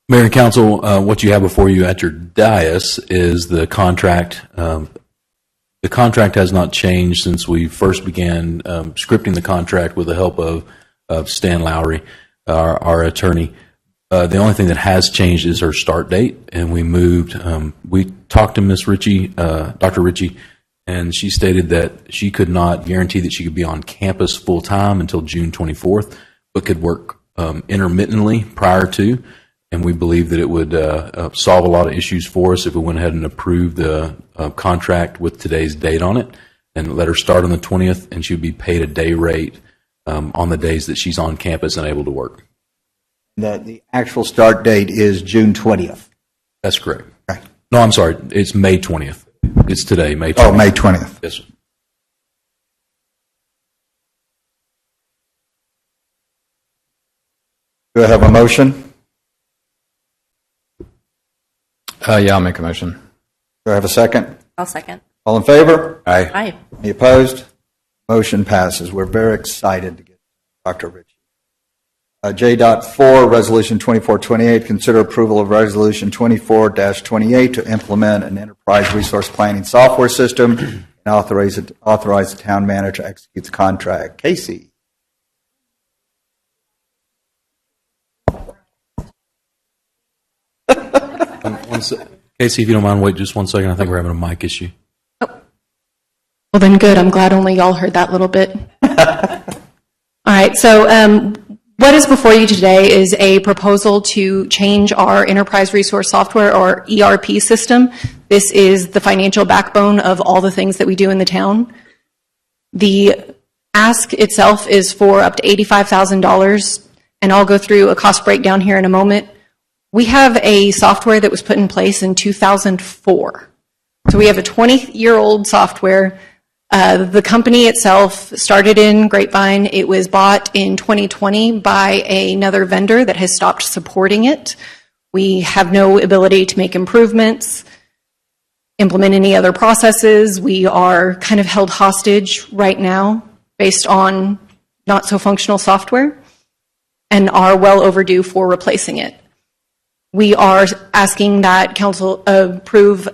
Mayor and Council, what you have before you at your dais is the contract. The contract has not changed since we first began scripting the contract with the help of Stan Lowry, our attorney. The only thing that has changed is her start date, and we moved. We talked to Ms. Ritchie, Dr. Ritchie, and she stated that she could not guarantee that she could be on campus full time until June 24th, but could work intermittently prior to. And we believe that it would solve a lot of issues for us if we went ahead and approved the contract with today's date on it and let her start on the 20th, and she would be paid a day rate on the days that she's on campus and able to work. The actual start date is June 20th. That's correct. Okay. No, I'm sorry. It's May 20th. It's today, May 20th. Oh, May 20th. Yes, sir. Do I have a motion? Yeah, I'll make a motion. Do I have a second? I'll second. All in favor? Aye. Aye. Any opposed? Motion passes. We're very excited to get Dr. Ritchie. J.4, Resolution 2428, consider approval of Resolution 24-28 to implement an enterprise resource planning software system and authorize the town manager to execute the contract. Casey. Casey, if you don't mind, wait just 1 second. I think we're having a mic issue. Well, then good. I'm glad only y'all heard that little bit. All right. So what is before you today is a proposal to change our enterprise resource software, or ERP system. This is the financial backbone of all the things that we do in the town. The ask itself is for up to $85,000, and I'll go through a cost breakdown here in a moment. We have a software that was put in place in 2004. So we have a 20-year-old software. The company itself started in Grapevine. It was bought in 2020 by another vendor that has stopped supporting it. We have no ability to make improvements, implement any other processes. We are kind of held hostage right now based on not so functional software and are well overdue for replacing it. We are asking that council approve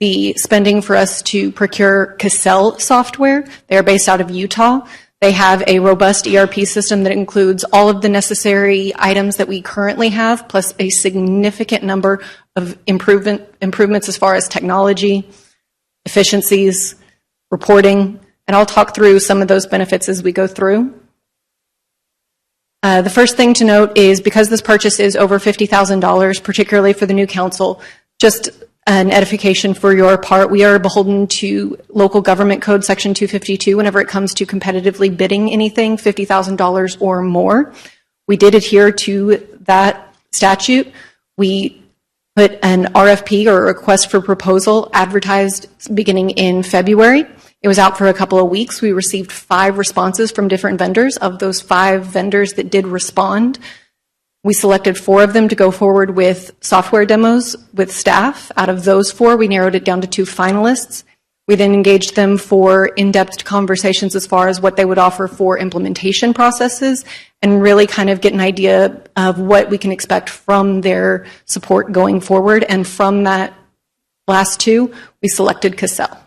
the spending for us to procure Cassell software. They are based out of Utah. They have a robust ERP system that includes all of the necessary items that we currently have, plus a significant number of improvements as far as technology, efficiencies, reporting, and I'll talk through some of those benefits as we go through. The first thing to note is because this purchase is over $50,000, particularly for the new council, just an edification for your part, we are beholden to local government code section 252 whenever it comes to competitively bidding anything $50,000 or more. We did adhere to that statute. We put an RFP, or a request for proposal, advertised beginning in February. It was out for a couple of weeks. We received 5 responses from different vendors. Of those 5 vendors that did respond, we selected 4 of them to go forward with software demos with staff. Out of those 4, we narrowed it down to 2 finalists. We then engaged them for in-depth conversations as far as what they would offer for implementation processes and really kind of get an idea of what we can expect from their support going forward. And from that last two, we selected Cassell.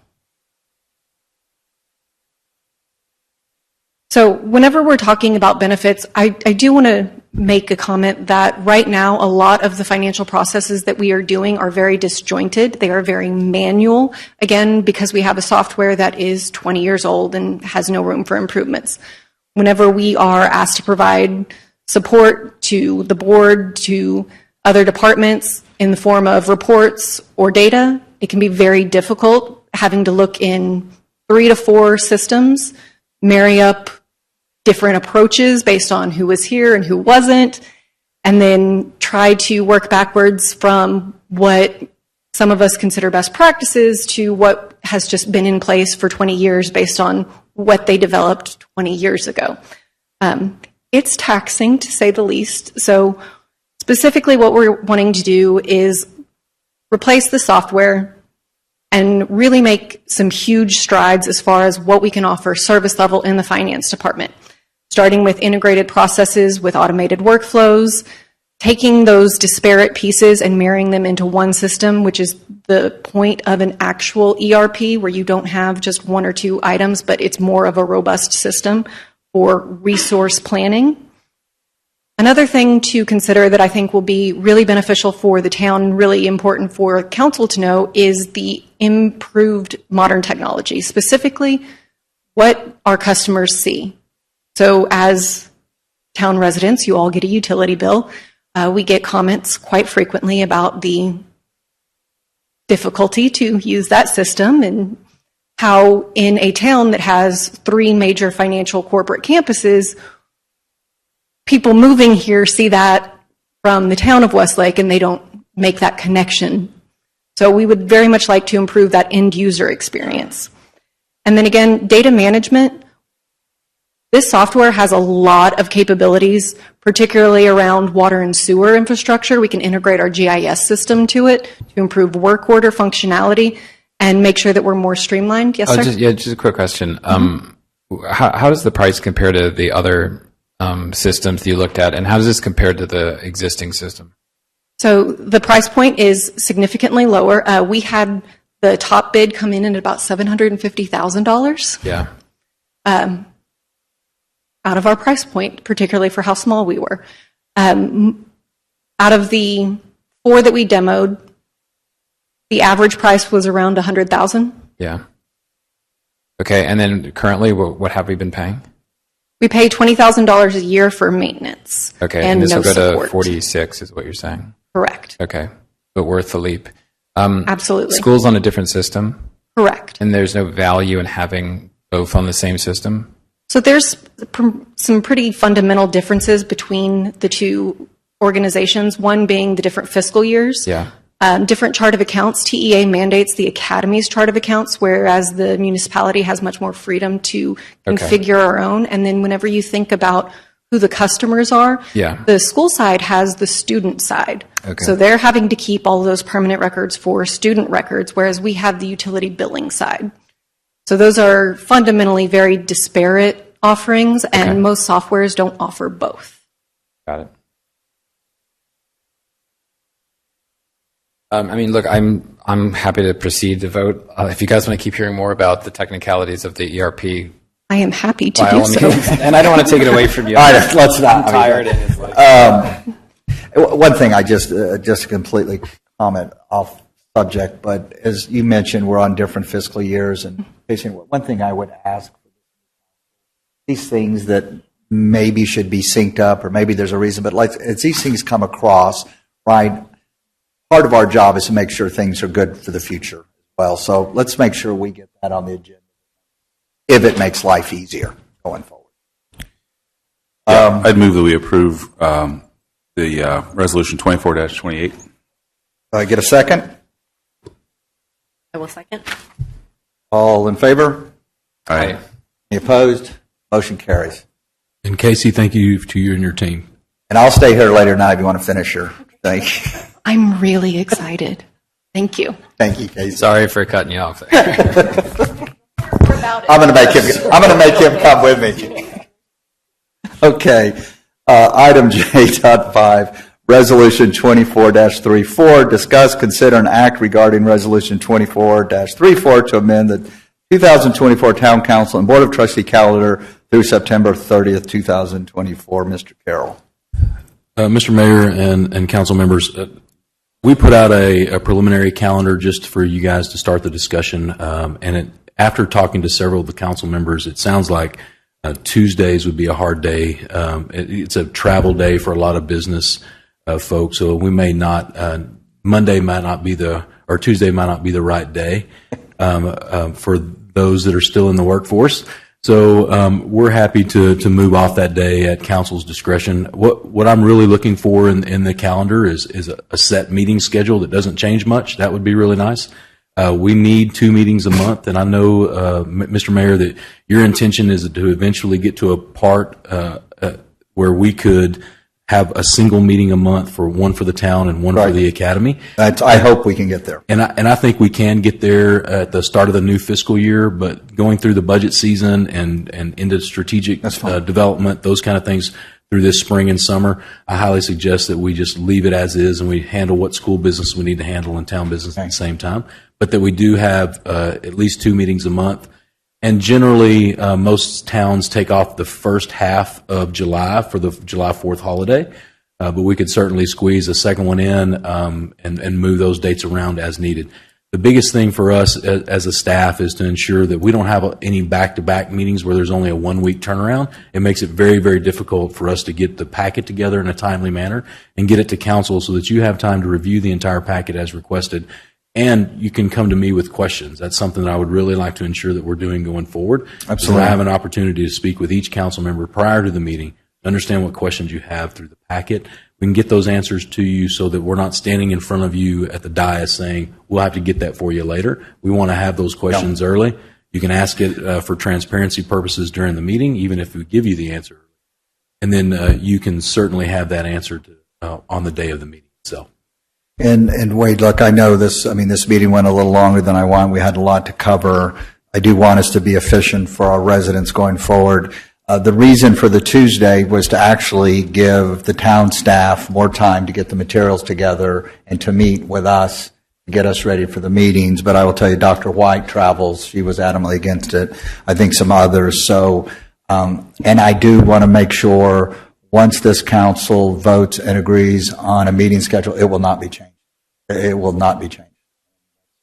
So whenever we're talking about benefits, I do want to make a comment that right now a lot of the financial processes that we are doing are very disjointed. They are very manual, again, because we have a software that is 20 years old and has no room for improvements. Whenever we are asked to provide support to the board, to other departments in the form of reports or data, it can be very difficult having to look in 3 to 4 systems, marry up different approaches based on who was here and who wasn't, and then try to work backwards from what some of us consider best practices to what has just been in place for 20 years based on what they developed 20 years ago. It's taxing, to say the least. So specifically what we're wanting to do is replace the software and really make some huge strides as far as what we can offer service level in the finance department, starting with integrated processes with automated workflows, taking those disparate pieces and marrying them into one system, which is the point of an actual ERP where you don't have just 1 or 2 items, but it's more of a robust system for resource planning. Another thing to consider that I think will be really beneficial for the town, really important for council to know, is the improved modern technology, specifically what our customers see. So as town residents, you all get a utility bill. We get comments quite frequently about the difficulty to use that system and how in a town that has 3 major financial corporate campuses, people moving here see that from the town of Westlake and they don't make that connection. So we would very much like to improve that end user experience. And then again, data management. This software has a lot of capabilities, particularly around water and sewer infrastructure. We can integrate our GIS system to it to improve work order functionality and make sure that we're more streamlined. Yes, sir? Just a quick question. How does the price compare to the other systems that you looked at, and how does this compare to the existing system? So the price point is significantly lower. We had the top bid come in at about $750,000. Yeah. Out of our price point, particularly for how small we were. Out of the 4 that we demoed, the average price was around $100,000. Yeah. Okay, and then currently, what have we been paying? We pay $20,000 a year for maintenance. Okay, and this no will go support. to 46, is what you're saying? Correct. Okay, but worth the leap. Absolutely. School's on a different system? Correct. And there's no value in having both on the same system? So there's some pretty fundamental differences between the two organizations, one being the different fiscal years. Yeah. Different chart of accounts. TEA mandates the academy's chart of accounts, whereas the municipality has much more freedom to configure our own. And then whenever you think about who the customers are, the school side has the student side. Okay. So they're having to keep all of those permanent records for student records, whereas we have the utility billing side. So those are fundamentally very disparate offerings, and most softwares don't offer both. Got it. I mean, look, I'm happy to proceed to vote. If you guys want to keep hearing more about the technicalities of the ERP, I am happy to by do all so. means. And I don't want to take it away from you. All right, let's not. I'm tired. And it's like, One thing I just completely comment off subject, but as you mentioned, we're on different fiscal years, and one thing I would ask, these things that maybe should be synced up, or maybe there's a reason, but like as these things come across, right? Part of our job is to make sure things are good for the future as well. So let's make sure we get that on the agenda if it makes life easier going forward. I'd move that we approve the resolution 24-28. Get a second? I will second. All in favor? Aye. Any opposed? Motion carries. And Casey, thank you to you and your team. And I'll stay here later tonight if you want to finish your thing. I'm really excited. Thank you. Thank you, Casey. Sorry for cutting you off there. I'm going to make him come with me. Okay. Item J.5, Resolution 24-34, discuss, consider, and act regarding Resolution 24-34 to amend the 2024 Town Council and Board of Trustee calendar through September 30th, 2024. Mr. Carroll. Mr. Mayor and council members, we put out a preliminary calendar just for you guys to start the discussion. After talking to several of the council members, it sounds like Tuesdays would be a hard day. It's a travel day for a lot of business folks, so we may not. Monday might not be or Tuesday might not be the right day for those that are still in the workforce. So we're happy to move off that day at council's discretion. What I'm really looking for in the calendar is a set meeting schedule that doesn't change much. That would be really nice. We need 2 meetings a month, and I know, Mr. Mayor, that your intention is to eventually get to a part where we could have a single meeting a month, one for the town and one for the academy. I hope we can get there. And I think we can get there at the start of the new fiscal year, but going through the budget season and into strategic development, those kind of things through this spring and summer, I highly suggest that we just leave it as is and we handle what school business we need to handle and town business at the same time, but that we do have at least 2 meetings a month. And generally, most towns take off the first half of July for the July 4th holiday, but we could certainly squeeze a second one in and move those dates around as needed. The biggest thing for us as a staff is to ensure that we don't have any back-to-back meetings where there's only a 1-week turnaround. It makes it very, very difficult for us to get the packet together in a timely manner and get it to council so that you have time to review the entire packet as requested. And you can come to me with questions. That's something that I would really like to ensure that we're doing going forward. Absolutely. I have an opportunity to speak with each council member prior to the meeting, understand what questions you have through the packet. We can get those answers to you so that we're not standing in front of you at the dais saying, we'll have to get that for you later. We want to have those questions early. You can ask it for transparency purposes during the meeting, even if we give you the answer. And then you can certainly have that answer on the day of the meeting itself. And Wade, look, I know this meeting went a little longer than I want. We had a lot to cover. I do want us to be efficient for our residents going forward. The reason for the Tuesday was to actually give the town staff more time to get the materials together and to meet with us to get us ready for the meetings. But I will tell you, Dr. White travels. She was adamantly against it. I think some others. So, and I do want to make sure once this council votes and agrees on a meeting schedule, it will not be changed. It will not be changed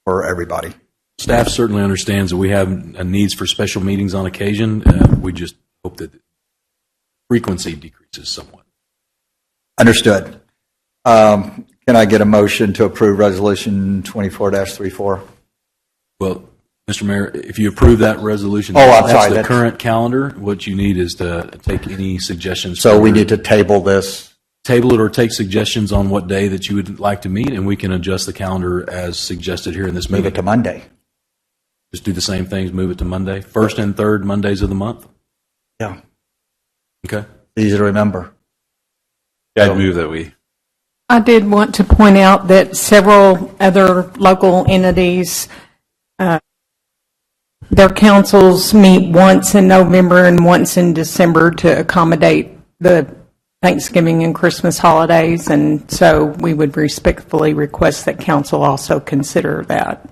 for everybody. Staff certainly understands that we have needs for special meetings on occasion. We just hope that the frequency decreases somewhat. Understood. Can I get a motion to approve Resolution 24-34? Well, Mr. Mayor, if you approve that resolution, that's the current calendar. What you need is to take any suggestions. So we need to table this? Table it or take suggestions on what day that you would like to meet, and we can adjust the calendar as suggested here in this meeting. Move it to Monday. Just do the same things, move it to Monday. First and third Mondays of the month? Yeah. Okay. Easy to remember. I'd move that we. I did want to point out that several other local entities, their councils meet once in November and once in December to accommodate the Thanksgiving and Christmas holidays, and so we would respectfully request that council also consider that.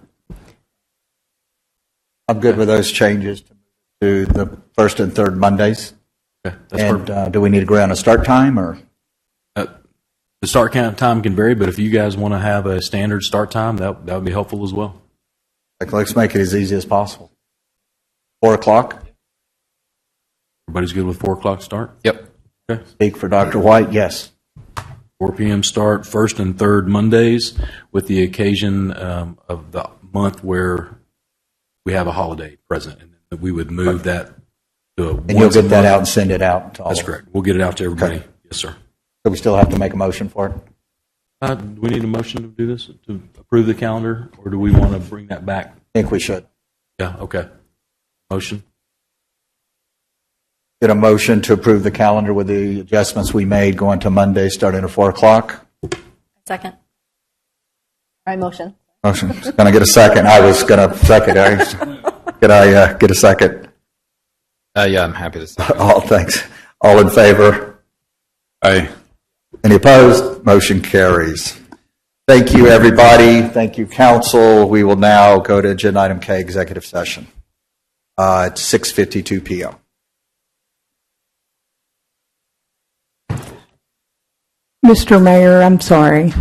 I'm good with those changes to the first and third Mondays. Okay, that's and do we need to agree on a start time or? The start time can vary, but if you guys want to have a standard start time, that would be helpful as well. Let's make it as easy as possible. 4 o'clock? Everybody's good with 4 o'clock start? Yep. Okay. Speak for Dr. White, yes. 4 p.m. start, first and third Mondays, with the occasion of the month where we have a holiday present. And we would move that to and you'll get that out and send it out to all. That's correct. We'll get it out to everybody. Okay. Yes, sir. So we still have to make a motion for it? Do we need a motion to do this, to approve the calendar, or do we want to bring that back? I think we should. Yeah, okay. Motion? Get a motion to approve the calendar with the adjustments we made going to Monday starting at 4 o'clock. Second. All right, motion. Motion. Going to get a second. I was going to second. Could I get a second? Yeah, I'm happy to say. All thanks. All in favor? Aye. Any opposed? Motion carries. Thank you, everybody. Thank you, council. We will now go to agenda item K, executive session. It's 6:52 p.m. Mr. Mayor, I'm sorry.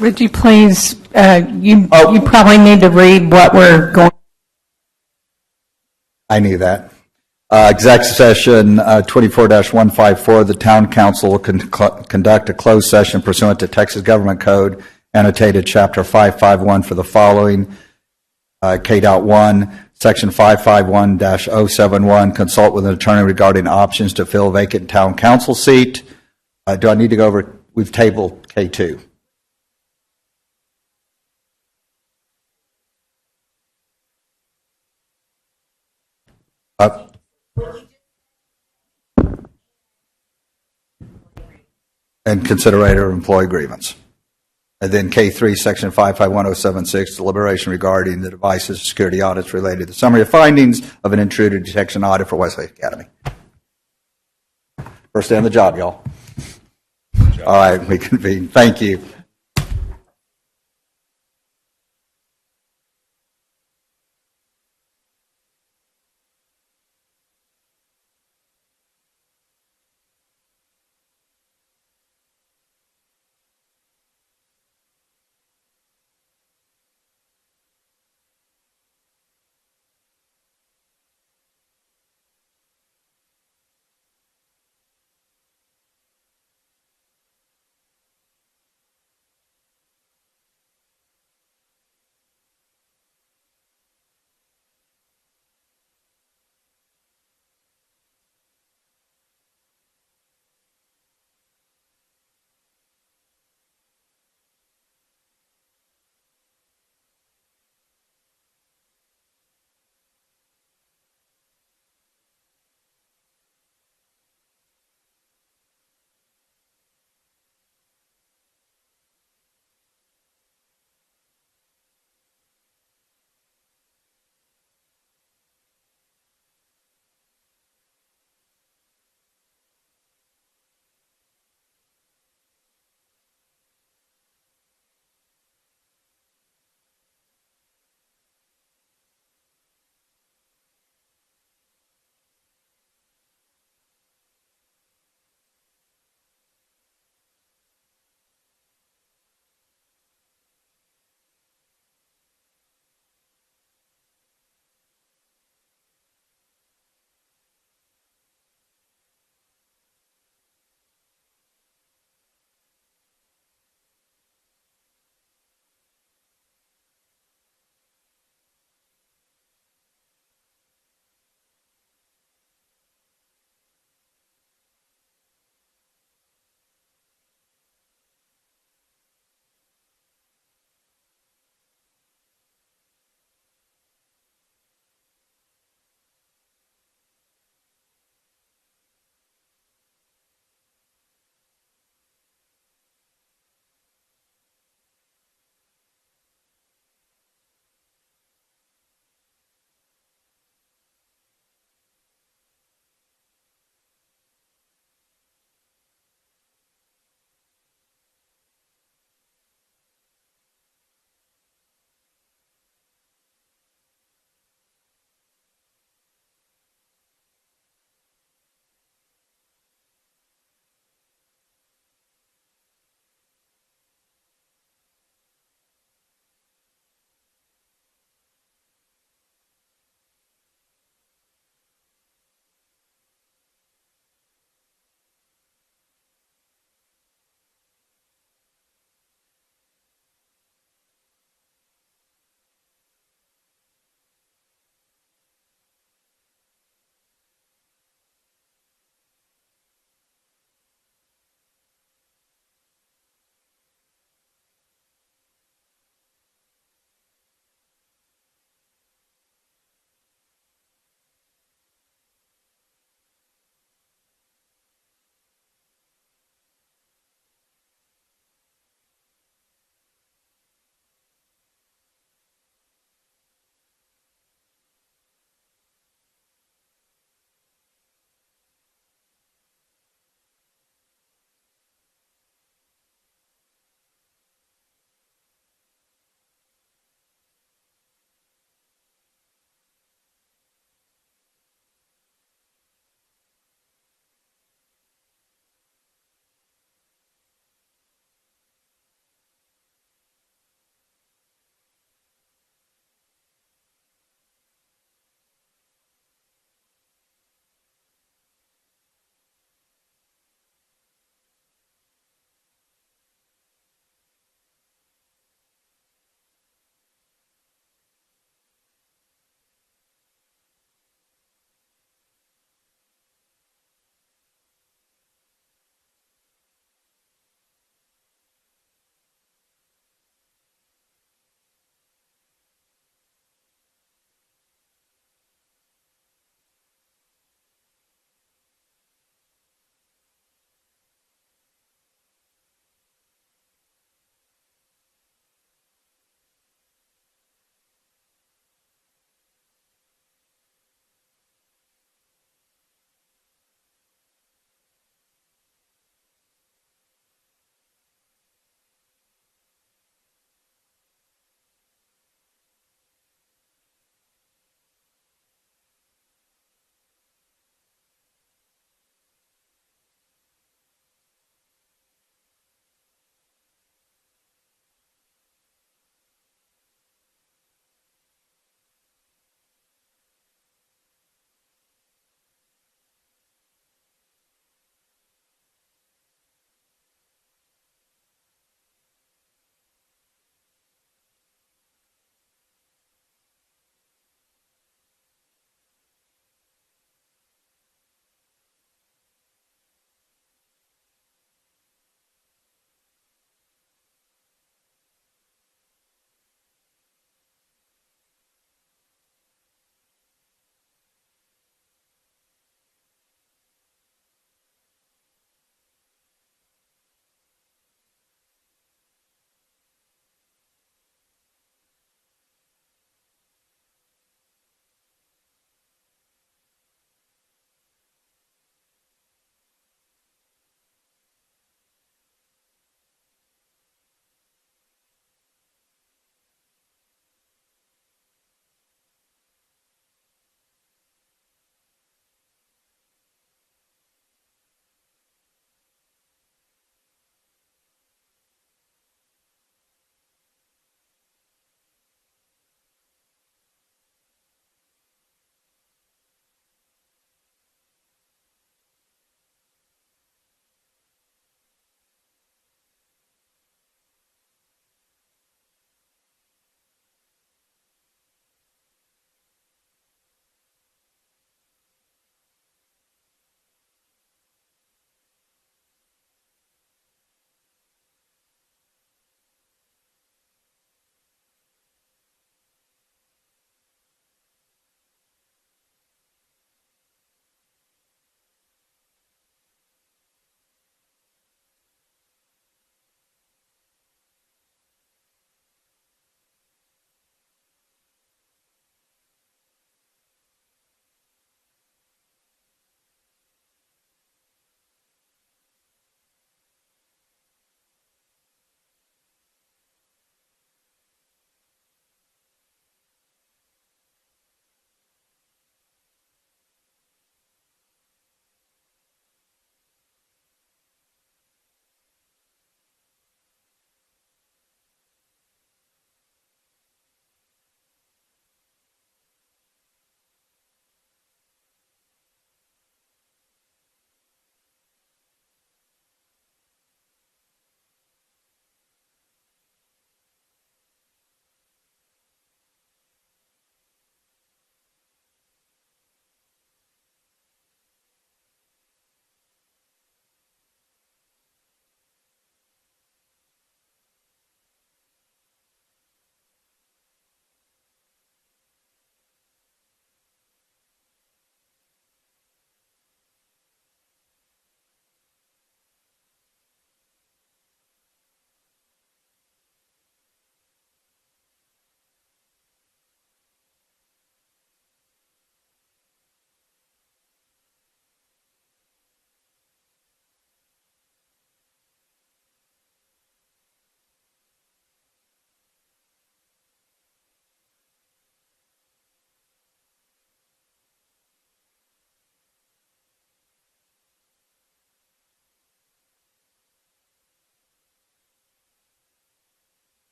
Would you please, you probably need to read what we're going. I knew that. Executive session 24-154, the town council will conduct a closed session pursuant to Texas Government Code, annotated Chapter 551 for the following. K.1, Section 551-071, consult with an attorney regarding options to fill vacant town council seat. Do I need to go over? We've tabled K2. And consideration of employee grievance. And then K3, Section 551076, deliberation regarding the devices of security audits related to the summary of findings of an intruder detection audit for Westlake Academy. First day on the job, y'all. All right, we convene. Thank you.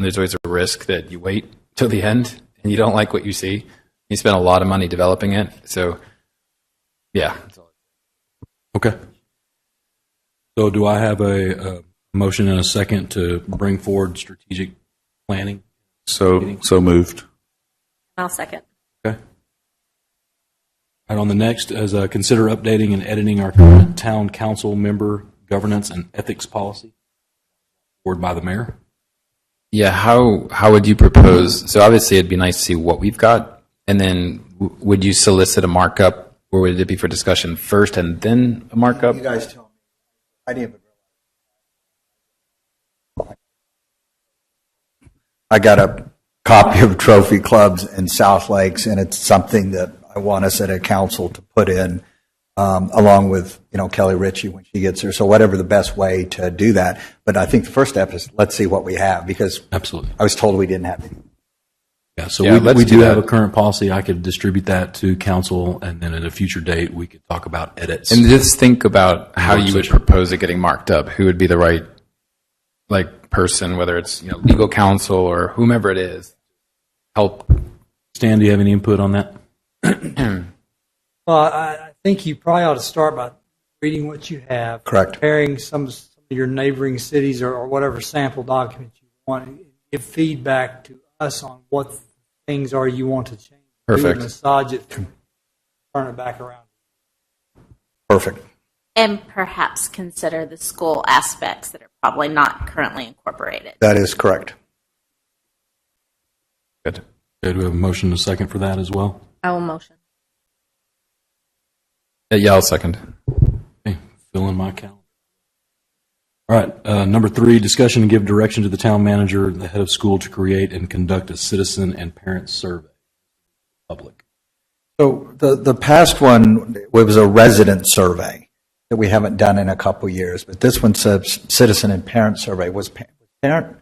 and there's always a risk that you wait till the end and you don't like what you see. You spend a lot of money developing it. So, yeah. Okay. So do I have a motion and a second to bring forward strategic planning? So moved. I'll second. Okay. All right, on the next is consider updating and editing our current town council member governance and ethics policy. Board by the mayor. Yeah, how would you propose? So obviously it'd be nice to see what we've got, and then would you solicit a markup, or would it be for discussion first and then a markup? You guys tell me. I didn't. I got a copy of Trophy Clubs in South Lakes, and it's something that I want us at a council to put in, along with, Kelly Ritchie when she gets here. So whatever the best way to do that. But I think the first step is let's see what we have, because absolutely, I was told we didn't have any. Yeah, so we do have a current policy. I could distribute that to council, and then at a future date, we could talk about edits. And just think about how you would propose it getting marked up. Who would be the right person, whether it's legal counsel or whomever it is, help. Stan, do you have any input on that? Well, I think you probably ought to start by reading what you have. Correct. Comparing some of your neighboring cities or whatever sample documents you want, and give feedback to us on what things are you want to change. Perfect. Massage it, turn it back around. Perfect. And perhaps consider the school aspects that are probably not currently incorporated. That is correct. Good. Do we have a motion and a second for that as well? I will motion. Yeah, I'll second. Okay, fill in my calendar. All right, number 3, discussion and give direction to the town manager, the head of school, to create and conduct a citizen and parent survey. Public. So the past one, it was a resident survey that we haven't done in a couple years, but this one says citizen and parent survey. Was parent?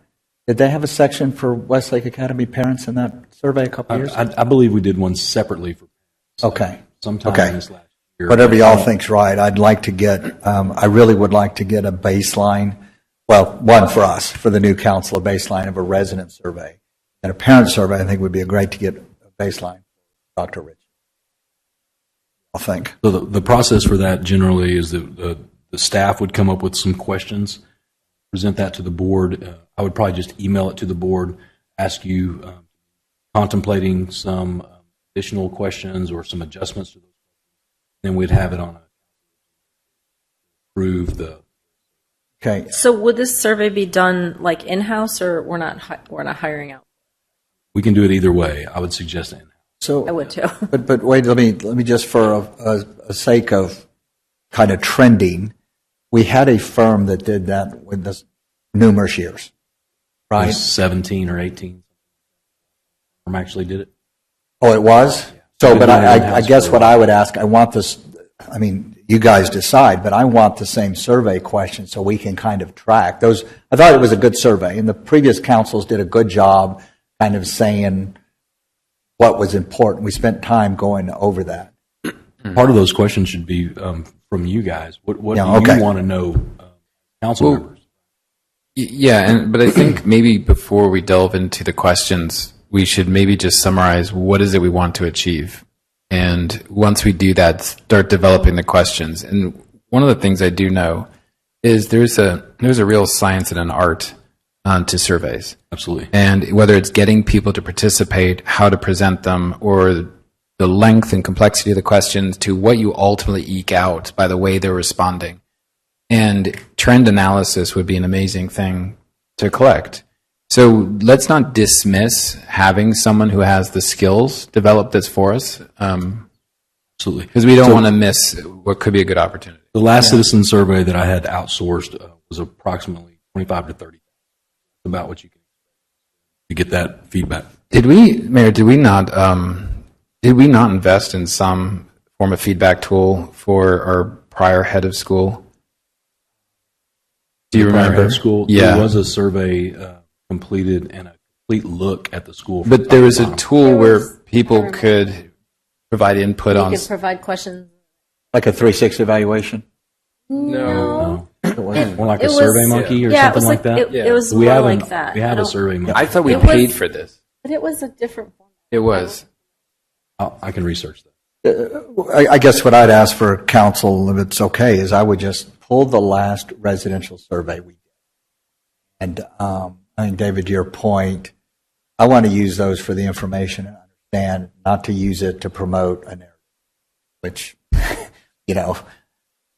Did they have a section for Westlake Academy parents in that survey a couple years ago? I believe we did one separately for parents. Okay. Sometime this last year. Whatever y'all think's right. I'd like to get, I really would like to get a baseline, well, one for us, for the new council, a baseline of a resident survey. And a parent survey, I think would be great to get a baseline. Dr. Rich. I think. So the process for that generally is that the staff would come up with some questions, present that to the board. I would probably just email it to the board, ask you contemplating some additional questions or some adjustments to those. Then we'd have it on approve the. Okay. So would this survey be done in-house, or we're not hiring out? We can do it either way. I would suggest it. So I would too. But wait, let me just for a sake of kind of trending, we had a firm that did that with us numerous years, right? 17 or 18. Firm actually did it. Oh, it was? Yeah. So, but I guess what I would ask, I want this, I mean, you guys decide, but I want the same survey question so we can kind of track those. I thought it was a good survey, and the previous councils did a good job kind of saying what was important. We spent time going over that. Part of those questions should be from you guys. What do you want to know, council members? Yeah, but I think maybe before we delve into the questions, we should maybe just summarize what is it we want to achieve. And once we do that, start developing the questions. And one of the things I do know is there's a real science and an art to surveys. Absolutely. And whether it's getting people to participate, how to present them, or the length and complexity of the questions to what you ultimately eke out by the way they're responding. And trend analysis would be an amazing thing to collect. So let's not dismiss having someone who has the skills develop this for us. Absolutely. Because we don't want to miss what could be a good opportunity. The last citizen survey that I had outsourced was approximately 25 to 30. About what you can to get that feedback. Mayor, did we not invest in some form of feedback tool for our prior head of school? Do you remember? Head of school? Yeah. There was a survey completed and a complete look at the school. But there was a tool where people could provide input on. You could provide questions. Like a 360 evaluation? No. was? More like It a was- Survey Monkey or yeah, it something was like that? it was We more have like that. We I have a don't- Survey Monkey. I thought we It was- paid for this. But it was a different form. It was. I can research that. I guess what I'd ask for council, if it's okay, is I would just pull the last residential survey we did. And I think, David, to your point, I want to use those for the information and understand, not to use it to promote a narrative, which,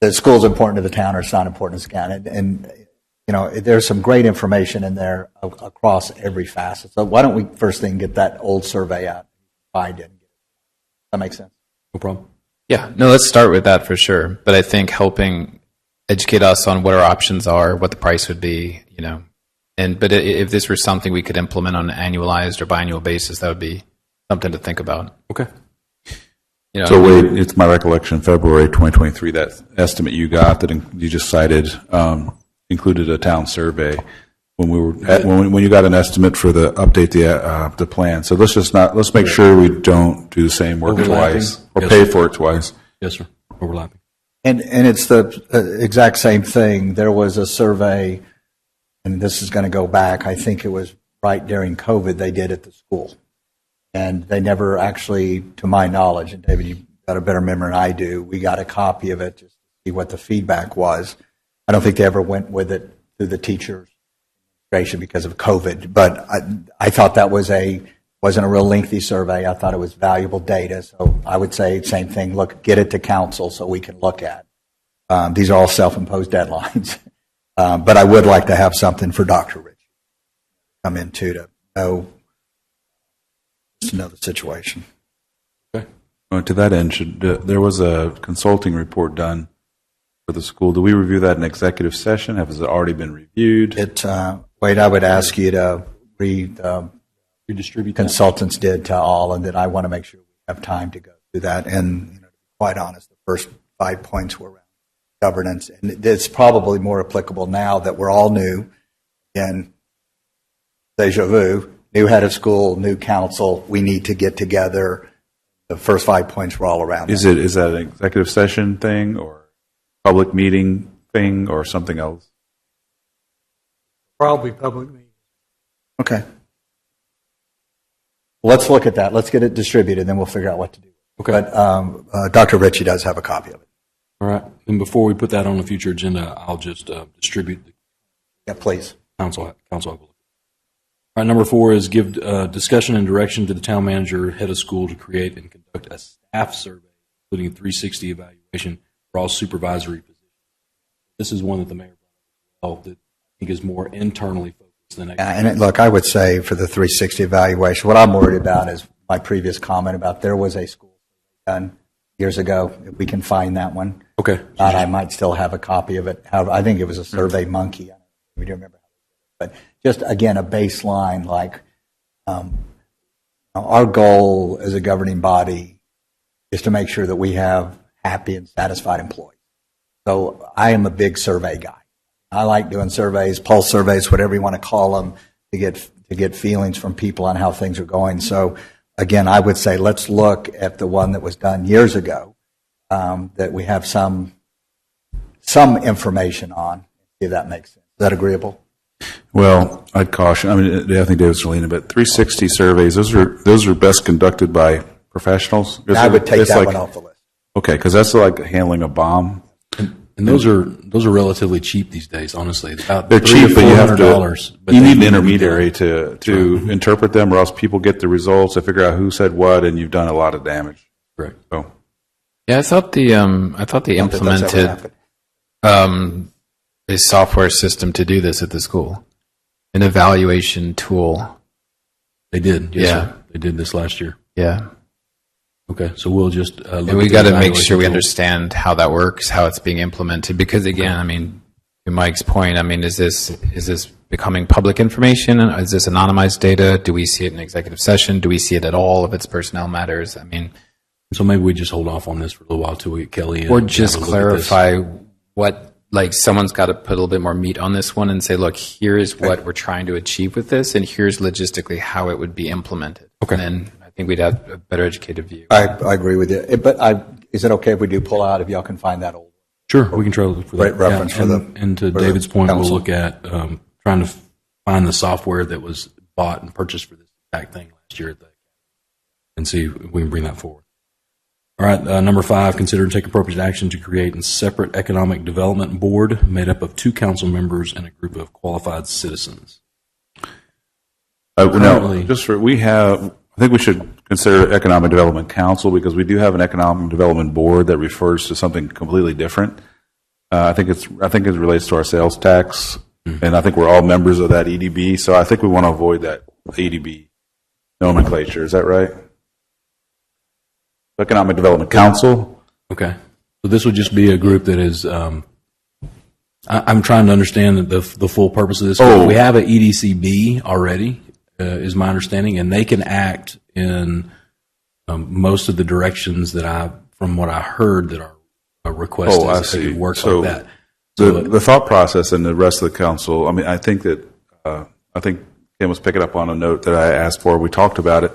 the school's important to the town or it's not important to the town. And there's some great information in there across every facet. So why don't we first thing get that old survey out? Find it. That makes sense? No problem. Yeah, no, let's start with that for sure. But I think helping educate us on what our options are, what the price would be, but if this were something we could implement on an annualized or biannual basis, that would be something to think about. Okay. So Wade, it's my recollection, February 2023, that estimate you got that you just cited included a town survey when we were when you got an estimate for the update the plan. So let's make sure we don't do the same work twice or pay for it twice. Yes, sir. Overlapping. And it's the exact same thing. There was a survey, and this is going to go back, I think it was right during COVID, they did at the school. And they never actually, to my knowledge, and David, you've got a better memory than I do, we got a copy of it just to see what the feedback was. I don't think they ever went with it through the teachers' administration because of COVID, but I thought that wasn't a real lengthy survey. I thought it was valuable data. So I would say same thing, get it to council so we can look at. These are all self-imposed deadlines. But I would like to have something for Dr. Rich come in too to know the situation. Okay. To that end, there was a consulting report done for the school. Do we review that in executive session? Has it already been reviewed? Wade, I would ask you to read redistribute consultants did to all, and then I want to make sure we have time to go through that. And to be quite honest, the first 5 points were around governance, and it's probably more applicable now that we're all new. Again, deja vu, new head of school, new council. We need to get together. The first 5 points were all around. Is that an executive session thing or public meeting thing or something else? Probably public meeting. Okay. Let's look at that. Let's get it distributed, then we'll figure out what to do. Okay. But Dr. Ritchie does have a copy of it. All right. And before we put that on a future agenda, I'll just distribute the please. council. All right, number 4 is give discussion and direction to the town manager, head of school, to create and conduct a staff survey, including a 360 evaluation for all supervisory positions. This is one that the mayor brought up as well that I think is more internally focused than externally. And look, I would say for the 360 evaluation, what I'm worried about is my previous comment about there was a school done years ago. If we can find that one. Okay. I might still have a copy of it. However, I think it was a Survey Monkey. We don't remember. But just, again, a baseline, like our goal as a governing body is to make sure that we have happy and satisfied employees. So I am a big survey guy. I like doing surveys, pulse surveys, whatever you want to call them, to get feelings from people on how things are going. So, again, I would say let's look at the one that was done years ago that we have some information on, if that makes sense. Is that agreeable? Well, I'd caution. I mean, I think David's leaning, but 360 surveys, those are best conducted by professionals. I would take that one off the list. Okay, because that's like handling a bomb. And those are relatively cheap these days, honestly. About They're cheap, but you have $400, to. You need an intermediary to interpret them, or else people get the results. They figure out who said what, and you've done a lot of damage. Correct. So, yeah, I thought they implemented a software system to do this at the school, an evaluation tool. They did. Yes, sir. They did this last year. Yeah. Okay, so we'll just look and we got to make sure we understand how that works, how it's being implemented. Because again, I mean, to Mike's point, I mean, is this becoming public information? Is this anonymized data? Do we see it in executive session? Do we see it at all if it's personnel matters? I mean, so maybe we just hold off on this for a little while till we get Kelly in, or just clarify what. Like someone's got to put a little bit more meat on this one and say, look, here's what we're trying to achieve with this, and here's logistically how it would be implemented. Okay. And I think we'd have a better educated view. I agree with you. But is it okay if we do pull out if y'all can find that old? Sure, we can try to look for that. Great reference for the- And to for the David's point, we'll council. look at trying to find the software that was bought and purchased for this exact thing last year and see if we can bring that forward. All right, number 5, consider and take appropriate action to create a separate economic development board made up of 2 council members and a group of qualified citizens. No, Currently- I think we should consider Economic Development Council because we do have an Economic Development Board that refers to something completely different. I think it relates to our sales tax, and I think we're all members of that EDB, so I think we want to avoid that EDB nomenclature. Is that right? Economic Development Council. Okay. So this would just be a group that is, I'm trying to understand the full purpose of this. Oh. We have a EDCB already, is my understanding, and they can act in most of the directions that from what I heard that are requested. I that they see. could work So like that. The thought process and the rest of the council, I mean, I think that, I think Kim was picking up on a note that I asked for. We talked about it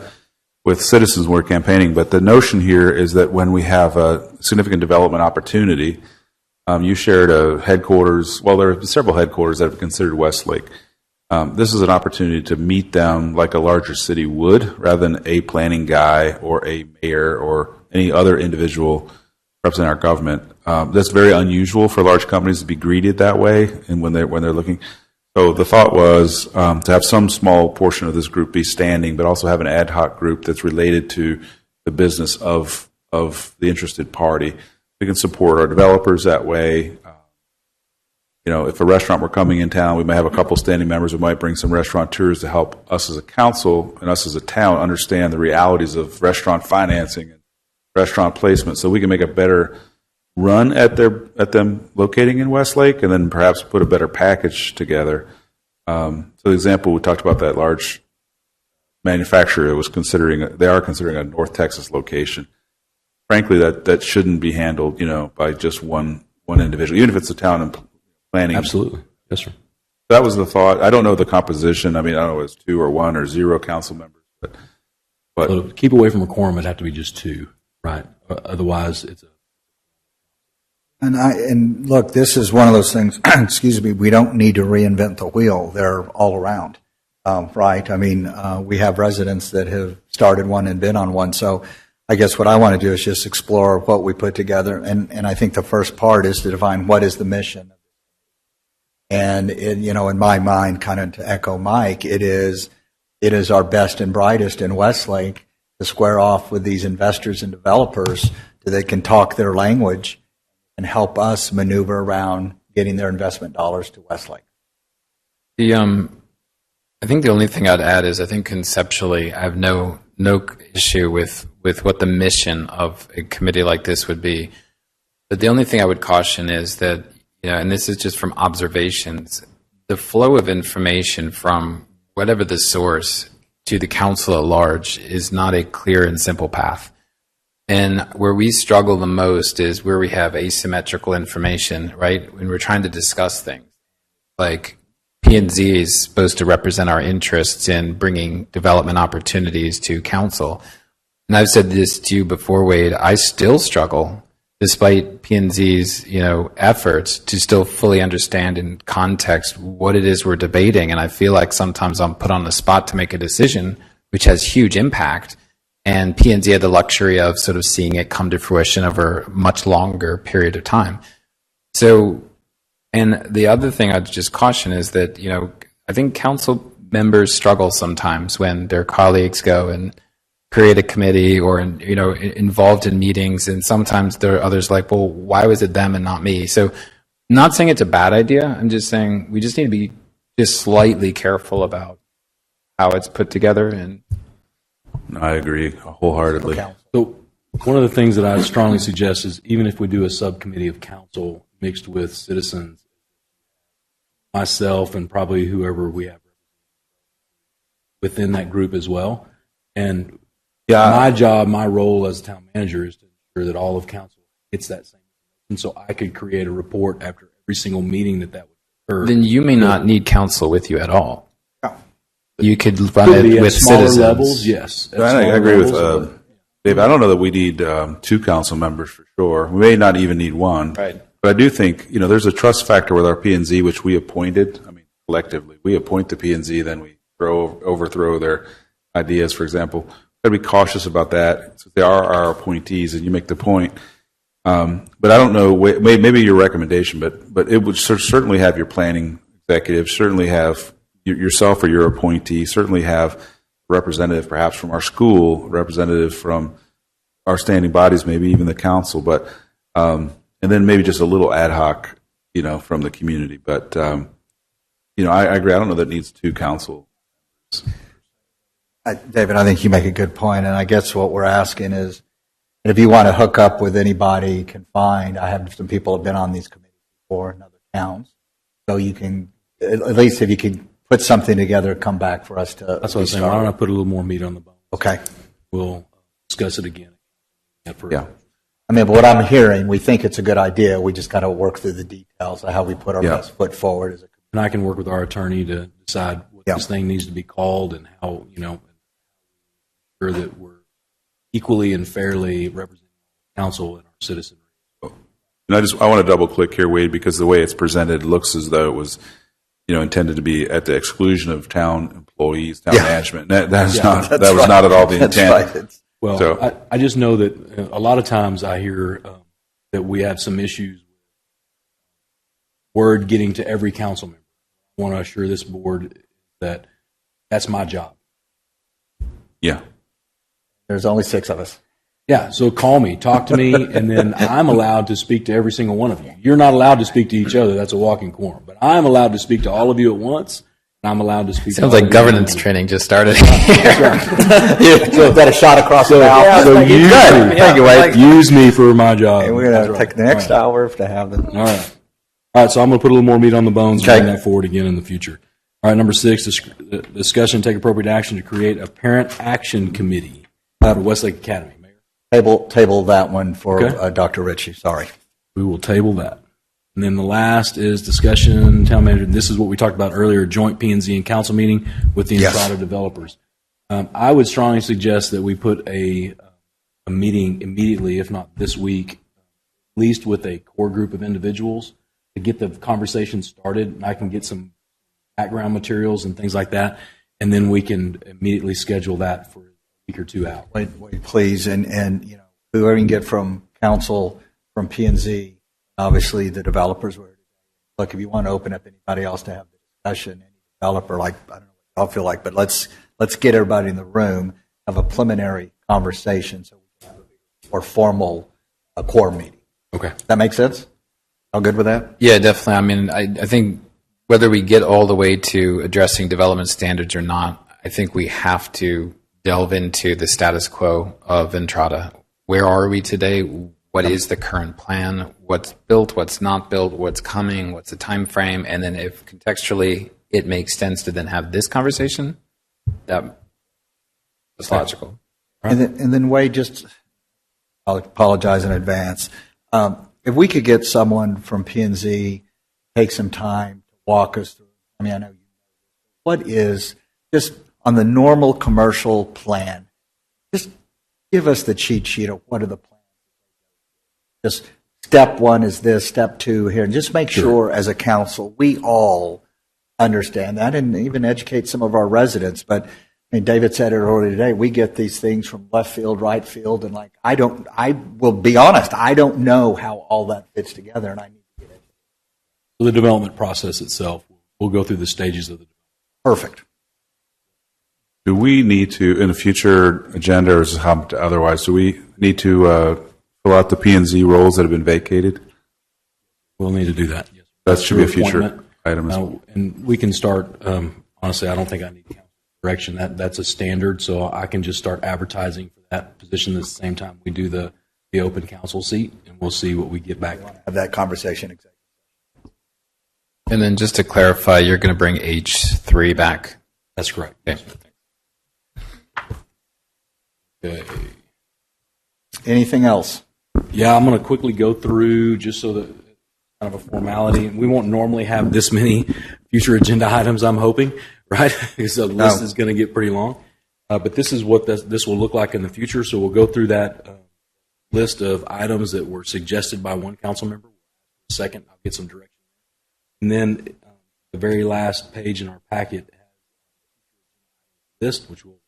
with citizens when we're campaigning, but the notion here is that when we have a significant development opportunity, you shared a headquarters, well, there are several headquarters that have considered Westlake. This is an opportunity to meet them like a larger city would, rather than a planning guy or a mayor or any other individual representing our government. That's very unusual for large companies to be greeted that way, and when they're looking. So the thought was to have some small portion of this group be standing, but also have an ad hoc group that's related to the business of the interested party. We can support our developers that way. If a restaurant were coming in town, we might have a couple standing members. We might bring some restaurateurs to help us as a council and us as a town understand the realities of restaurant financing and restaurant placement, so we can make a better run at them locating in Westlake, and then perhaps put a better package together. So the example, we talked about that large manufacturer they are considering a North Texas location. Frankly, that shouldn't be handled, by just one individual, even if it's a town and planning. Absolutely. Yes, sir. That was the thought. I don't know the composition. I mean, I don't know if it's 2 or 1 or 0 council members, but So to keep away from a quorum, it'd have to be just 2, right? Otherwise, it's And look, this is one of those things, excuse me, we don't need to reinvent the wheel. They're all around, right? I mean, we have residents that have started one and been on one. So I guess what I want to do is just explore what we put together. And I think the first part is to define what is the mission. And, in my mind, kind of to echo Mike, it is our best and brightest in Westlake to square off with these investors and developers so they can talk their language and help us maneuver around getting their investment dollars to Westlake. I think the only thing I'd add is I think conceptually I have no issue with what the mission of a committee like this would be. But the only thing I would caution is that, and this is just from observations, the flow of information from whatever the source to the council at large is not a clear and simple path. And where we struggle the most is where we have asymmetrical information, right? When we're trying to discuss things. Like P&Z is supposed to represent our interests in bringing development opportunities to council. And I've said this to you before, Wade, I still struggle, despite P&Z's, efforts, to still fully understand in context what it is we're debating. And I feel like sometimes I'm put on the spot to make a decision, which has huge impact. And P&Z had the luxury of sort of seeing it come to fruition over a much longer period of time. So, and the other thing I'd just caution is that, I think council members struggle sometimes when their colleagues go and create a committee or, involved in meetings. And sometimes there are others like, well, why was it them and not me? So I'm not saying it's a bad idea. I'm just saying we just need to be just slightly careful about how it's put together. And I agree wholeheartedly. So one of the things that I strongly suggest is even if we do a subcommittee of council mixed with citizens, myself and probably whoever we have within that group as well. And my job, my role as town manager is to ensure that all of council gets that same. And so I could create a report after every single meeting that would occur. then you may not need council with you at all. You could run Could be it at with smaller citizens. levels, yes. At I smaller agree with levels, Dave. I don't know that we need 2 council members for sure. We may not even need 1. Right. But I do think, there's a trust factor with our P&Z, which we appointed. I mean, collectively, we appoint the P&Z, then we overthrow their ideas, for example. Got to be cautious about that. So they are our appointees, and you make the point. But I don't know, maybe your recommendation, but it would certainly have your planning executive, certainly have yourself or your appointee, certainly have a representative perhaps from our school, representative from our standing bodies, maybe even the council, but and then maybe just a little ad hoc, from the community. But I agree. I don't know that it needs 2 council. David, I think you make a good point, and I guess what we're asking is, if you want to hook up with anybody you can find, I have some people who have been on these committees before in other towns, so you can, at least if you could put something together, come back for us to. That's what I'm saying. Why don't I put a little more meat on the bone? Okay. We'll discuss it again. Yeah. I mean, but what I'm hearing, we think it's a good idea. We just got to work through the details of how we put our best foot forward. And I can work with our attorney to decide what this thing needs to be called and how, sure that we're equally and fairly representing the council and our citizenry. And I want to double click here, Wade, because the way it's presented looks as though it was, intended to be at the exclusion of town employees, town management. That was not at all the intent. Right. Well, so, I just know that a lot of times I hear that we have some issues with word getting to every council member. I want to assure this board that that's my job. Yeah. There's only 6 of us. Yeah, so call me, talk to me, and then I'm allowed to speak to every single one of you. You're not allowed to speak to each other. That's a walking quorum. But I'm allowed to speak to all of you at once, and I'm allowed to speak to all of you. Sounds like governance training just started. So is that a shot across the mouth? So use me for my job. And we're going to take the next hour to have them. All right, so I'm going to put a little more meat on the bones and bring that forward again in the future. All right, number 6, discussion and take appropriate action to create a parent action committee for Westlake Academy. Table that one for Dr. Ritchie. Sorry. We will table that. And then the last is discussion, town manager. This is what we talked about earlier, joint P&Z and council meeting with the Entrada developers. I would strongly suggest that we put a meeting immediately, if not this week, at least with a core group of individuals to get the conversation started. And I can get some background materials and things like that, and then we can immediately schedule that for a week or 2 out. Wait, please, and whoever you can get from council, from P&Z, obviously the developers were. Look, if you want to open up anybody else to have the discussion, any developer, I don't know what y'all feel like, but let's get everybody in the room, have a preliminary conversation, so we can have a more formal core meeting. Okay, that makes sense. All good with that? Yeah, definitely. I mean, I think whether we get all the way to addressing development standards or not, I think we have to delve into the status quo of Entrada. Where are we today? What is the current plan? What's built? What's not built? What's coming? What's the time frame? And then if contextually it makes sense to then have this conversation, that's logical. And then Wade, I'll apologize in advance. If we could get someone from P&Z, take some time to walk us through. I mean, I know you know what is just on the normal commercial plan. Just give us the cheat sheet of what are the plans. Just step 1 is this, step 2 here, and just make sure as a council we all understand that, and even educate some of our residents. But I mean, David said it earlier today. We get these things from left field, right field, and I will be honest, I don't know how all that fits together, and I need to get it. So the development process itself, we'll go through the stages of the development. Perfect. Do we need to, in a future agenda, or otherwise, do we need to fill out the P&Z roles that have been vacated? We'll need to do that. Yes. That should be a future item as well. And we can start, honestly, I don't think I need direction. That's a standard, so I can just start advertising for that position at the same time we do the open council seat, and we'll see what we get back. Have that conversation. And then just to clarify, you're going to bring H3 back? That's correct. Okay. Anything else? Yeah, I'm going to quickly go through just so that kind of a formality. We won't normally have this many future agenda items, I'm hoping, right? Because the list is going to get pretty long. But this is what this will look like in the future. So we'll go through that list of items that were suggested by one council member. a second. I'll get some direction. And then the very last page in our packet has a list, which will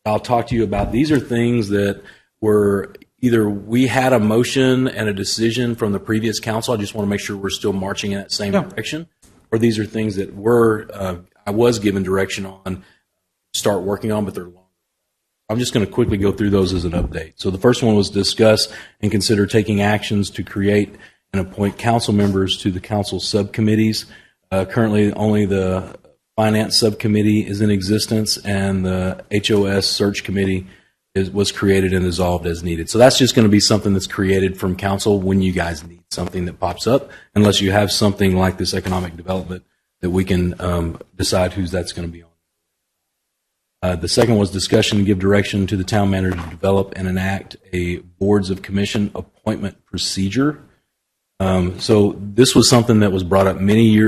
I'll talk to you about. These are things that were either we had a motion and a decision from the previous council. I just want to make sure we're still marching in that same direction. Or these are things that I was given direction on, start working on, but they're long. I'm just going to quickly go through those as an update. So the first one was discuss and consider taking actions to create and appoint council members to the council subcommittees. Currently, only the Finance Subcommittee is in existence, and the HOS Search Committee was created and dissolved as needed. So that's just going to be something that's created from council when you guys need something that pops up, unless you have something like this economic development that we can decide who's that's going to be on. The second was discussion and give direction to the town manager to develop and enact a boards of commission appointment procedure. So this was something that was brought up many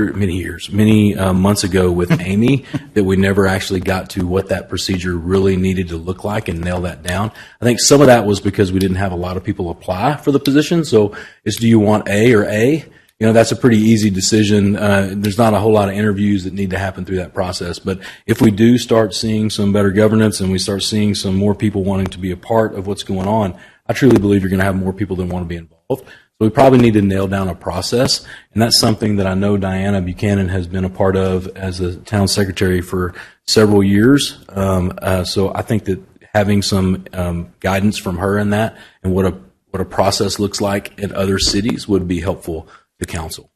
months ago with Amy that we never actually got to what that procedure really needed to look like and nail that down. I think some of that was because we didn't have a lot of people apply for the position. So it's, do you want A or A? You know, that's a pretty easy decision. There's not a whole lot of interviews that need to happen through that process. But if we do start seeing some better governance and we start seeing some more people wanting to be a part of what's going on, I truly believe you're going to have more people that want to be involved. So we probably need to nail down a process, and that's something that I know Diana Buchanan has been a part of as a town secretary for several years. So I think that having some guidance from her in that and what a process looks like in other cities would be helpful to council.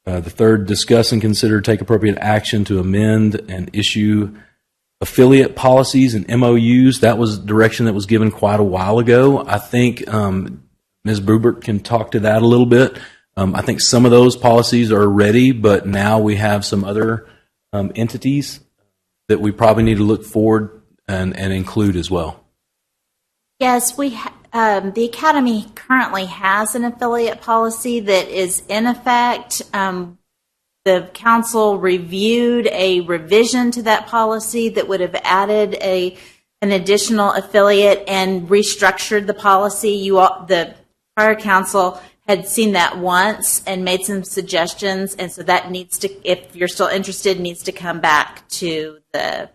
The third, discuss and consider take appropriate action to amend and issue affiliate policies and MOUs. That was direction that was given quite a while ago. I think Ms. Brubert can talk to that a little bit. I think some of those policies are ready, but now we have some other entities that we probably need to look forward and include as well. Yes, the Academy currently has an affiliate policy that is in effect. The council reviewed a revision to that policy that would have added an additional affiliate and restructured the policy. The prior council had seen that once and made some suggestions, and so that needs to, if you're still interested, needs to come back to the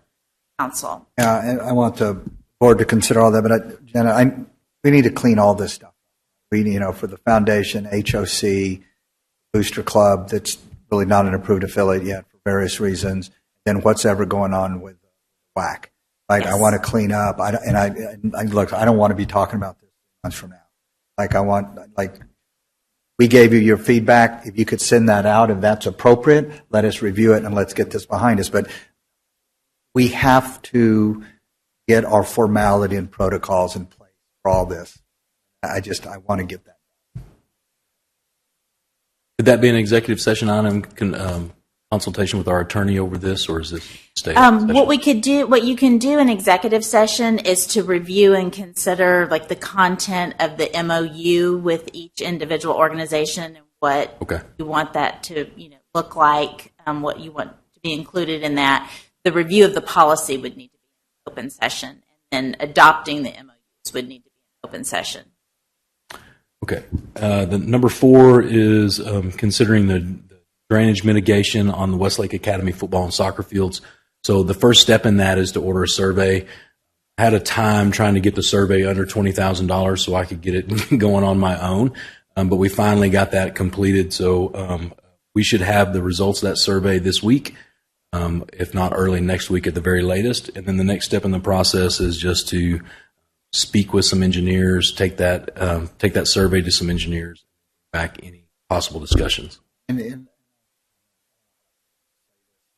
council. Yeah, and I want the board to consider all that, but Jenna, we need to clean all this stuff. For the foundation, HOC, Booster Club, that's really not an approved affiliate yet for various reasons. Then what's ever going on with WAC? Right? Yes. I want to clean up. Look, I don't want to be talking about this months from now. We gave you your feedback. If you could send that out, if that's appropriate, let us review it and let's get this behind us. But we have to get our formality and protocols in place for all this. I want to get that. Could that be an executive session item, consultation with our attorney over this, or is this state? What you can do in executive session is to review and consider like the content of the MOU with each individual organization and what you want that to look like, what you want to be included in that. The review of the policy would need to be an open session, and adopting the MOUs would need to be an open session. Okay. The number 4 is considering the drainage mitigation on the Westlake Academy football and soccer fields. So the first step in that is to order a survey. I had a time trying to get the survey under $20,000 so I could get it going on my own, but we finally got that completed. So we should have the results of that survey this week, if not early next week at the very latest. And then the next step in the process is just to speak with some engineers, take that survey to some engineers, back any possible discussions.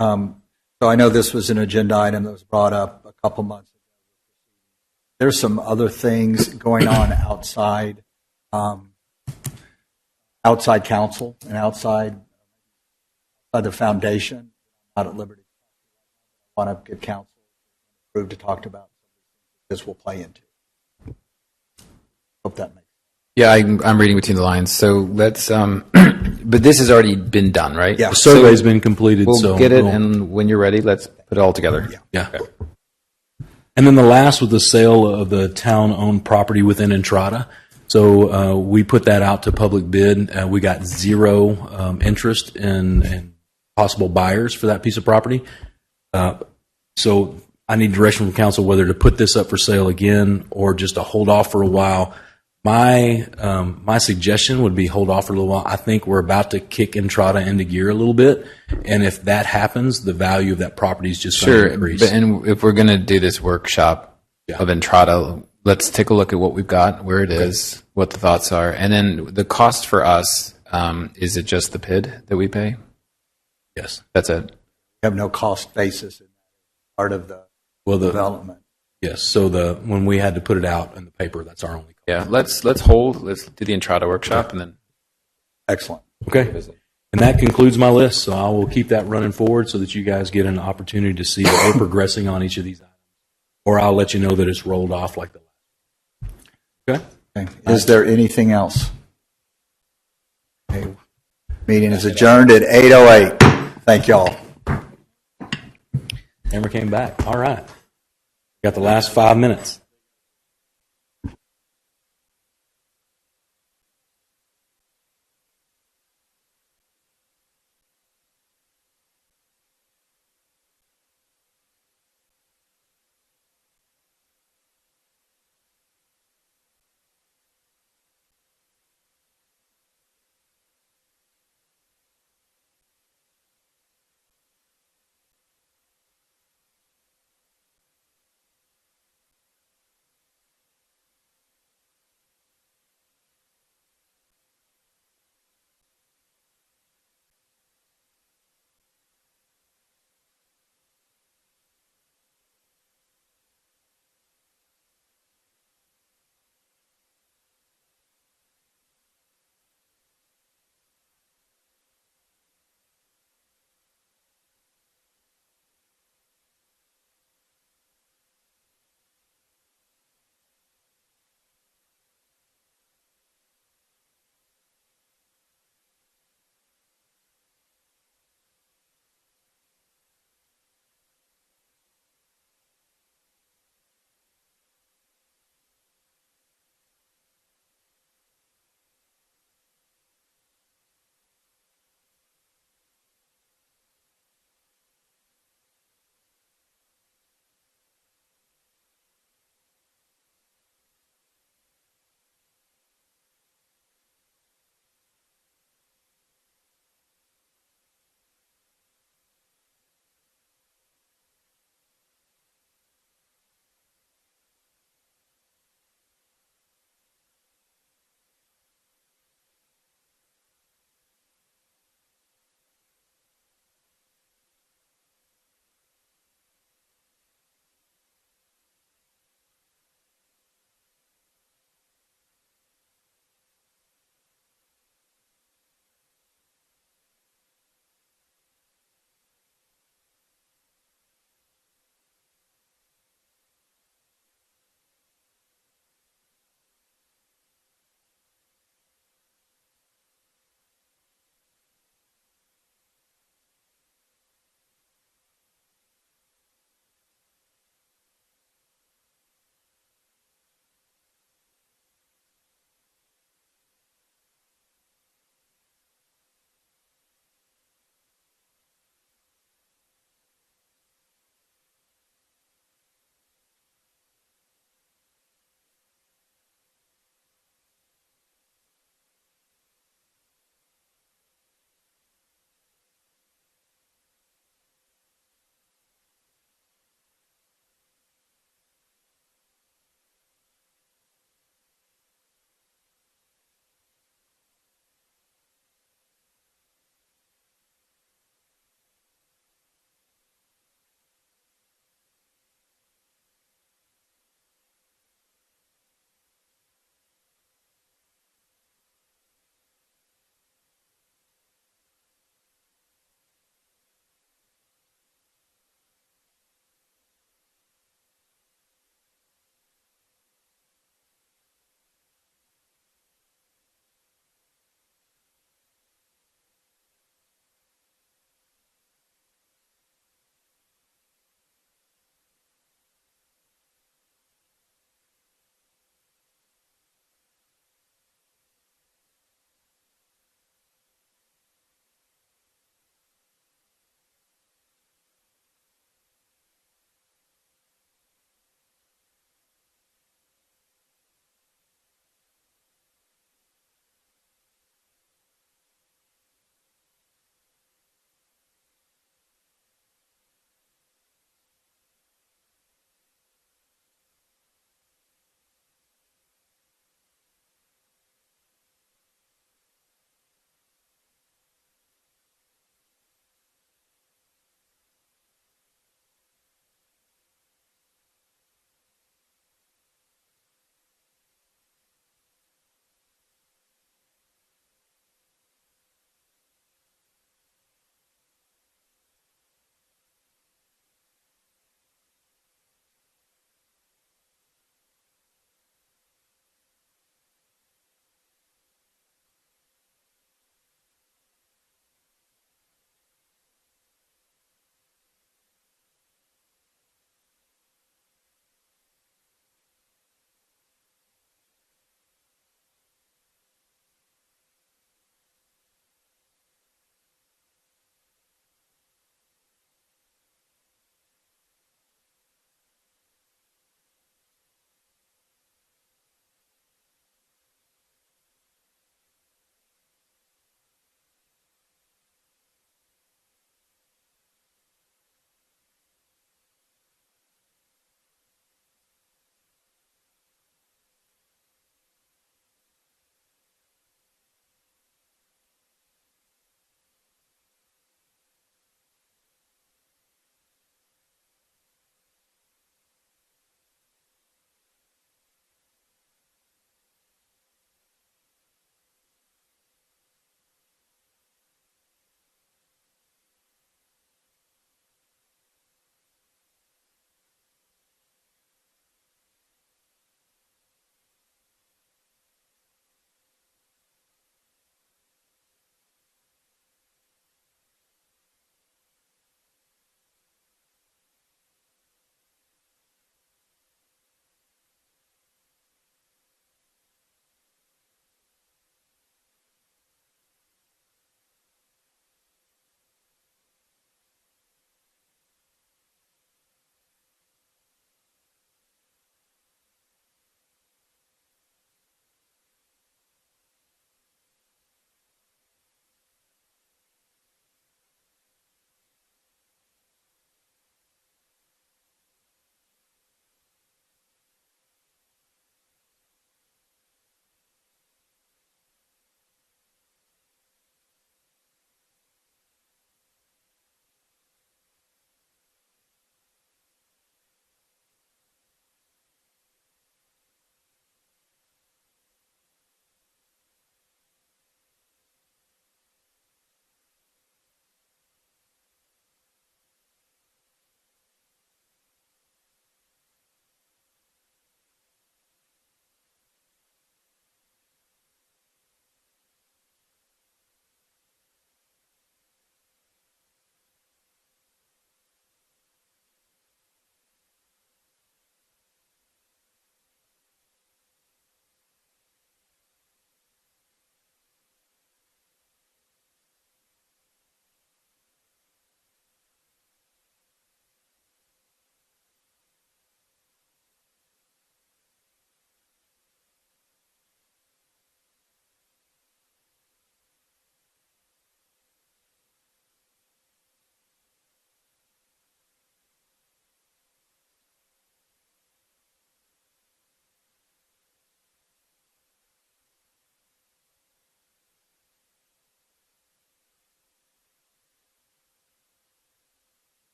So I know this was an agenda item that was brought up a couple months ago. There's some other things going on outside council and outside the foundation. Not at liberty. I want to get council approved to talk about this will play into. Hope that makes sense. Yeah, I'm reading between the lines. So let's, but this has already been done, right? Yeah, the survey's been completed. We'll get it, and when you're ready, let's put it all together. Yeah. Okay. And then the last was the sale of the town-owned property within Entrada. So we put that out to public bid. We got zero interest in possible buyers for that piece of property. So I need direction from council whether to put this up for sale again or just to hold off for a while. My suggestion would be hold off for a little while. I think we're about to kick Entrada into gear a little bit, and if that happens, the value of that property is just going to Sure, increase. but and if we're going to do this workshop of Entrada, let's take a look at what we've got, where it is, what the thoughts are, and then the cost for us. Is it just the PID that we pay? Yes, that's it. We have no cost basis in part of the development. Yes. So when we had to put it out in the paper, that's our only cost. Yeah. Let's do the Entrada workshop and then. Excellent. Okay. And that concludes my list. So I will keep that running forward so that you guys get an opportunity to see that we're progressing on each of these items. Or I'll let you know that it's rolled off like the last. Okay. Is there anything else? Okay. Meeting is adjourned at 8:08. Thank you all. Never came back. All right. Got the last 5 minutes.